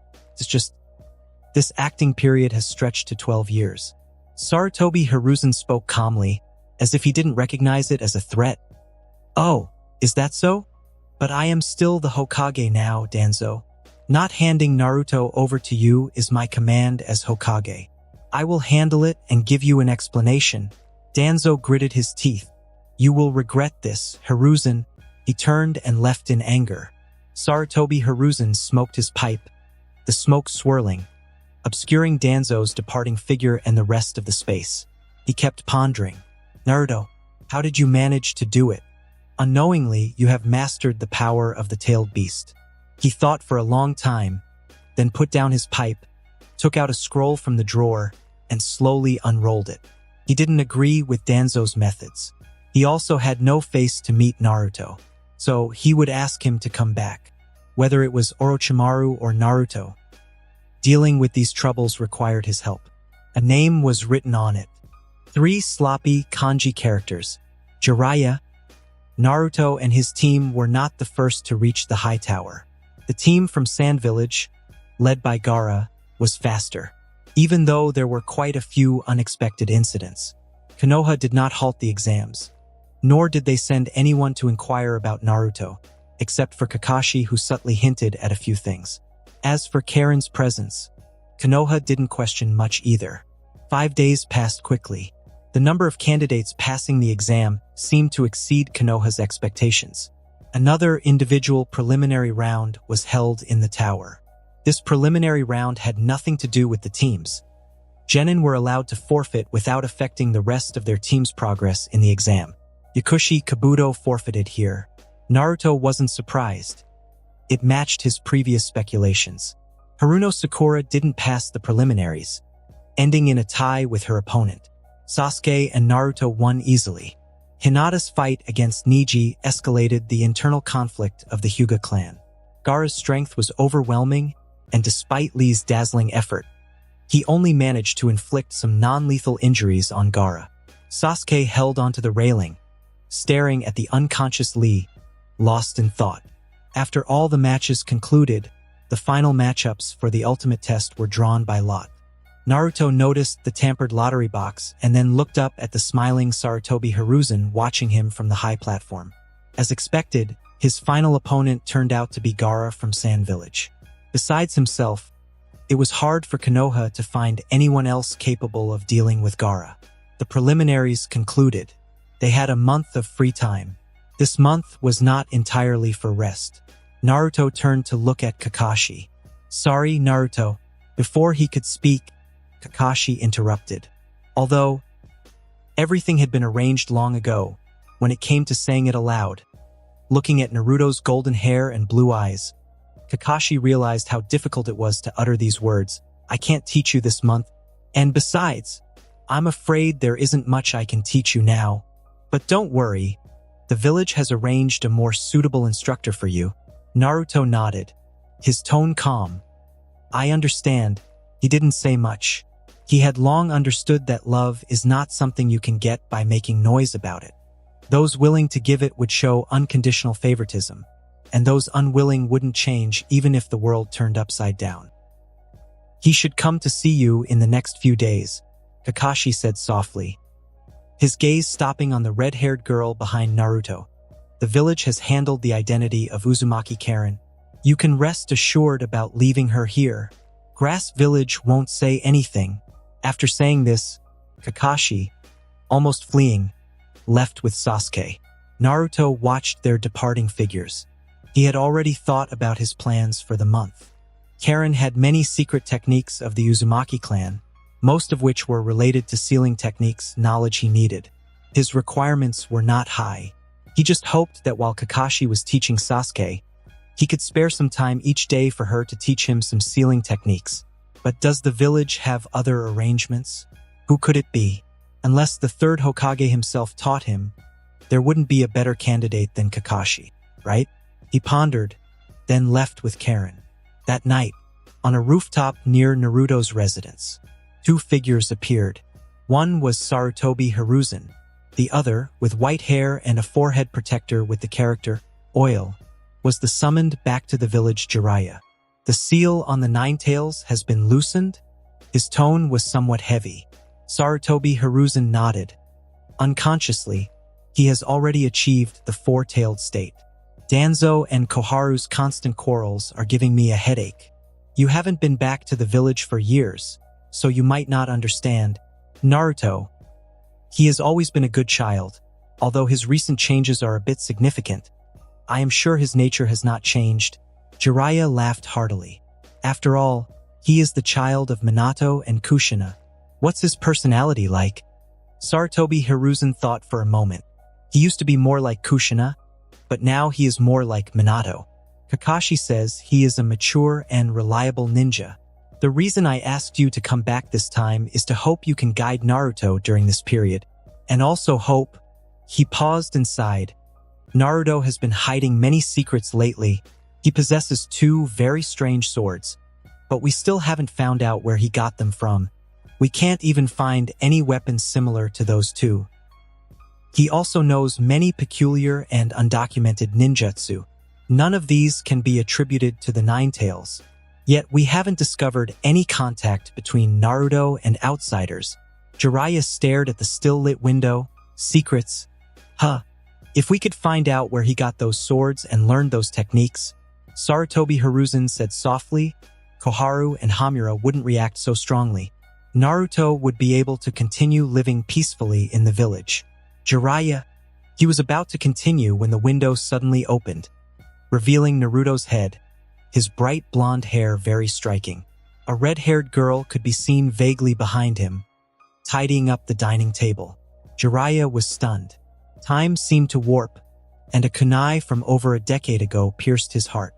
This acting period has stretched to 12 years. Sarutobi Hiruzen spoke calmly, as if he didn't recognize it as a threat. "Oh, is that so? But I am still the Hokage now, Danzo. Not handing Naruto over to you is my command as Hokage. I will handle it and give you an explanation." Danzo gritted his teeth. "You will regret this, Hiruzen." He turned and left in anger. Sarutobi Hiruzen smoked his pipe, the smoke swirling, obscuring Danzo's departing figure and the rest of the space. He kept pondering. "Naruto, how did you manage to do it? Unknowingly, you have mastered the power of the tailed beast." He thought for a long time, then put down his pipe, took out a scroll from the drawer, and slowly unrolled it. He didn't agree with Danzo's methods. He also had no face to meet Naruto, so he would ask him to come back, whether it was Orochimaru or Naruto. Dealing with these troubles required his help. A name was written on it. 3 sloppy kanji characters. Jiraiya. Naruto and his team were not the first to reach the high tower. The team from Sand Village, led by Gaara, was faster, even though there were quite a few unexpected incidents. Konoha did not halt the exams, nor did they send anyone to inquire about Naruto, except for Kakashi, who subtly hinted at a few things. As for Karen's presence, Konoha didn't question much either. 5 days passed quickly. The number of candidates passing the exam seemed to exceed Konoha's expectations. Another individual preliminary round was held in the tower. This preliminary round had nothing to do with the teams. Genin were allowed to forfeit without affecting the rest of their team's progress in the exam. Yakushi Kabuto forfeited here. Naruto wasn't surprised. It matched his previous speculations. Haruno Sakura didn't pass the preliminaries, ending in a tie with her opponent. Sasuke and Naruto won easily. Hinata's fight against Neji escalated the internal conflict of the Hyuga clan. Gaara's strength was overwhelming, and despite Lee's dazzling effort, he only managed to inflict some non-lethal injuries on Gaara. Sasuke held onto the railing, staring at the unconscious Lee, lost in thought. After all the matches concluded, the final matchups for the ultimate test were drawn by lot. Naruto noticed the tampered lottery box and then looked up at the smiling Sarutobi Hiruzen watching him from the high platform. As expected, his final opponent turned out to be Gaara from Sand Village. Besides himself, it was hard for Konoha to find anyone else capable of dealing with Gaara. The preliminaries concluded. They had a month of free time. This month was not entirely for rest. Naruto turned to look at Kakashi. "Sorry, Naruto." Before he could speak, Kakashi interrupted. Although everything had been arranged long ago, when it came to saying it aloud, looking at Naruto's golden hair and blue eyes, Kakashi realized how difficult it was to utter these words. "I can't teach you this month, and besides, I'm afraid there isn't much I can teach you now. But don't worry, the village has arranged a more suitable instructor for you." Naruto nodded, his tone calm. "I understand." He didn't say much. He had long understood that love is not something you can get by making noise about it. Those willing to give it would show unconditional favoritism, and those unwilling wouldn't change even if the world turned upside down. "He should come to see you in the next few days," Kakashi said softly, his gaze stopping on the red-haired girl behind Naruto. "The village has handled the identity of Uzumaki Karen. You can rest assured about leaving her here. Grass Village won't say anything." After saying this, Kakashi, almost fleeing, left with Sasuke. Naruto watched their departing figures. He had already thought about his plans for the month. Karen had many secret techniques of the Uzumaki clan, most of which were related to sealing techniques, knowledge he needed. His requirements were not high. He just hoped that while Kakashi was teaching Sasuke, he could spare some time each day for her to teach him some sealing techniques. But does the village have other arrangements? Who could it be? Unless the third Hokage himself taught him, there wouldn't be a better candidate than Kakashi, right? He pondered, then left with Karen. That night, on a rooftop near Naruto's residence, two figures appeared. One was Sarutobi Hiruzen, the other, with white hair and a forehead protector with the character Oil, was the summoned back to the village Jiraiya. The seal on the Nine Tails has been loosened? His tone was somewhat heavy. Sarutobi Hiruzen nodded. Unconsciously, he has already achieved the four-tailed state. Danzo and Koharu's constant quarrels are giving me a headache. You haven't been back to the village for years, so you might not understand. Naruto. He has always been a good child, although his recent changes are a bit significant. I am sure his nature has not changed. Jiraiya laughed heartily. After all, he is the child of Minato and Kushina. What's his personality like? Sarutobi Hiruzen thought for a moment. He used to be more like Kushina, but now he is more like Minato. Kakashi says he is a mature and reliable ninja. The reason I asked you to come back this time is to hope you can guide Naruto during this period, and also hope. He paused and sighed. Naruto has been hiding many secrets lately. He possesses two very strange swords, but we still haven't found out where he got them from. We can't even find any weapons similar to those two. He also knows many peculiar and undocumented ninjutsu. None of these can be attributed to the Nine Tails. Yet we haven't discovered any contact between Naruto and outsiders. Jiraiya stared at the still-lit window. Secrets? Huh. If we could find out where he got those swords and learn those techniques, Sarutobi Hiruzen said softly, Koharu and Hamura wouldn't react so strongly. Naruto would be able to continue living peacefully in the village. Jiraiya. He was about to continue when the window suddenly opened, revealing Naruto's head, his bright blonde hair very striking. A red-haired girl could be seen vaguely behind him, tidying up the dining table. Jiraiya was stunned. Time seemed to warp, and a kunai from over a decade ago pierced his heart.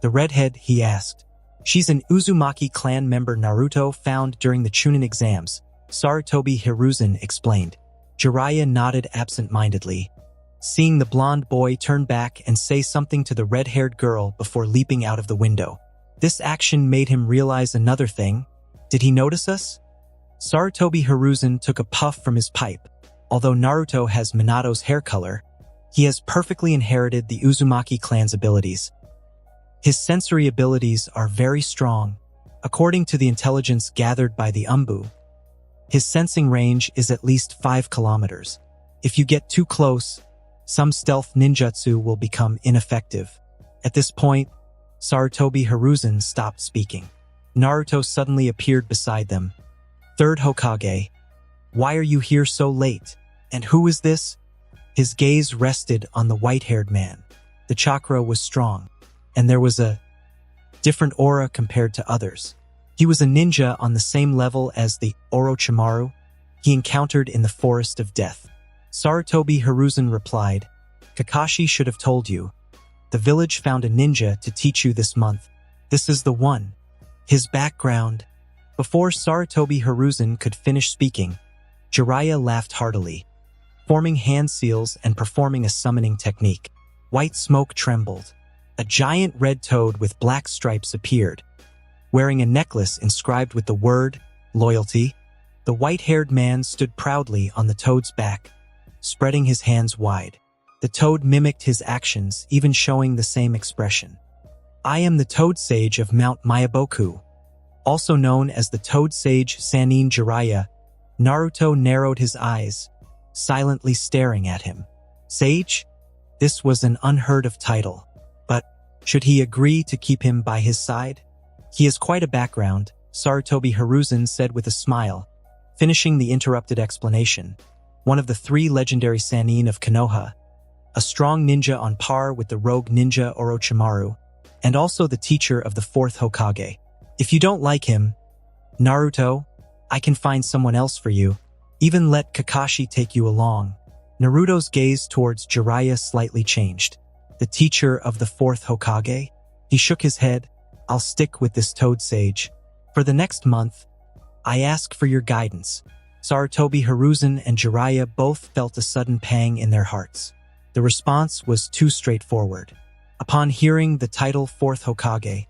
The redhead, he asked. She's an Uzumaki clan member Naruto found during the Chunin exams, Sarutobi Hiruzen explained. Jiraiya nodded absent-mindedly, seeing the blonde boy turn back and say something to the red-haired girl before leaping out of the window. This action made him realize another thing. Did he notice us? Sarutobi Hiruzen took a puff from his pipe. Although Naruto has Minato's hair color, he has perfectly inherited the Uzumaki clan's abilities. His sensory abilities are very strong. According to the intelligence gathered by the Umbu, his sensing range is at least 5 kilometers. If you get too close, some stealth ninjutsu will become ineffective. At this point, Sarutobi Hiruzen stopped speaking. Naruto suddenly appeared beside them. Third Hokage. Why are you here so late? And who is this? His gaze rested on the white-haired man. The chakra was strong, and there was a different aura compared to others. He was a ninja on the same level as the Orochimaru he encountered in the Forest of Death. Sarutobi Hiruzen replied, Kakashi should have told you. The village found a ninja to teach you this month. This is the one. His background. Before Sarutobi Hiruzen could finish speaking, Jiraiya laughed heartily, forming hand seals and performing a summoning technique. White smoke trembled. A giant red toad with black stripes appeared, wearing a necklace inscribed with the word, loyalty. The white-haired man stood proudly on the toad's back, spreading his hands wide. The toad mimicked his actions, even showing the same expression. I am the Toad Sage of Mount Myaboku, also known as the Toad Sage Sannin Jiraiya. Naruto narrowed his eyes, silently staring at him. Sage? This was an unheard-of title, but should he agree to keep him by his side? He has quite a background, Sarutobi Hiruzen said with a smile, finishing the interrupted explanation. One of the 3 legendary Sannin of Konoha, a strong ninja on par with the rogue ninja Orochimaru, and also the teacher of the 4th Hokage. If you don't like him, Naruto, I can find someone else for you. Even let Kakashi take you along. Naruto's gaze towards Jiraiya slightly changed. The teacher of the fourth Hokage? He shook his head. I'll stick with this toad sage. For the next month, I ask for your guidance. Sarutobi Hiruzen and Jiraiya both felt a sudden pang in their hearts. The response was too straightforward. Upon hearing the title fourth Hokage,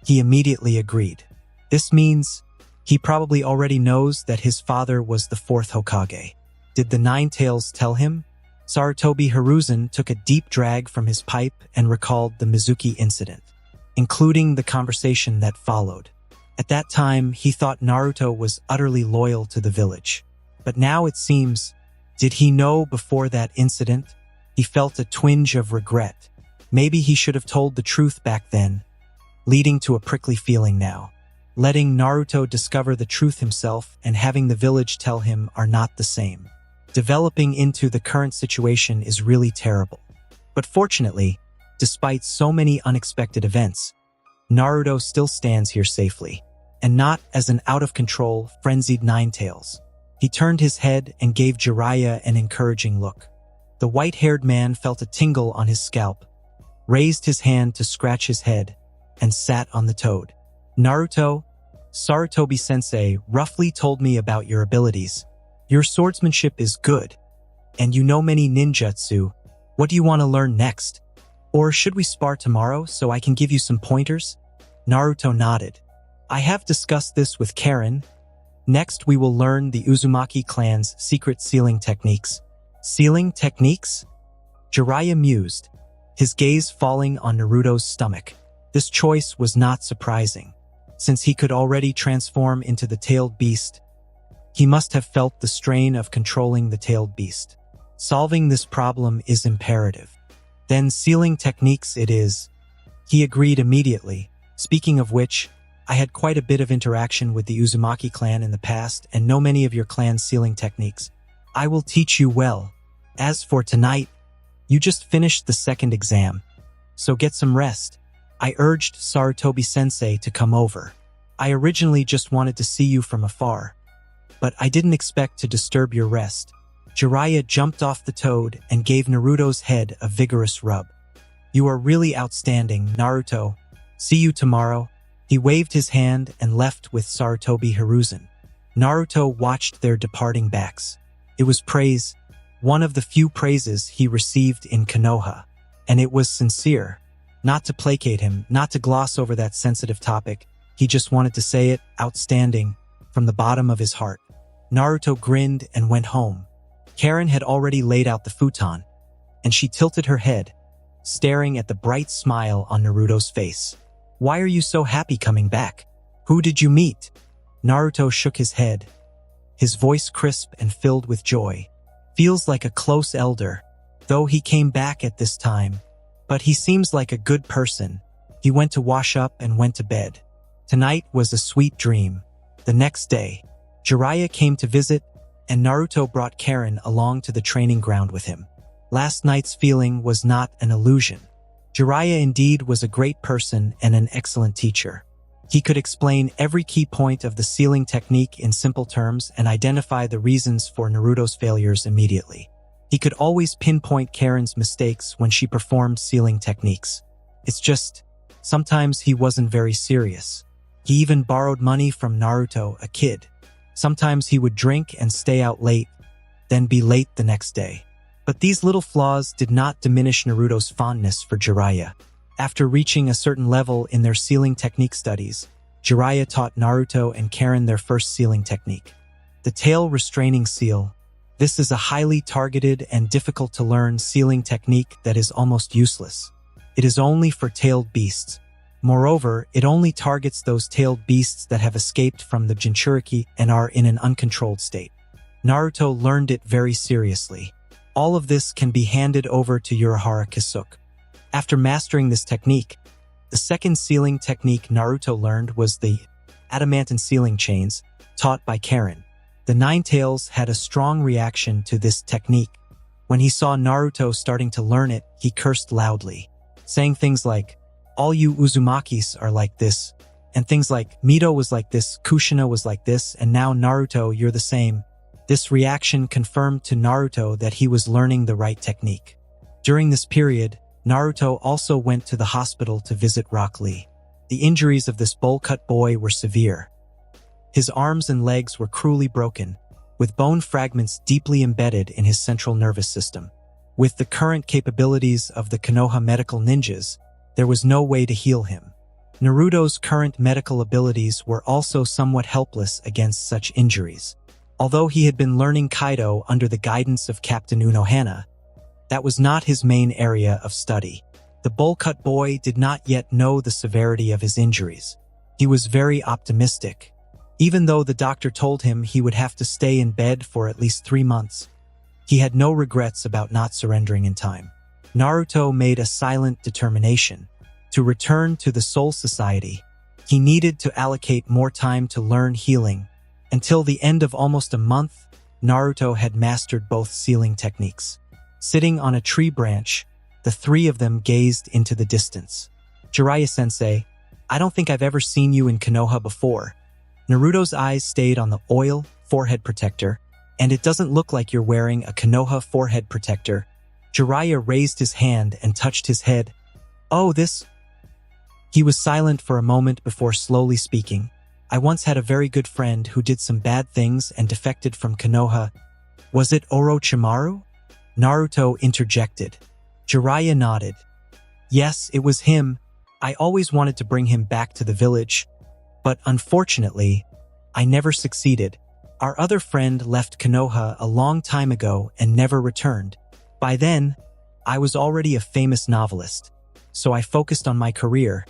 he immediately agreed. This means he probably already knows that his father was the fourth Hokage. Did the Nine Tails tell him? Sarutobi Hiruzen took a deep drag from his pipe and recalled the Mizuki incident, including the conversation that followed. At that time, he thought Naruto was utterly loyal to the village. But now it seems, did he know before that incident? He felt a twinge of regret. Maybe he should have told the truth back then, leading to a prickly feeling now. Letting Naruto discover the truth himself and having the village tell him are not the same. Developing into the current situation is really terrible. But fortunately, despite so many unexpected events, Naruto still stands here safely, and not as an out-of-control, frenzied Ninetales. He turned his head and gave Jiraiya an encouraging look. The white-haired man felt a tingle on his scalp, raised his hand to scratch his head, and sat on the toad. Naruto, Sarutobi-sensei roughly told me about your abilities. Your swordsmanship is good, and you know many ninjutsu. What do you want to learn next? Or should we spar tomorrow so I can give you some pointers? Naruto nodded. I have discussed this with Karen. Next, we will learn the Uzumaki clan's secret sealing techniques. Sealing techniques? Jiraiya mused, his gaze falling on Naruto's stomach. This choice was not surprising. Since he could already transform into the tailed beast, he must have felt the strain of controlling the tailed beast. Solving this problem is imperative. Then sealing techniques it is. He agreed immediately. Speaking of which, I had quite a bit of interaction with the Uzumaki clan in the past and know many of your clan's sealing techniques. I will teach you well. As for tonight, you just finished the second exam, so get some rest. I urged Sarutobi-sensei to come over. I originally just wanted to see you from afar, but I didn't expect to disturb your rest. Jiraiya jumped off the toad and gave Naruto's head a vigorous rub. You are really outstanding, Naruto. See you tomorrow. He waved his hand and left with Sarutobi Hiruzen. Naruto watched their departing backs. It was praise, one of the few praises he received in Konoha, and it was sincere. Not to placate him, not to gloss over that sensitive topic, he just wanted to say it, outstanding, from the bottom of his heart. Naruto grinned and went home. Karen had already laid out the futon, and she tilted her head, staring at the bright smile on Naruto's face. Why are you so happy coming back? Who did you meet? Naruto shook his head, his voice crisp and filled with joy. Feels like a close elder, though he came back at this time. But he seems like a good person. He went to wash up and went to bed. Tonight was a sweet dream. The next day, Jiraiya came to visit, and Naruto brought Karen along to the training ground with him. Last night's feeling was not an illusion. Jiraiya indeed was a great person and an excellent teacher. He could explain every key point of the sealing technique in simple terms and identify the reasons for Naruto's failures immediately. He could always pinpoint Karen's mistakes when she performed sealing techniques. It's just, sometimes he wasn't very serious. He even borrowed money from Naruto, a kid. Sometimes he would drink and stay out late, then be late the next day. But these little flaws did not diminish Naruto's fondness for Jiraiya. After reaching a certain level in their sealing technique studies, Jiraiya taught Naruto and Karen their first sealing technique. The tail restraining seal. This is a highly targeted and difficult to learn sealing technique that is almost useless. It is only for tailed beasts. Moreover, it only targets those tailed beasts that have escaped from the Jinchuriki and are in an uncontrolled state. Naruto learned it very seriously. All of this can be handed over to Urahara Kisuke. After mastering this technique, the second sealing technique Naruto learned was the adamantine sealing chains, taught by Karen. The Ninetales had a strong reaction to this technique. When he saw Naruto starting to learn it, he cursed loudly, saying things like, all you Uzumakis are like this, and things like, Mito was like this, Kushina was like this, and now Naruto, you're the same. This reaction confirmed to Naruto that he was learning the right technique. During this period, Naruto also went to the hospital to visit Rock Lee. The injuries of this bowl-cut boy were severe. His arms and legs were cruelly broken, with bone fragments deeply embedded in his central nervous system. With the current capabilities of the Konoha medical ninjas, there was no way to heal him. Naruto's current medical abilities were also somewhat helpless against such injuries. Although he had been learning Kaido under the guidance of Captain Unohana, that was not his main area of study. The bowl-cut boy did not yet know the severity of his injuries. He was very optimistic. Even though the doctor told him he would have to stay in bed for at least 3 months, he had no regrets about not surrendering in time. Naruto made a silent determination to return to the Soul Society. He needed to allocate more time to learn healing. Until the end of almost a month, Naruto had mastered both sealing techniques. Sitting on a tree branch, the three of them gazed into the distance. Jiraiya-sensei, I don't think I've ever seen you in Konoha before. Naruto's eyes stayed on the oil forehead protector, and it doesn't look like you're wearing a Konoha forehead protector. Jiraiya raised his hand and touched his head. Oh, this... He was silent for a moment before slowly speaking. I once had a very good friend who did some bad things and defected from Konoha. Was it Orochimaru? Naruto interjected. Jiraiya nodded. Yes, it was him. I always wanted to bring him back to the village, but unfortunately, I never succeeded. Our other friend left Konoha a long time ago and never returned. By then, I was already a famous novelist, so I focused on my career,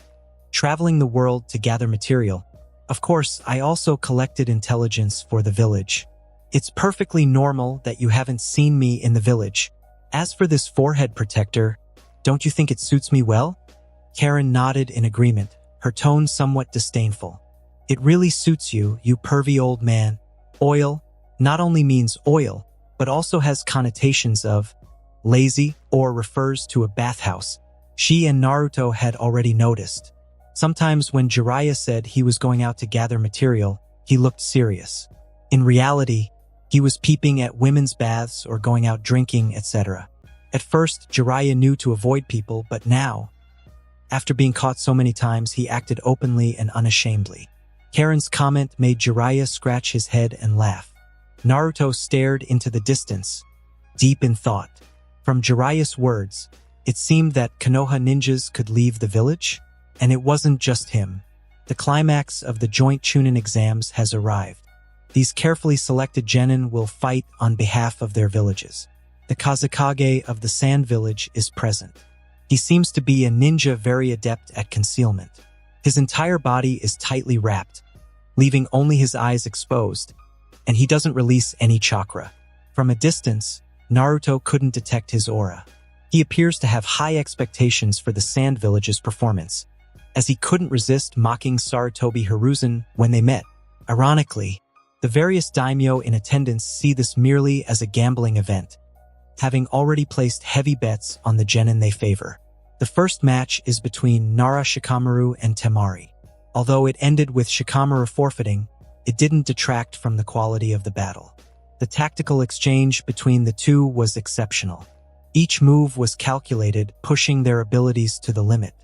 traveling the world to gather material. Of course, I also collected intelligence for the village. It's perfectly normal that you haven't seen me in the village. As for this forehead protector, don't you think it suits me well? Karen nodded in agreement, her tone somewhat disdainful. It really suits you, you pervy old man. Oil not only means oil, but also has connotations of lazy or refers to a bathhouse. She and Naruto had already noticed. Sometimes when Jiraiya said he was going out to gather material, he looked serious. In reality, he was peeping at women's baths or going out drinking, etc. At first, Jiraiya knew to avoid people, but now, after being caught so many times, he acted openly and unashamedly. Karen's comment made Jiraiya scratch his head and laugh. Naruto stared into the distance, deep in thought. From Jiraiya's words, it seemed that Konoha ninjas could leave the village. And it wasn't just him. The climax of the joint Chunin exams has arrived. These carefully selected genin will fight on behalf of their villages. The Kazekage of the Sand Village is present. He seems to be a ninja very adept at concealment. His entire body is tightly wrapped, leaving only his eyes exposed, and he doesn't release any chakra. From a distance, Naruto couldn't detect his aura. He appears to have high expectations for the Sand Village's performance, as he couldn't resist mocking Sarutobi Hiruzen when they met. Ironically, the various daimyo in attendance see this merely as a gambling event, having already placed heavy bets on the genin they favor. The first match is between Nara Shikamaru and Temari. Although it ended with Shikamaru forfeiting, it didn't detract from the quality of the battle. The tactical exchange between the two was exceptional. Each move was calculated, pushing their abilities to the limit.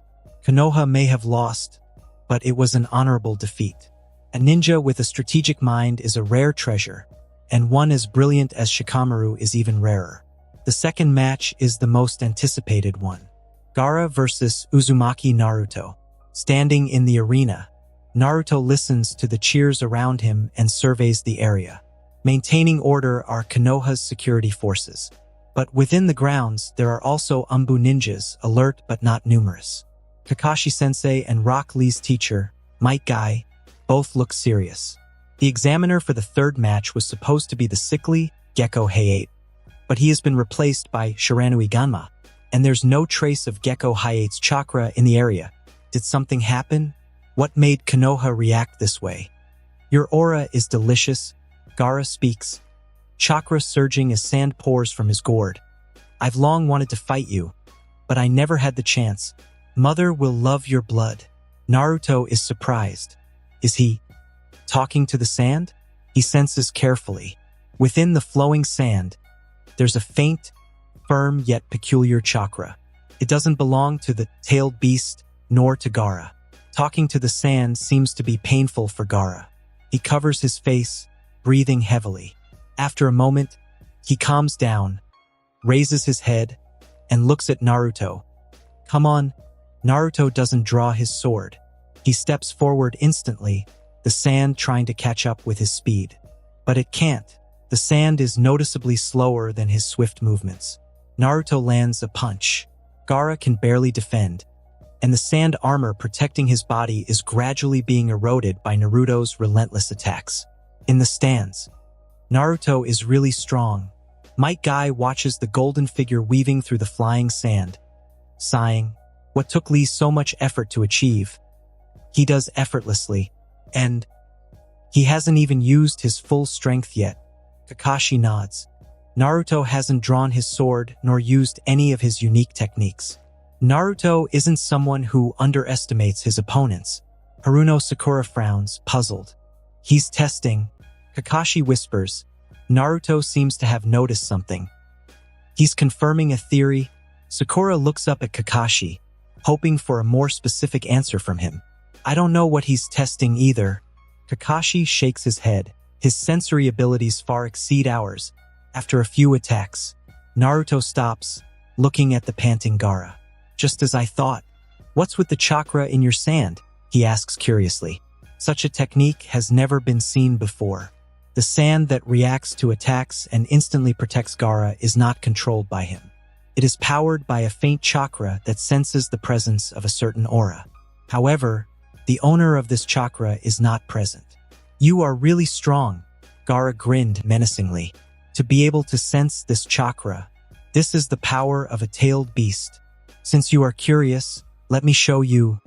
Konoha may have lost, but it was an honorable defeat. A ninja with a strategic mind is a rare treasure, and one as brilliant as Shikamaru is even rarer. The second match is the most anticipated one. Gaara versus Uzumaki Naruto. Standing in the arena, Naruto listens to the cheers around him and surveys the area. Maintaining order are Konoha's security forces. But within the grounds, there are also Umbu ninjas, alert but not numerous. Kakashi-sensei and Rock Lee's teacher, Might Guy, both look serious. The examiner for the third match was supposed to be the sickly Gekko Hayate, but he has been replaced by Shiranui Ganma, and there's no trace of Gekko Hayate's chakra in the area. Did something happen? What made Konoha react this way? Your aura is delicious, Gaara speaks, chakra surging as sand pours from his gourd. I've long wanted to fight you, but I never had the chance. Mother will love your blood. Naruto is surprised. Is he talking to the sand? He senses carefully. Within the flowing sand, there's a faint, firm yet peculiar chakra. It doesn't belong to the tailed beast nor to Gaara. Talking to the sand seems to be painful for Gaara. He covers his face, breathing heavily. After a moment, he calms down, raises his head, and looks at Naruto. Come on. Naruto doesn't draw his sword. He steps forward instantly, the sand trying to catch up with his speed. But it can't. The sand is noticeably slower than his swift movements. Naruto lands a punch. Gaara can barely defend, and the sand armor protecting his body is gradually being eroded by Naruto's relentless attacks. In the stands, Naruto is really strong. Might Guy watches the golden figure weaving through the flying sand, sighing, what took Lee so much effort to achieve? He does effortlessly, and he hasn't even used his full strength yet. Kakashi nods. Naruto hasn't drawn his sword nor used any of his unique techniques. Naruto isn't someone who underestimates his opponents. Haruno Sakura frowns, puzzled. He's testing. Kakashi whispers. Naruto seems to have noticed something. He's confirming a theory. Sakura looks up at Kakashi, hoping for a more specific answer from him. I don't know what he's testing either. Kakashi shakes his head. His sensory abilities far exceed ours. After a few attacks, Naruto stops, looking at the panting Gaara. Just as I thought. What's with the chakra in your sand? He asks curiously. Such a technique has never been seen before. The sand that reacts to attacks and instantly protects Gaara is not controlled by him. It is powered by a faint chakra that senses the presence of a certain aura. However, the owner of this chakra is not present. You are really strong, Gaara grinned menacingly. To be able to sense this chakra, this is the power of a tailed beast. Since you are curious, let me show you.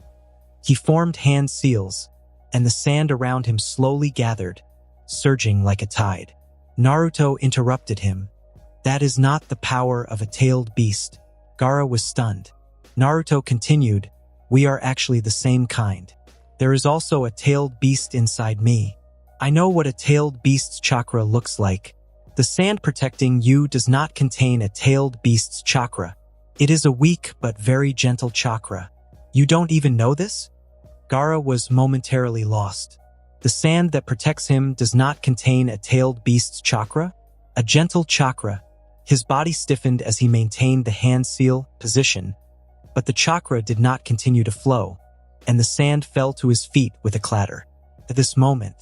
He formed hand seals, and the sand around him slowly gathered, surging like a tide. Naruto interrupted him. That is not the power of a tailed beast. Gaara was stunned. Naruto continued, we are actually the same kind. There is also a tailed beast inside me. I know what a tailed beast's chakra looks like. The sand protecting you does not contain a tailed beast's chakra. It is a weak but very gentle chakra. You don't even know this? Gaara was momentarily lost. The sand that protects him does not contain a tailed beast's chakra? A gentle chakra. His body stiffened as he maintained the hand seal position, but the chakra did not continue to flow, and the sand fell to his feet with a clatter. At this moment,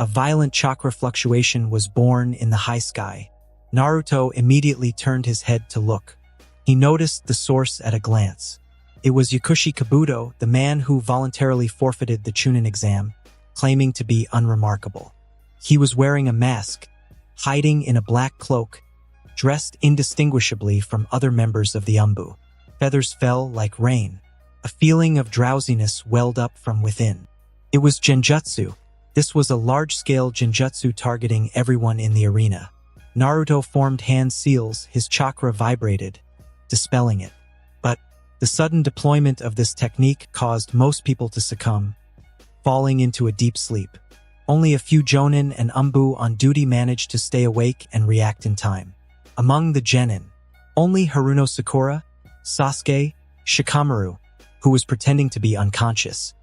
a violent chakra fluctuation was born in the high sky. Naruto immediately turned his head to look. He noticed the source at a glance. It was Yakushi Kabuto, the man who voluntarily forfeited the Chunin exam, claiming to be unremarkable. He was wearing a mask, hiding in a black cloak, dressed indistinguishably from other members of the Umbu. Feathers fell like rain. A feeling of drowsiness welled up from within. It was Genjutsu. This was a large-scale Genjutsu targeting everyone in the arena. Naruto formed hand seals, his chakra vibrated, dispelling it. But the sudden deployment of this technique caused most people to succumb, falling into a deep sleep. Only a few Jonin and Umbu on duty managed to stay awake and react in time. Among the genin, only Haruno Sakura, Sasuke, Shikamaru, who was pretending to be unconscious,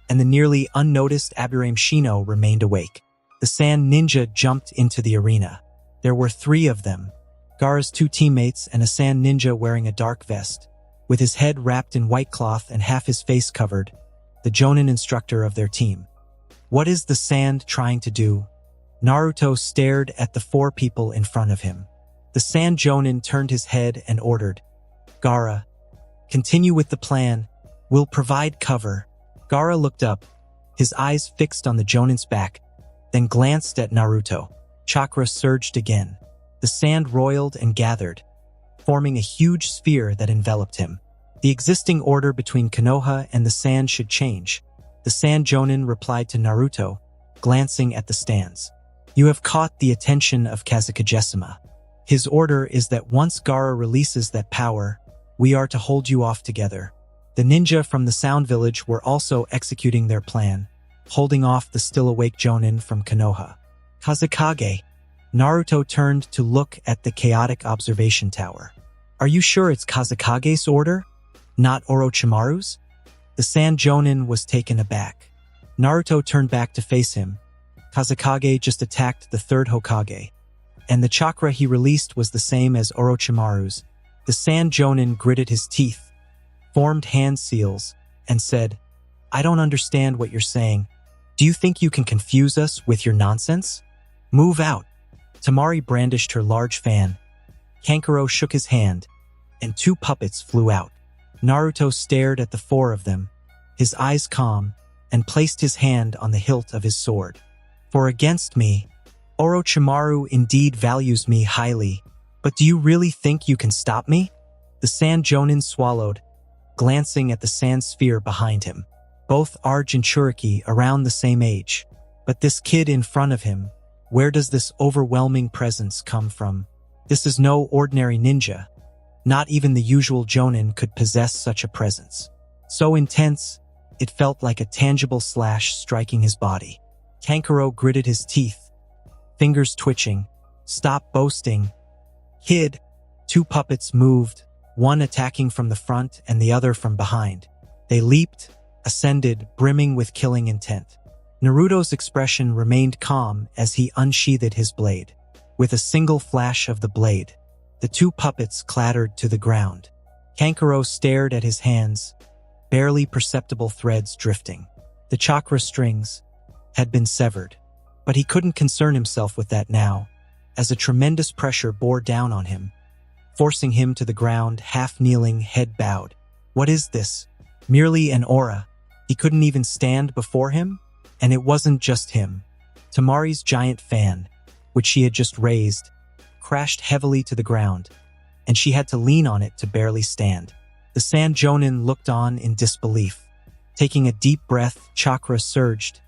and the nearly unnoticed Aburame Shino remained awake. The Sand Ninja jumped into the arena. There were 3 of them, Gaara's 2 teammates and a Sand Ninja wearing a dark vest, with his head wrapped in white cloth and half his face covered, the Jonin instructor of their team. What is the Sand trying to do? Naruto stared at the 4 people in front of him. The Sand Jonin turned his head and ordered, Gaara, continue with the plan. We'll provide cover. Gaara looked up, his eyes fixed on the Jonin's back, then glanced at Naruto. Chakra surged again. The sand roiled and gathered, forming a huge sphere that enveloped him. The existing order between Konoha and the sand should change. The Sand Jonin replied to Naruto, glancing at the stands. You have caught the attention of Kazekage-sama. His order is that once Gaara releases that power, we are to hold you off together. The ninja from the Sound Village were also executing their plan, holding off the still-awake Jonin from Konoha. Kazekage, Naruto turned to look at the chaotic observation tower. Are you sure it's Kazekage's order, not Orochimaru's? The Sand Jonin was taken aback. Naruto turned back to face him. Kazekage just attacked the third Hokage, and the chakra he released was the same as Orochimaru's. The Sand Jonin gritted his teeth, formed hand seals, and said, I don't understand what you're saying. Do you think you can confuse us with your nonsense? Move out. Tamari brandished her large fan. Kankuro shook his hand, and 2 puppets flew out. Naruto stared at the 4 of them, his eyes calm, and placed his hand on the hilt of his sword. For against me, Orochimaru indeed values me highly, but do you really think you can stop me? The Sand Jonin swallowed, glancing at the sand sphere behind him. Both are Jinchuriki around the same age, but this kid in front of him, where does this overwhelming presence come from? This is no ordinary ninja. Not even the usual Jonin could possess such a presence. So intense, it felt like a tangible slash striking his body. Kankuro gritted his teeth, fingers twitching. Stop boasting. Kid. 2 puppets moved, one attacking from the front and the other from behind. They leaped, ascended, brimming with killing intent. Naruto's expression remained calm as he unsheathed his blade. With a single flash of the blade, the 2 puppets clattered to the ground. Kankuro stared at his hands, barely perceptible threads drifting. The chakra strings had been severed, but he couldn't concern himself with that now, as a tremendous pressure bore down on him, forcing him to the ground, half-kneeling, head bowed. What is this? Merely an aura. He couldn't even stand before him? And it wasn't just him. Tamari's giant fan, which she had just raised, crashed heavily to the ground, and she had to lean on it to barely stand. The Sand Jonin looked on in disbelief. Taking a deep breath, chakra surged,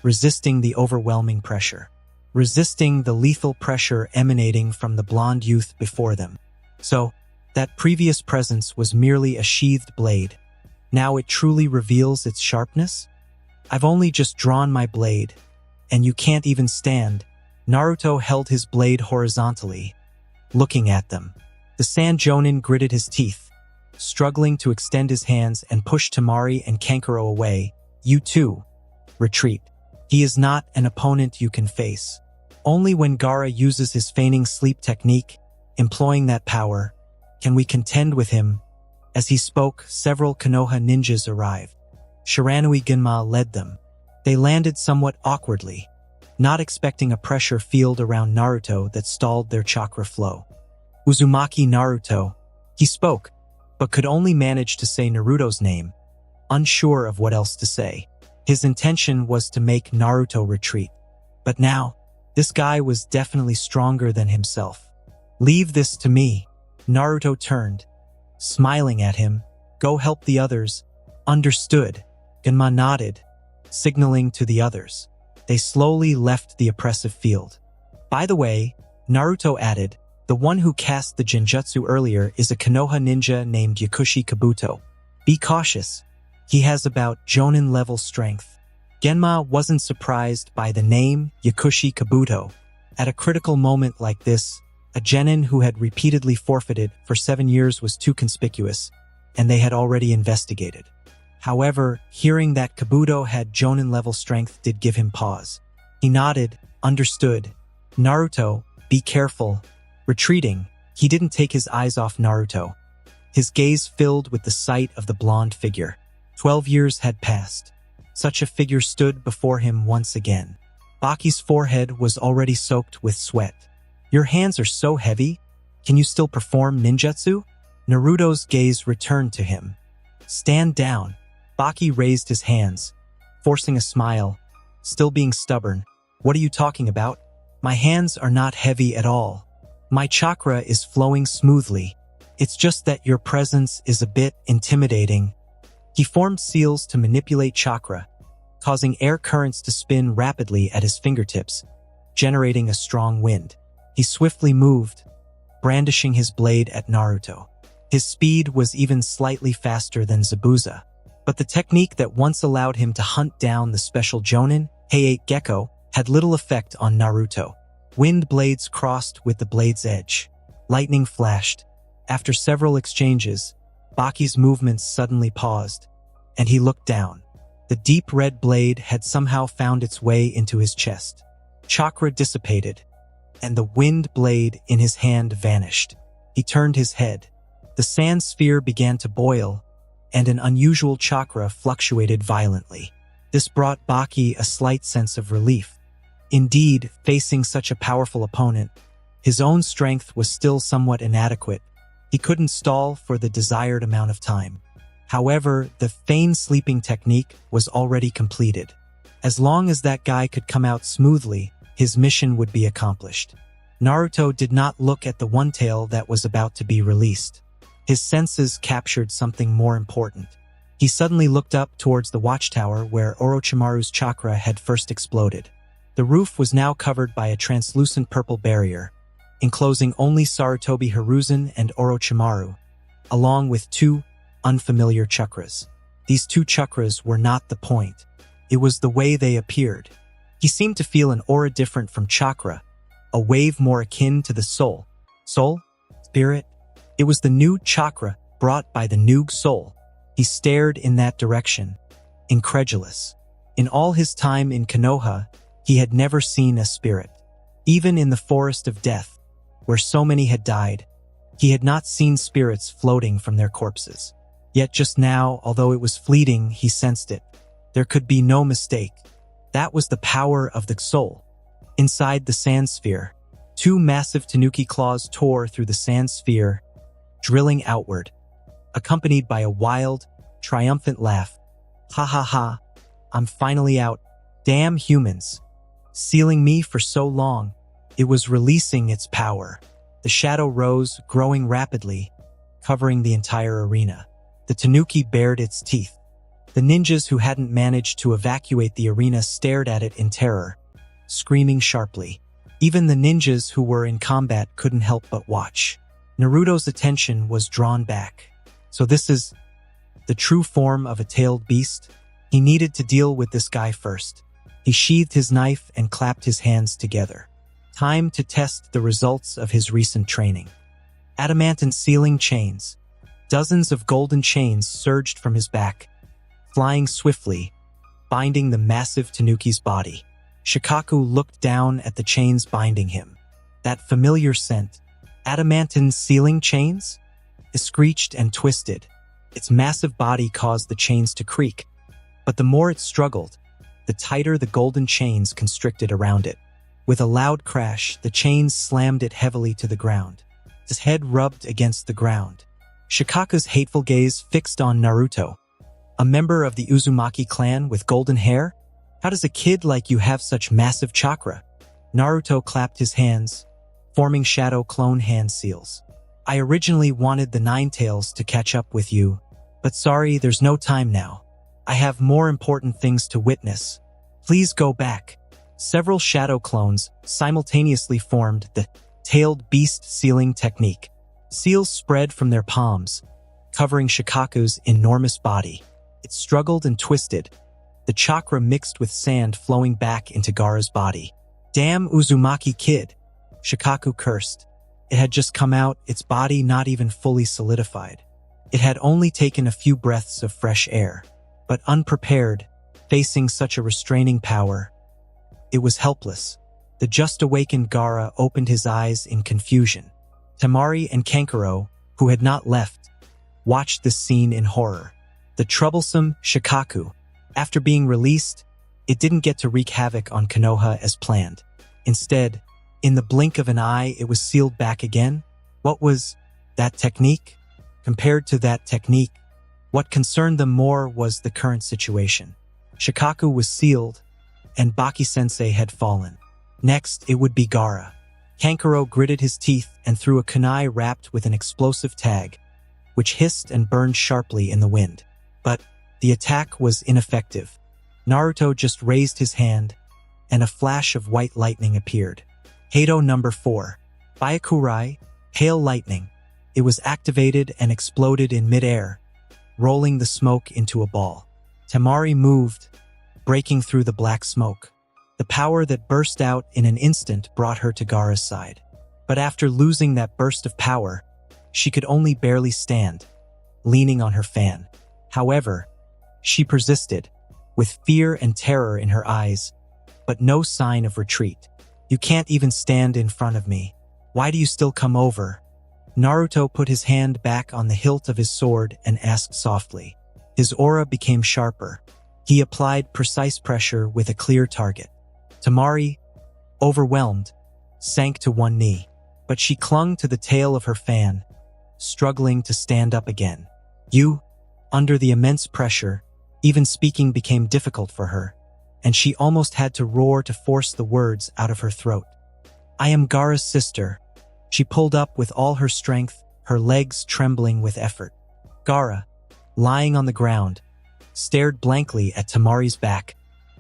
resisting the overwhelming pressure, resisting the lethal pressure emanating from the blonde youth before them. So, that previous presence was merely a sheathed blade. Now it truly reveals its sharpness? I've only just drawn my blade, and you can't even stand. Naruto held his blade horizontally, looking at them. The Sand Jonin gritted his teeth, struggling to extend his hands and push Tamari and Kankuro away. You too. Retreat. He is not an opponent you can face. Only when Gaara uses his feigning sleep technique, employing that power, can we contend with him. As he spoke, several Konoha ninjas arrived. Shiranui Ginma led them. They landed somewhat awkwardly, not expecting a pressure field around Naruto that stalled their chakra flow. Uzumaki Naruto. He spoke, but could only manage to say Naruto's name, unsure of what else to say. His intention was to make Naruto retreat. But now, this guy was definitely stronger than himself. Leave this to me. Naruto turned, smiling at him. Go help the others. Understood. Ginma nodded, signaling to the others. They slowly left the oppressive field. By the way, Naruto added, the one who cast the Genjutsu earlier is a Konoha ninja named Yakushi Kabuto. Be cautious. He has about Jonin-level strength. Genma wasn't surprised by the name Yakushi Kabuto. At a critical moment like this, a genin who had repeatedly forfeited for 7 years was too conspicuous, and they had already investigated. However, hearing that Kabuto had Jonin-level strength did give him pause. He nodded, understood. Naruto, be careful. Retreating, he didn't take his eyes off Naruto. His gaze filled with the sight of the blonde figure. 12 years had passed. Such a figure stood before him once again. Baki's forehead was already soaked with sweat. Your hands are so heavy. Can you still perform ninjutsu? Naruto's gaze returned to him. Stand down. Baki raised his hands, forcing a smile, still being stubborn. What are you talking about? My hands are not heavy at all. My chakra is flowing smoothly. It's just that your presence is a bit intimidating. He formed seals to manipulate chakra, causing air currents to spin rapidly at his fingertips, generating a strong wind. He swiftly moved, brandishing his blade at Naruto. His speed was even slightly faster than Zabuza, but the technique that once allowed him to hunt down the special Jonin, Heiate Gecko, had little effect on Naruto. Wind blades crossed with the blade's edge. Lightning flashed. After several exchanges, Baki's movements suddenly paused, and he looked down. The deep red blade had somehow found its way into his chest. Chakra dissipated, and the wind blade in his hand vanished. He turned his head. The sand sphere began to boil, and an unusual chakra fluctuated violently. This brought Baki a slight sense of relief. Indeed, facing such a powerful opponent, his own strength was still somewhat inadequate. He couldn't stall for the desired amount of time. However, the feigned sleeping technique was already completed. As long as that guy could come out smoothly, his mission would be accomplished. Naruto did not look at the one tail that was about to be released. His senses captured something more important. He suddenly looked up towards the watchtower where Orochimaru's chakra had first exploded. The roof was now covered by a translucent purple barrier, enclosing only Sarutobi Hiruzen and Orochimaru, along with two unfamiliar chakras. These two chakras were not the point. It was the way they appeared. He seemed to feel an aura different from chakra, a wave more akin to the soul. Soul? Spirit? It was the new chakra brought by the Noog soul. He stared in that direction, incredulous. In all his time in Konoha, he had never seen a spirit. Even in the forest of death, where so many had died, he had not seen spirits floating from their corpses. Yet just now, although it was fleeting, he sensed it. There could be no mistake. That was the power of the soul. Inside the sand sphere, two massive tanuki claws tore through the sand sphere, drilling outward, accompanied by a wild, triumphant laugh. Ha ha ha, I'm finally out. Damn humans. Sealing me for so long. It was releasing its power. The shadow rose, growing rapidly, covering the entire arena. The tanuki bared its teeth. The ninjas who hadn't managed to evacuate the arena stared at it in terror, screaming sharply. Even the ninjas who were in combat couldn't help but watch. Naruto's attention was drawn back. So this is the true form of a tailed beast? He needed to deal with this guy first. He sheathed his knife and clapped his hands together. Time to test the results of his recent training. Adamantine sealing chains. Dozens of golden chains surged from his back, flying swiftly, binding the massive tanuki's body. Shikaku looked down at the chains binding him. That familiar scent. Adamantine sealing chains? It screeched and twisted. Its massive body caused the chains to creak. But the more it struggled, the tighter the golden chains constricted around it. With a loud crash, the chains slammed it heavily to the ground. His head rubbed against the ground. Shikaku's hateful gaze fixed on Naruto. A member of the Uzumaki clan with golden hair? How does a kid like you have such massive chakra? Naruto clapped his hands, forming shadow clone hand seals. I originally wanted the Nine Tails to catch up with you, but sorry, there's no time now. I have more important things to witness. Please go back. Several shadow clones simultaneously formed the tailed beast sealing technique. Seals spread from their palms, covering Shikaku's enormous body. It struggled and twisted, the chakra mixed with sand flowing back into Gaara's body. Damn Uzumaki kid, Shikaku cursed. It had just come out, its body not even fully solidified. It had only taken a few breaths of fresh air. But unprepared, facing such a restraining power, it was helpless. The just awakened Gaara opened his eyes in confusion. Temari and Kankuro, who had not left, watched this scene in horror. The troublesome Shikaku, after being released, it didn't get to wreak havoc on Konoha as planned. Instead, in the blink of an eye, it was sealed back again. What was that technique? Compared to that technique, what concerned them more was the current situation. Shikaku was sealed, and Baki-sensei had fallen. Next, it would be Gaara. Kankuro gritted his teeth and threw a kunai wrapped with an explosive tag, which hissed and burned sharply in the wind. But the attack was ineffective. Naruto just raised his hand, and a flash of white lightning appeared. Heido number 4. Byakurai, Hail Lightning. It was activated and exploded in midair, rolling the smoke into a ball. Temari moved, breaking through the black smoke. The power that burst out in an instant brought her to Gaara's side. But after losing that burst of power, she could only barely stand, leaning on her fan. However, she persisted, with fear and terror in her eyes, but no sign of retreat. "You can't even stand in front of me. Why do you still come over?" Naruto put his hand back on the hilt of his sword and asked softly. His aura became sharper. He applied precise pressure with a clear target. Temari, overwhelmed, sank to one knee, but she clung to the tail of her fan, struggling to stand up again. Under the immense pressure, even speaking became difficult for her, and she almost had to roar to force the words out of her throat. "I am Gaara's sister." She pulled up with all her strength, her legs trembling with effort. Gaara, lying on the ground, stared blankly at Temari's back,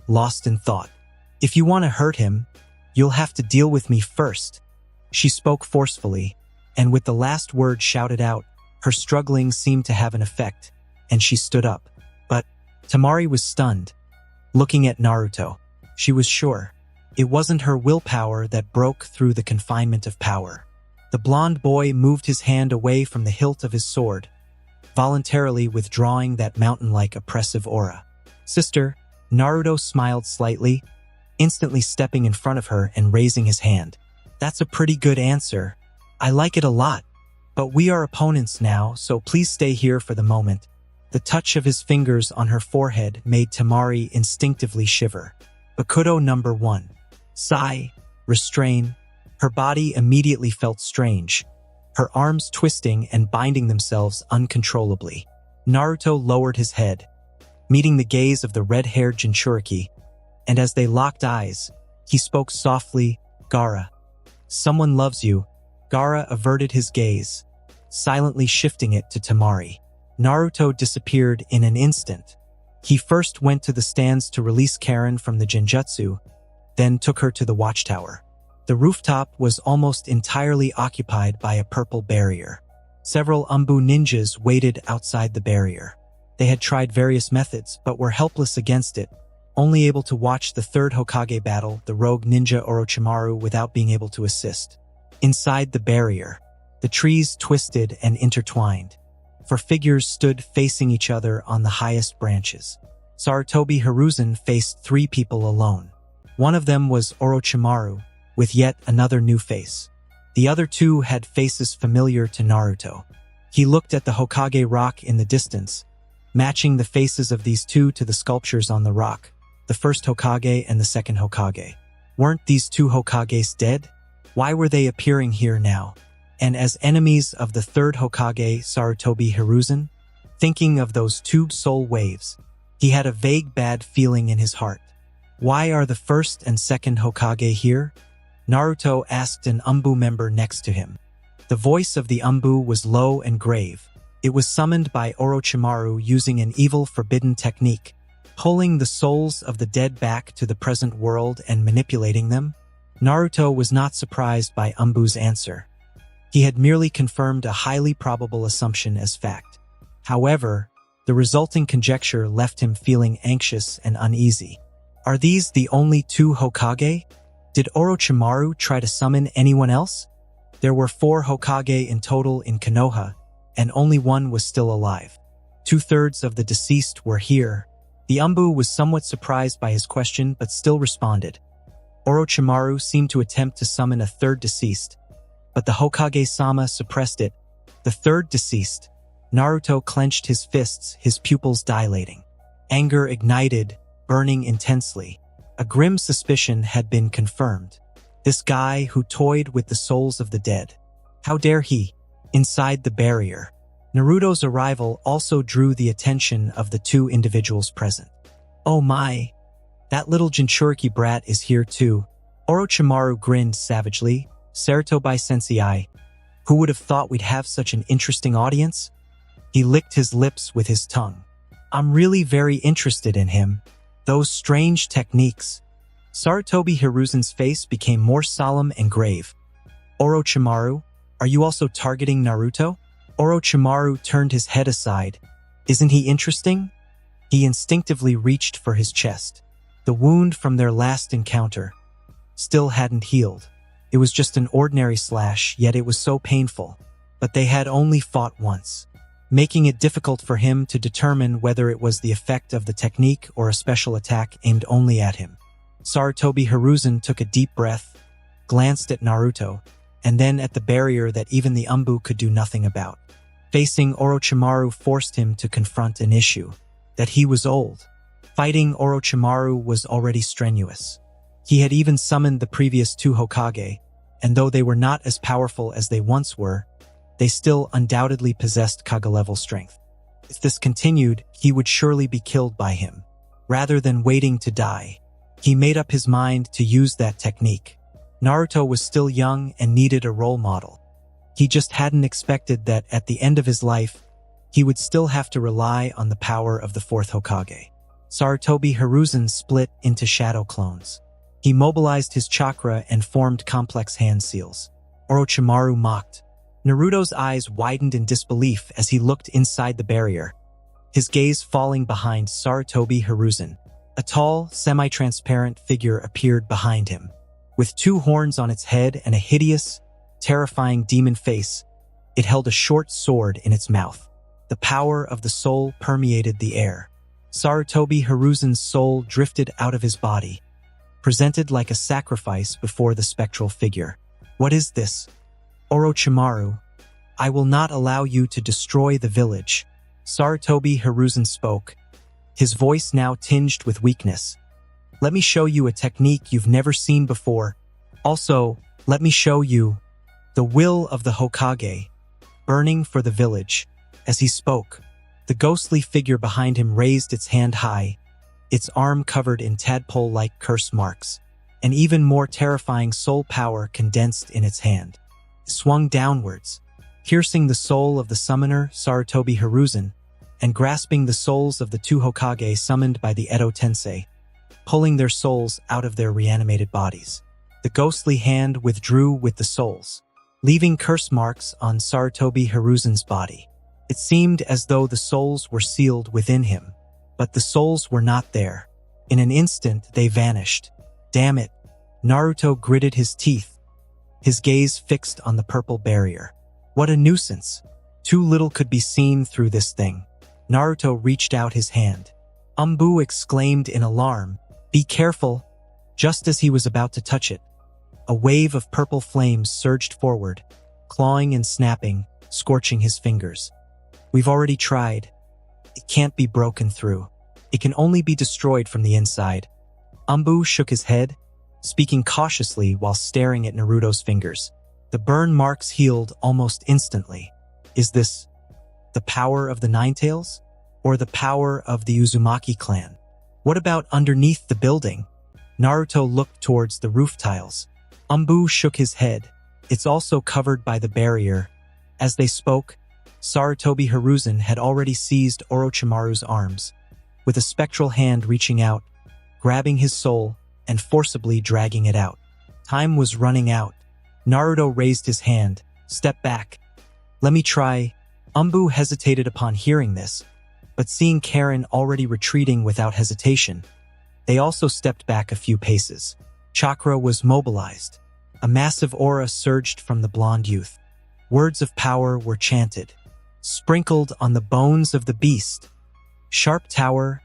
lost in thought. "If you want to hurt him, you'll have to deal with me first." She spoke forcefully, and with the last word shouted out, her struggling seemed to have an effect, and she stood up. But Temari was stunned. Looking at Naruto, she was sure it wasn't her willpower that broke through the confinement of power. The blonde boy moved his hand away from the hilt of his sword, voluntarily withdrawing that mountain-like oppressive aura. "Sister," Naruto smiled slightly, instantly stepping in front of her and raising his hand. "That's a pretty good answer. I like it a lot. But we are opponents now, so please stay here for the moment." The touch of his fingers on her forehead made Temari instinctively shiver. Bakudo number 1. Sigh, restrain. Her body immediately felt strange, her arms twisting and binding themselves uncontrollably. Naruto lowered his head, meeting the gaze of the red-haired Jinchuriki, and as they locked eyes, he spoke softly, "Gaara, someone loves you." Gaara averted his gaze, silently shifting it to Temari. Naruto disappeared in an instant. He first went to the stands to release Karen from the Genjutsu, then took her to the watchtower. The rooftop was almost entirely occupied by a purple barrier. Several Umbu ninjas waited outside the barrier. They had tried various methods, but were helpless against it, only able to watch the third Hokage battle, the rogue ninja Orochimaru, without being able to assist. Inside the barrier, the trees twisted and intertwined, for figures stood facing each other on the highest branches. Sarutobi Hiruzen faced 3 people alone. One of them was Orochimaru, with yet another new face. The other 2 had faces familiar to Naruto. He looked at the Hokage rock in the distance, matching the faces of these 2 to the sculptures on the rock, the first Hokage and the second Hokage. Weren't these 2 Hokages dead? Why were they appearing here now? And as enemies of the third Hokage, Sarutobi Hiruzen, thinking of those 2 soul waves, he had a vague bad feeling in his heart. Why are the first and second Hokage here? Naruto asked an Umbu member next to him. The voice of the Umbu was low and grave. It was summoned by Orochimaru using an evil forbidden technique, pulling the souls of the dead back to the present world and manipulating them. Naruto was not surprised by Umbu's answer. He had merely confirmed a highly probable assumption as fact. However, the resulting conjecture left him feeling anxious and uneasy. Are these the only 2 Hokage? Did Orochimaru try to summon anyone else? There were 4 Hokage in total in Konoha, and only one was still alive. 2/3 of the deceased were here. The Umbu was somewhat surprised by his question but still responded. Orochimaru seemed to attempt to summon a 3rd deceased, but the Hokage-sama suppressed it. The 3rd deceased. Naruto clenched his fists, his pupils dilating. Anger ignited, burning intensely. A grim suspicion had been confirmed. This guy who toyed with the souls of the dead. How dare he? Inside the barrier, Naruto's arrival also drew the attention of the 2 individuals present. "Oh my! That little Jinchuriki brat is here too." Orochimaru grinned savagely. "Sarutobi Sensei, who would have thought we'd have such an interesting audience?" He licked his lips with his tongue. "I'm really very interested in him. Those strange techniques." Sarutobi Hiruzen's face became more solemn and grave. "Orochimaru, are you also targeting Naruto?" Orochimaru turned his head aside. "Isn't he interesting?" He instinctively reached for his chest. The wound from their last encounter still hadn't healed. It was just an ordinary slash, yet it was so painful. But they had only fought once, making it difficult for him to determine whether it was the effect of the technique or a special attack aimed only at him. Sarutobi Hiruzen took a deep breath, glanced at Naruto, and then at the barrier that even the Umbu could do nothing about. Facing Orochimaru forced him to confront an issue, that he was old. Fighting Orochimaru was already strenuous. He had even summoned the previous two Hokage, and though they were not as powerful as they once were, they still undoubtedly possessed Kage-level strength. If this continued, he would surely be killed by him. Rather than waiting to die, he made up his mind to use that technique. Naruto was still young and needed a role model. He just hadn't expected that at the end of his life, he would still have to rely on the power of the fourth Hokage. Sarutobi Hiruzen split into shadow clones. He mobilized his chakra and formed complex hand seals. Orochimaru mocked. Naruto's eyes widened in disbelief as he looked inside the barrier, his gaze falling behind Sarutobi Hiruzen. A tall, semi-transparent figure appeared behind him. With two horns on its head and a hideous, terrifying demon face, it held a short sword in its mouth. The power of the soul permeated the air. Sarutobi Hiruzen's soul drifted out of his body, presented like a sacrifice before the spectral figure. What is this? Orochimaru, I will not allow you to destroy the village. Sarutobi Hiruzen spoke, his voice now tinged with weakness. Let me show you a technique you've never seen before. Also, let me show you the will of the Hokage, burning for the village. As he spoke, the ghostly figure behind him raised its hand high, its arm covered in tadpole-like curse marks. An even more terrifying soul power condensed in its hand. It swung downwards, piercing the soul of the summoner Sarutobi Hiruzen, and grasping the souls of the two Hokage summoned by the Edo Tensei, pulling their souls out of their reanimated bodies. The ghostly hand withdrew with the souls, leaving curse marks on Sarutobi Hiruzen's body. It seemed as though the souls were sealed within him, but the souls were not there. In an instant, they vanished. Damn it! Naruto gritted his teeth, his gaze fixed on the purple barrier. What a nuisance! Too little could be seen through this thing. Naruto reached out his hand. Umbu exclaimed in alarm, "Be careful!" Just as he was about to touch it, a wave of purple flames surged forward, clawing and snapping, scorching his fingers. We've already tried. It can't be broken through. It can only be destroyed from the inside. Umbu shook his head, speaking cautiously while staring at Naruto's fingers. The burn marks healed almost instantly. Is this the power of the Ninetales? Or the power of the Uzumaki clan? What about underneath the building? Naruto looked towards the roof tiles. Umbu shook his head. It's also covered by the barrier. As they spoke, Sarutobi Hiruzen had already seized Orochimaru's arms, with a spectral hand reaching out, grabbing his soul, and forcibly dragging it out. Time was running out. Naruto raised his hand. Step back. Let me try. Umbu hesitated upon hearing this, but seeing Karen already retreating without hesitation, they also stepped back a few paces. Chakra was mobilized. A massive aura surged from the blonde youth. Words of power were chanted, sprinkled on the bones of the beast. Sharp tower,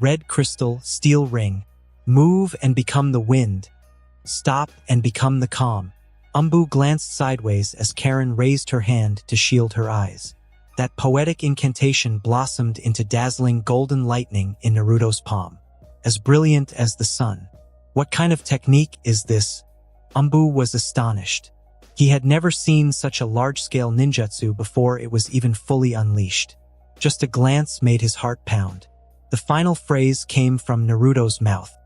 red crystal, steel ring. Move and become the wind. Stop and become the calm. Umbu glanced sideways as Karen raised her hand to shield her eyes. That poetic incantation blossomed into dazzling golden lightning in Naruto's palm, as brilliant as the sun. What kind of technique is this? Umbu was astonished. He had never seen such a large-scale ninjutsu before it was even fully unleashed. Just a glance made his heart pound. The final phrase came from Naruto's mouth.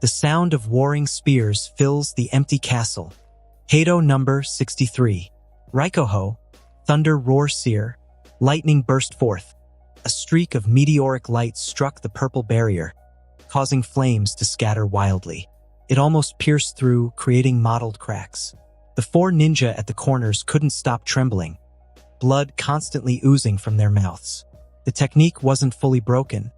The sound of warring spears fills the empty castle. Heido number 63. Raikoho, thunder roar seer, lightning burst forth. A streak of meteoric light struck the purple barrier, causing flames to scatter wildly. It almost pierced through, creating mottled cracks. The four ninja at the corners couldn't stop trembling, blood constantly oozing from their mouths. The technique wasn't fully broken,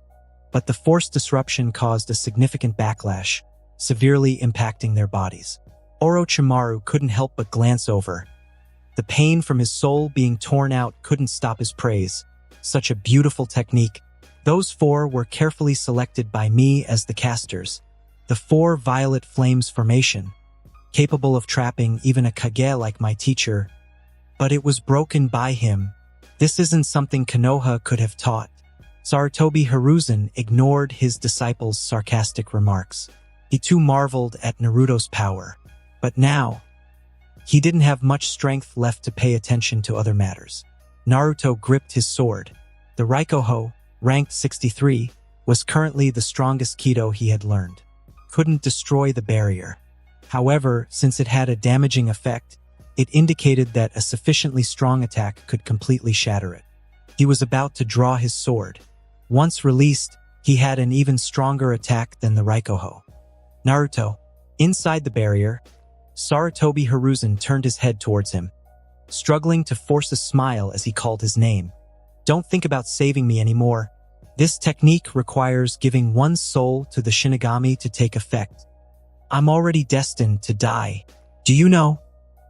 but the force disruption caused a significant backlash, severely impacting their bodies. Orochimaru couldn't help but glance over. The pain from his soul being torn out couldn't stop his praise. Such a beautiful technique. Those 4 were carefully selected by me as the casters. The 4 violet flames formation, capable of trapping even a Kage like my teacher. But it was broken by him. This isn't something Konoha could have taught. Sarutobi Hiruzen ignored his disciple's sarcastic remarks. He too marveled at Naruto's power. But now, he didn't have much strength left to pay attention to other matters. Naruto gripped his sword. The Raikuho, ranked 63, was currently the strongest Kido he had learned. Couldn't destroy the barrier. However, since it had a damaging effect, it indicated that a sufficiently strong attack could completely shatter it. He was about to draw his sword. Once released, he had an even stronger attack than the Raikuho. Naruto. Inside the barrier, Sarutobi Hiruzen turned his head towards him, struggling to force a smile as he called his name. Don't think about saving me anymore. This technique requires giving one's soul to the Shinigami to take effect. I'm already destined to die. Do you know?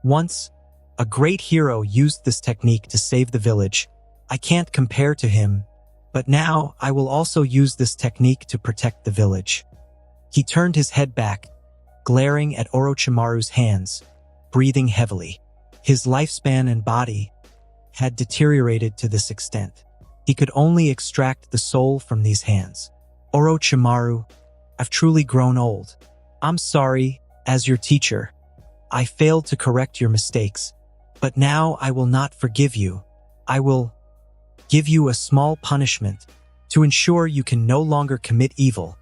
Once, a great hero used this technique to save the village. I can't compare to him, but now I will also use this technique to protect the village. He turned his head back, glaring at Orochimaru's hands, breathing heavily. His lifespan and body had deteriorated to this extent. He could only extract the soul from these hands. Orochimaru, I've truly grown old. I'm sorry, as your teacher. I failed to correct your mistakes, but now I will not forgive you. I will give you a small punishment to ensure you can no longer commit evil,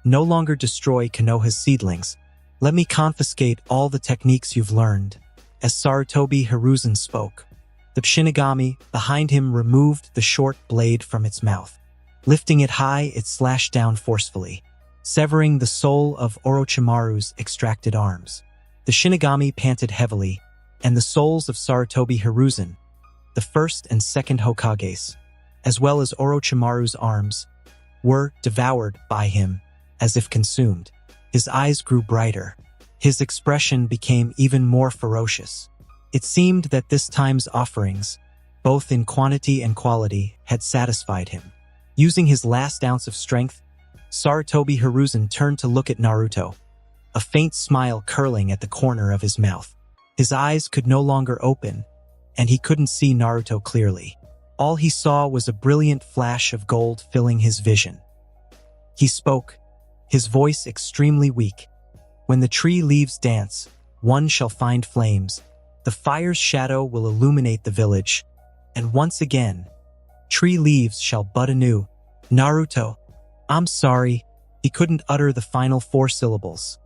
no longer destroy Konoha's seedlings. Let me confiscate all the techniques you've learned. As Sarutobi Hiruzen spoke, the Shinigami behind him removed the short blade from its mouth. Lifting it high, it slashed down forcefully, severing the soul of Orochimaru's extracted arms. The Shinigami panted heavily, and the souls of Sarutobi Hiruzen, the first and second Hokages, as well as Orochimaru's arms, were devoured by him, as if consumed. His eyes grew brighter. His expression became even more ferocious. It seemed that this time's offerings, both in quantity and quality, had satisfied him. Using his last ounce of strength, Sarutobi Hiruzen turned to look at Naruto, a faint smile curling at the corner of his mouth. His eyes could no longer open, and he couldn't see Naruto clearly. All he saw was a brilliant flash of gold filling his vision. He spoke, his voice extremely weak. When the tree leaves dance, one shall find flames. The fire's shadow will illuminate the village, and once again, tree leaves shall bud anew. Naruto, I'm sorry. He couldn't utter the final 4 syllables,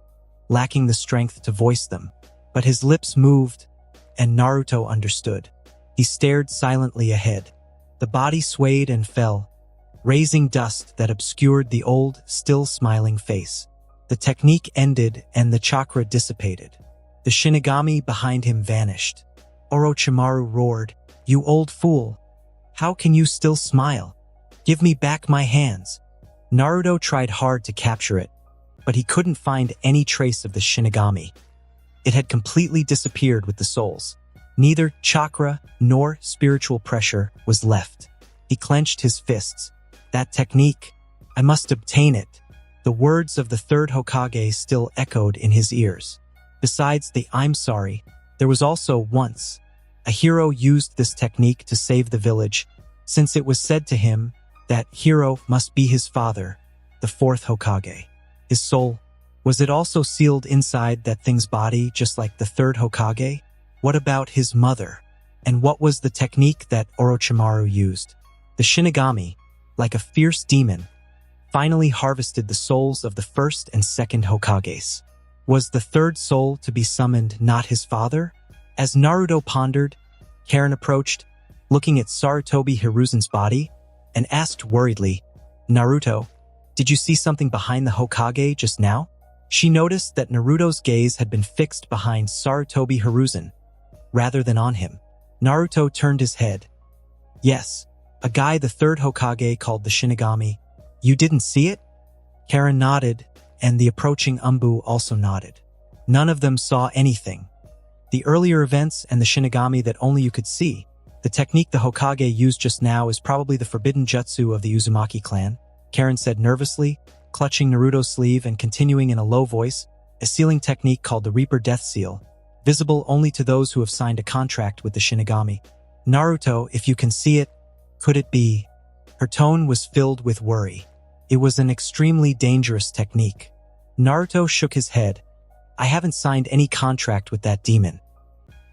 lacking the strength to voice them, but his lips moved, and Naruto understood. He stared silently ahead. The body swayed and fell, raising dust that obscured the old, still smiling face. The technique ended and the chakra dissipated. The Shinigami behind him vanished. Orochimaru roared, "You old fool! How can you still smile? Give me back my hands!" Naruto tried hard to capture it, but he couldn't find any trace of the Shinigami. It had completely disappeared with the souls. Neither chakra nor spiritual pressure was left. He clenched his fists. That technique, I must obtain it. The words of the third Hokage still echoed in his ears. Besides the "I'm sorry," there was also once a hero used this technique to save the village, since it was said to him that hero must be his father, the fourth Hokage. His soul, was it also sealed inside that thing's body just like the third Hokage? What about his mother? And what was the technique that Orochimaru used? The Shinigami, like a fierce demon, finally harvested the souls of the first and second Hokages. Was the third soul to be summoned not his father? As Naruto pondered, Karen approached, looking at Sarutobi Hiruzen's body, and asked worriedly, "Naruto, did you see something behind the Hokage just now?" She noticed that Naruto's gaze had been fixed behind Sarutobi Hiruzen, rather than on him. Naruto turned his head. Yes, a guy the third Hokage called the Shinigami, You didn't see it? Karen nodded, and the approaching Umbu also nodded. None of them saw anything. The earlier events and the Shinigami that only you could see. The technique the Hokage used just now is probably the forbidden jutsu of the Uzumaki clan, Karen said nervously, clutching Naruto's sleeve and continuing in a low voice, a sealing technique called the Reaper Death Seal, visible only to those who have signed a contract with the Shinigami. Naruto, if you can see it, could it be? Her tone was filled with worry. It was an extremely dangerous technique. Naruto shook his head. I haven't signed any contract with that demon.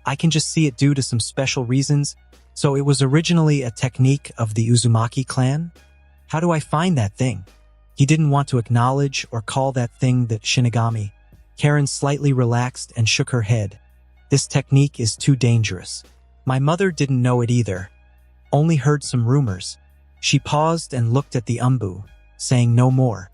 I can just see it due to some special reasons. So it was originally a technique of the Uzumaki clan? How do I find that thing? He didn't want to acknowledge or call that thing the Shinigami. Karen slightly relaxed and shook her head. This technique is too dangerous. My mother didn't know it either. Only heard some rumors. She paused and looked at the Umbu, saying no more.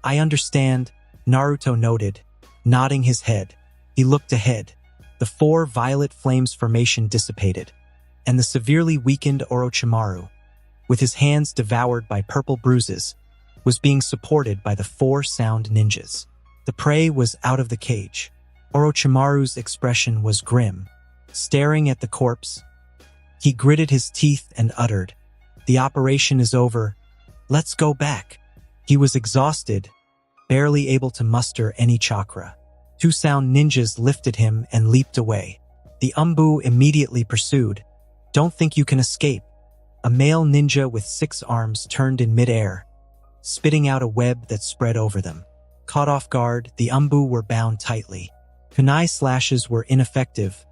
I understand, Naruto noted, nodding his head. He looked ahead. The 4 violet flames formation dissipated, and the severely weakened Orochimaru, with his hands devoured by purple bruises, was being supported by the 4 sound ninjas. The prey was out of the cage. Orochimaru's expression was grim. Staring at the corpse, he gritted his teeth and uttered, "The operation is over. Let's go back." He was exhausted, barely able to muster any chakra. 2 sound ninjas lifted him and leaped away. The Umbu immediately pursued. Don't think you can escape. A male ninja with 6 arms turned in midair, spitting out a web that spread over them. Caught off guard, the Umbu were bound tightly. Kunai slashes were ineffective,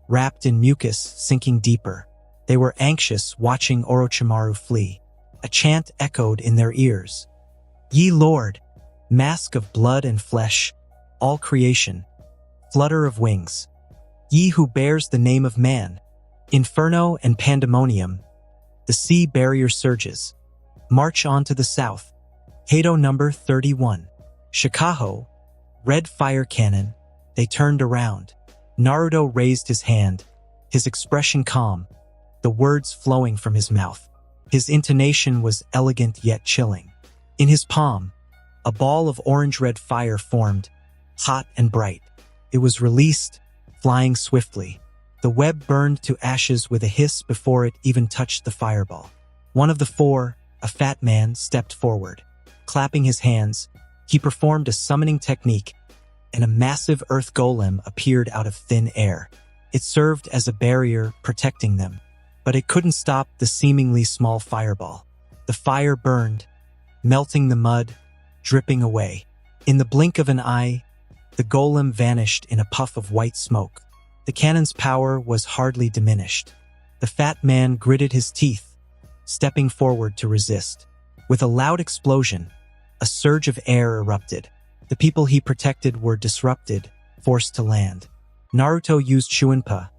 wrapped in mucus, sinking deeper. They were anxious, watching Orochimaru flee. A chant echoed in their ears. Ye Lord, mask of blood and flesh, all creation, flutter of wings. Ye who bears the name of man, inferno and pandemonium. The sea barrier surges. March on to the south. Hado number 31. Shikaho, red fire cannon. They turned around. Naruto raised his hand, his expression calm, the words flowing from his mouth. His intonation was elegant yet chilling. In his palm, a ball of orange-red fire formed, hot and bright. It was released, flying swiftly. The web burned to ashes with a hiss before it even touched the fireball. One of the 4, a fat man, stepped forward. Clapping his hands, he performed a summoning technique, and a massive earth golem appeared out of thin air. It served as a barrier, protecting them. But it couldn't stop the seemingly small fireball. The fire burned, melting the mud, dripping away. In the blink of an eye, the golem vanished in a puff of white smoke. The cannon's power was hardly diminished. The fat man gritted his teeth, stepping forward to resist. With a loud explosion, a surge of air erupted. The people he protected were disrupted, forced to land. Naruto used Shuinpa,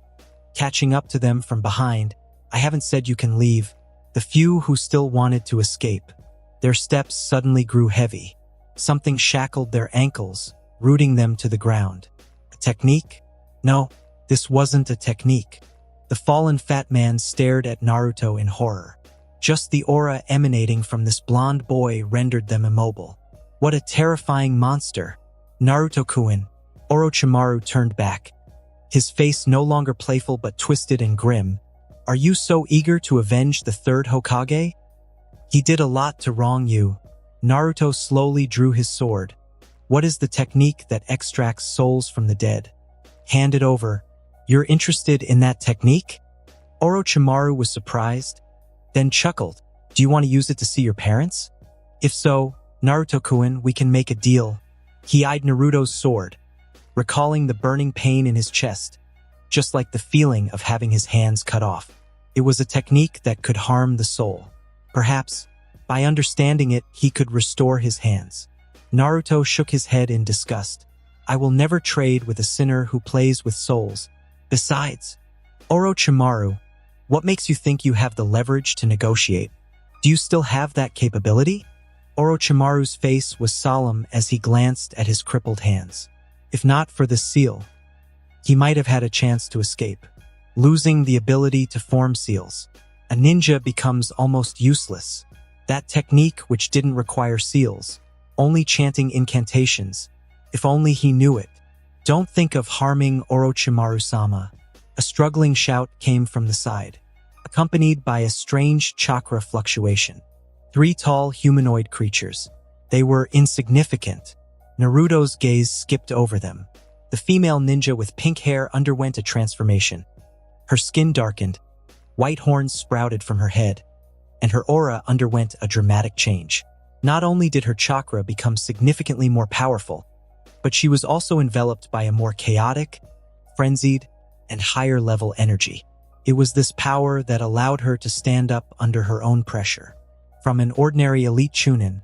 catching up to them from behind. I haven't said you can leave. The few who still wanted to escape. Their steps suddenly grew heavy. Something shackled their ankles, rooting them to the ground. A technique? No, this wasn't a technique. The fallen fat man stared at Naruto in horror. Just the aura emanating from this blonde boy rendered them immobile. What a terrifying monster. Naruto-kun. Orochimaru turned back. His face no longer playful but twisted and grim. Are you so eager to avenge the 3rd Hokage? He did a lot to wrong you. Naruto slowly drew his sword. What is the technique that extracts souls from the dead? Hand it over. You're interested in that technique? Orochimaru was surprised, then chuckled. Do you want to use it to see your parents? If so, Naruto-kun, we can make a deal. He eyed Naruto's sword, recalling the burning pain in his chest, just like the feeling of having his hands cut off. It was a technique that could harm the soul. Perhaps, by understanding it, he could restore his hands. Naruto shook his head in disgust. I will never trade with a sinner who plays with souls. Besides, Orochimaru, what makes you think you have the leverage to negotiate? Do you still have that capability? Orochimaru's face was solemn as he glanced at his crippled hands. If not for the seal, he might have had a chance to escape. Losing the ability to form seals, a ninja becomes almost useless. That technique which didn't require seals, only chanting incantations. If only he knew it. Don't think of harming Orochimaru-sama. A struggling shout came from the side, accompanied by a strange chakra fluctuation. 3 tall humanoid creatures. They were insignificant. Naruto's gaze skipped over them. The female ninja with pink hair underwent a transformation. Her skin darkened, white horns sprouted from her head, and her aura underwent a dramatic change. Not only did her chakra become significantly more powerful, but she was also enveloped by a more chaotic, frenzied, and higher-level energy. It was this power that allowed her to stand up under her own pressure. From an ordinary elite chunin,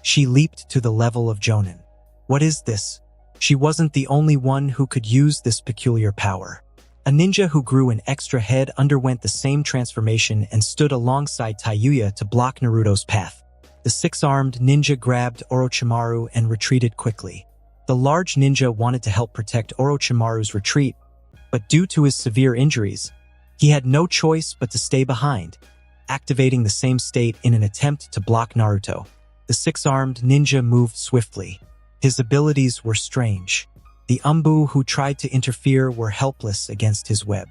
she leaped to the level of jonin. What is this? She wasn't the only one who could use this peculiar power. A ninja who grew an extra head underwent the same transformation and stood alongside Taiyuya to block Naruto's path. The 6-armed ninja grabbed Orochimaru and retreated quickly. The large ninja wanted to help protect Orochimaru's retreat, but due to his severe injuries, he had no choice but to stay behind, activating the same state in an attempt to block Naruto. The 6-armed ninja moved swiftly. His abilities were strange. The Umbu who tried to interfere were helpless against his web.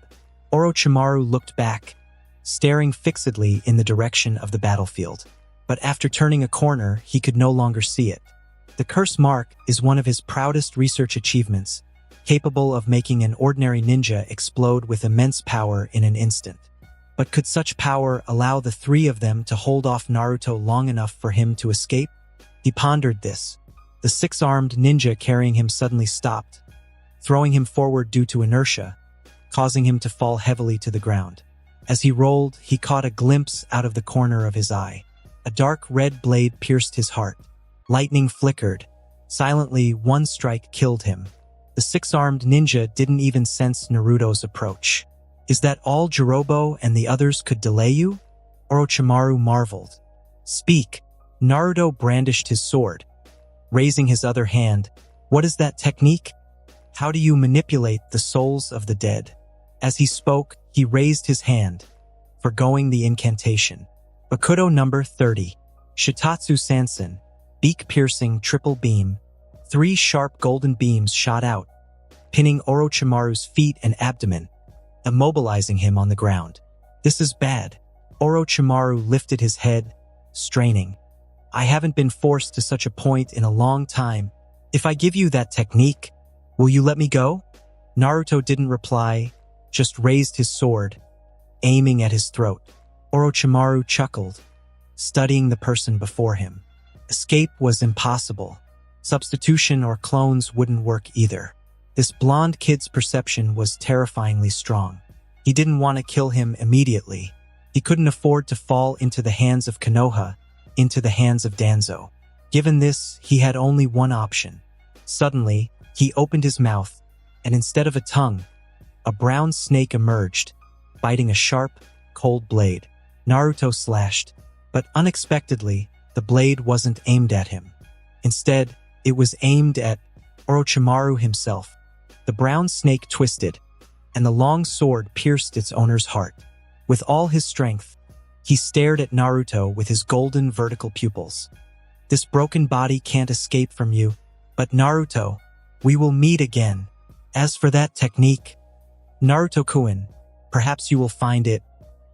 Orochimaru looked back, staring fixedly in the direction of the battlefield. But after turning a corner, he could no longer see it. The curse mark is one of his proudest research achievements, capable of making an ordinary ninja explode with immense power in an instant. But could such power allow the 3 of them to hold off Naruto long enough for him to escape? He pondered this. The 6-armed ninja carrying him suddenly stopped, throwing him forward due to inertia, causing him to fall heavily to the ground. As he rolled, he caught a glimpse out of the corner of his eye. A dark red blade pierced his heart. Lightning flickered. Silently, one strike killed him. The 6-armed ninja didn't even sense Naruto's approach. Is that all, Jirobo and the others could delay you? Orochimaru marveled. Speak. Naruto brandished his sword, raising his other hand. What is that technique? How do you manipulate the souls of the dead? As he spoke, he raised his hand, forgoing the incantation. Bakudo number 30. Shitatsu Sansen. Beak-piercing triple beam. 3 sharp golden beams shot out, pinning Orochimaru's feet and abdomen, immobilizing him on the ground. This is bad. Orochimaru lifted his head, straining. I haven't been forced to such a point in a long time. If I give you that technique, will you let me go? Naruto didn't reply, just raised his sword, aiming at his throat. Orochimaru chuckled, studying the person before him. Escape was impossible. Substitution or clones wouldn't work either. This blonde kid's perception was terrifyingly strong. He didn't want to kill him immediately. He couldn't afford to fall into the hands of Konoha, into the hands of Danzo. Given this, he had only one option. Suddenly, he opened his mouth, and instead of a tongue, a brown snake emerged, biting a sharp, cold blade. Naruto slashed, but unexpectedly, the blade wasn't aimed at him. Instead, it was aimed at Orochimaru himself. The brown snake twisted, and the long sword pierced its owner's heart. With all his strength, he stared at Naruto with his golden vertical pupils. This broken body can't escape from you, but Naruto, we will meet again. As for that technique, Naruto-kun, perhaps you will find it.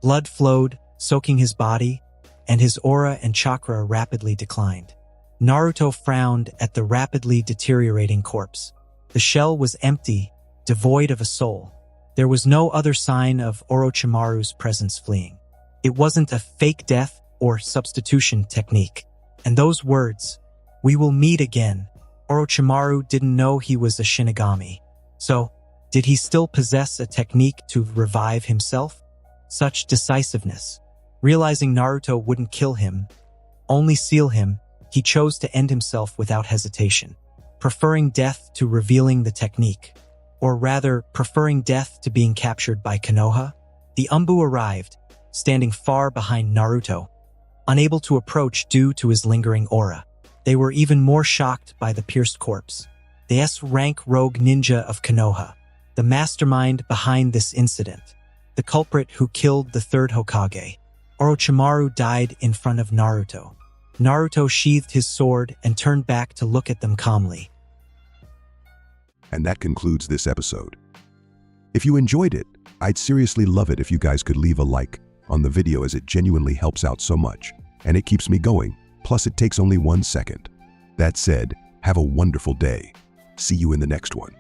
Blood flowed, soaking his body, and his aura and chakra rapidly declined. Naruto frowned at the rapidly deteriorating corpse. The shell was empty, devoid of a soul. There was no other sign of Orochimaru's presence fleeing. It wasn't a fake death or substitution technique. And those words, we will meet again. Orochimaru didn't know he was a Shinigami. So, did he still possess a technique to revive himself? Such decisiveness. Realizing Naruto wouldn't kill him, only seal him, he chose to end himself without hesitation, preferring death to revealing the technique. Or rather, preferring death to being captured by Konoha. The Umbu arrived, standing far behind Naruto, unable to approach due to his lingering aura. They were even more shocked by the pierced corpse. The S-rank rogue ninja of Konoha, the mastermind behind this incident, the culprit who killed the 3rd Hokage. Orochimaru died in front of Naruto. Naruto sheathed his sword and turned back to look at them calmly. And that concludes this episode. If you enjoyed it, I'd seriously love it if you guys could leave a like on the video, as it genuinely helps out so much, and it keeps me going, plus it takes only 1 second. That said, have a wonderful day. See you in the next one.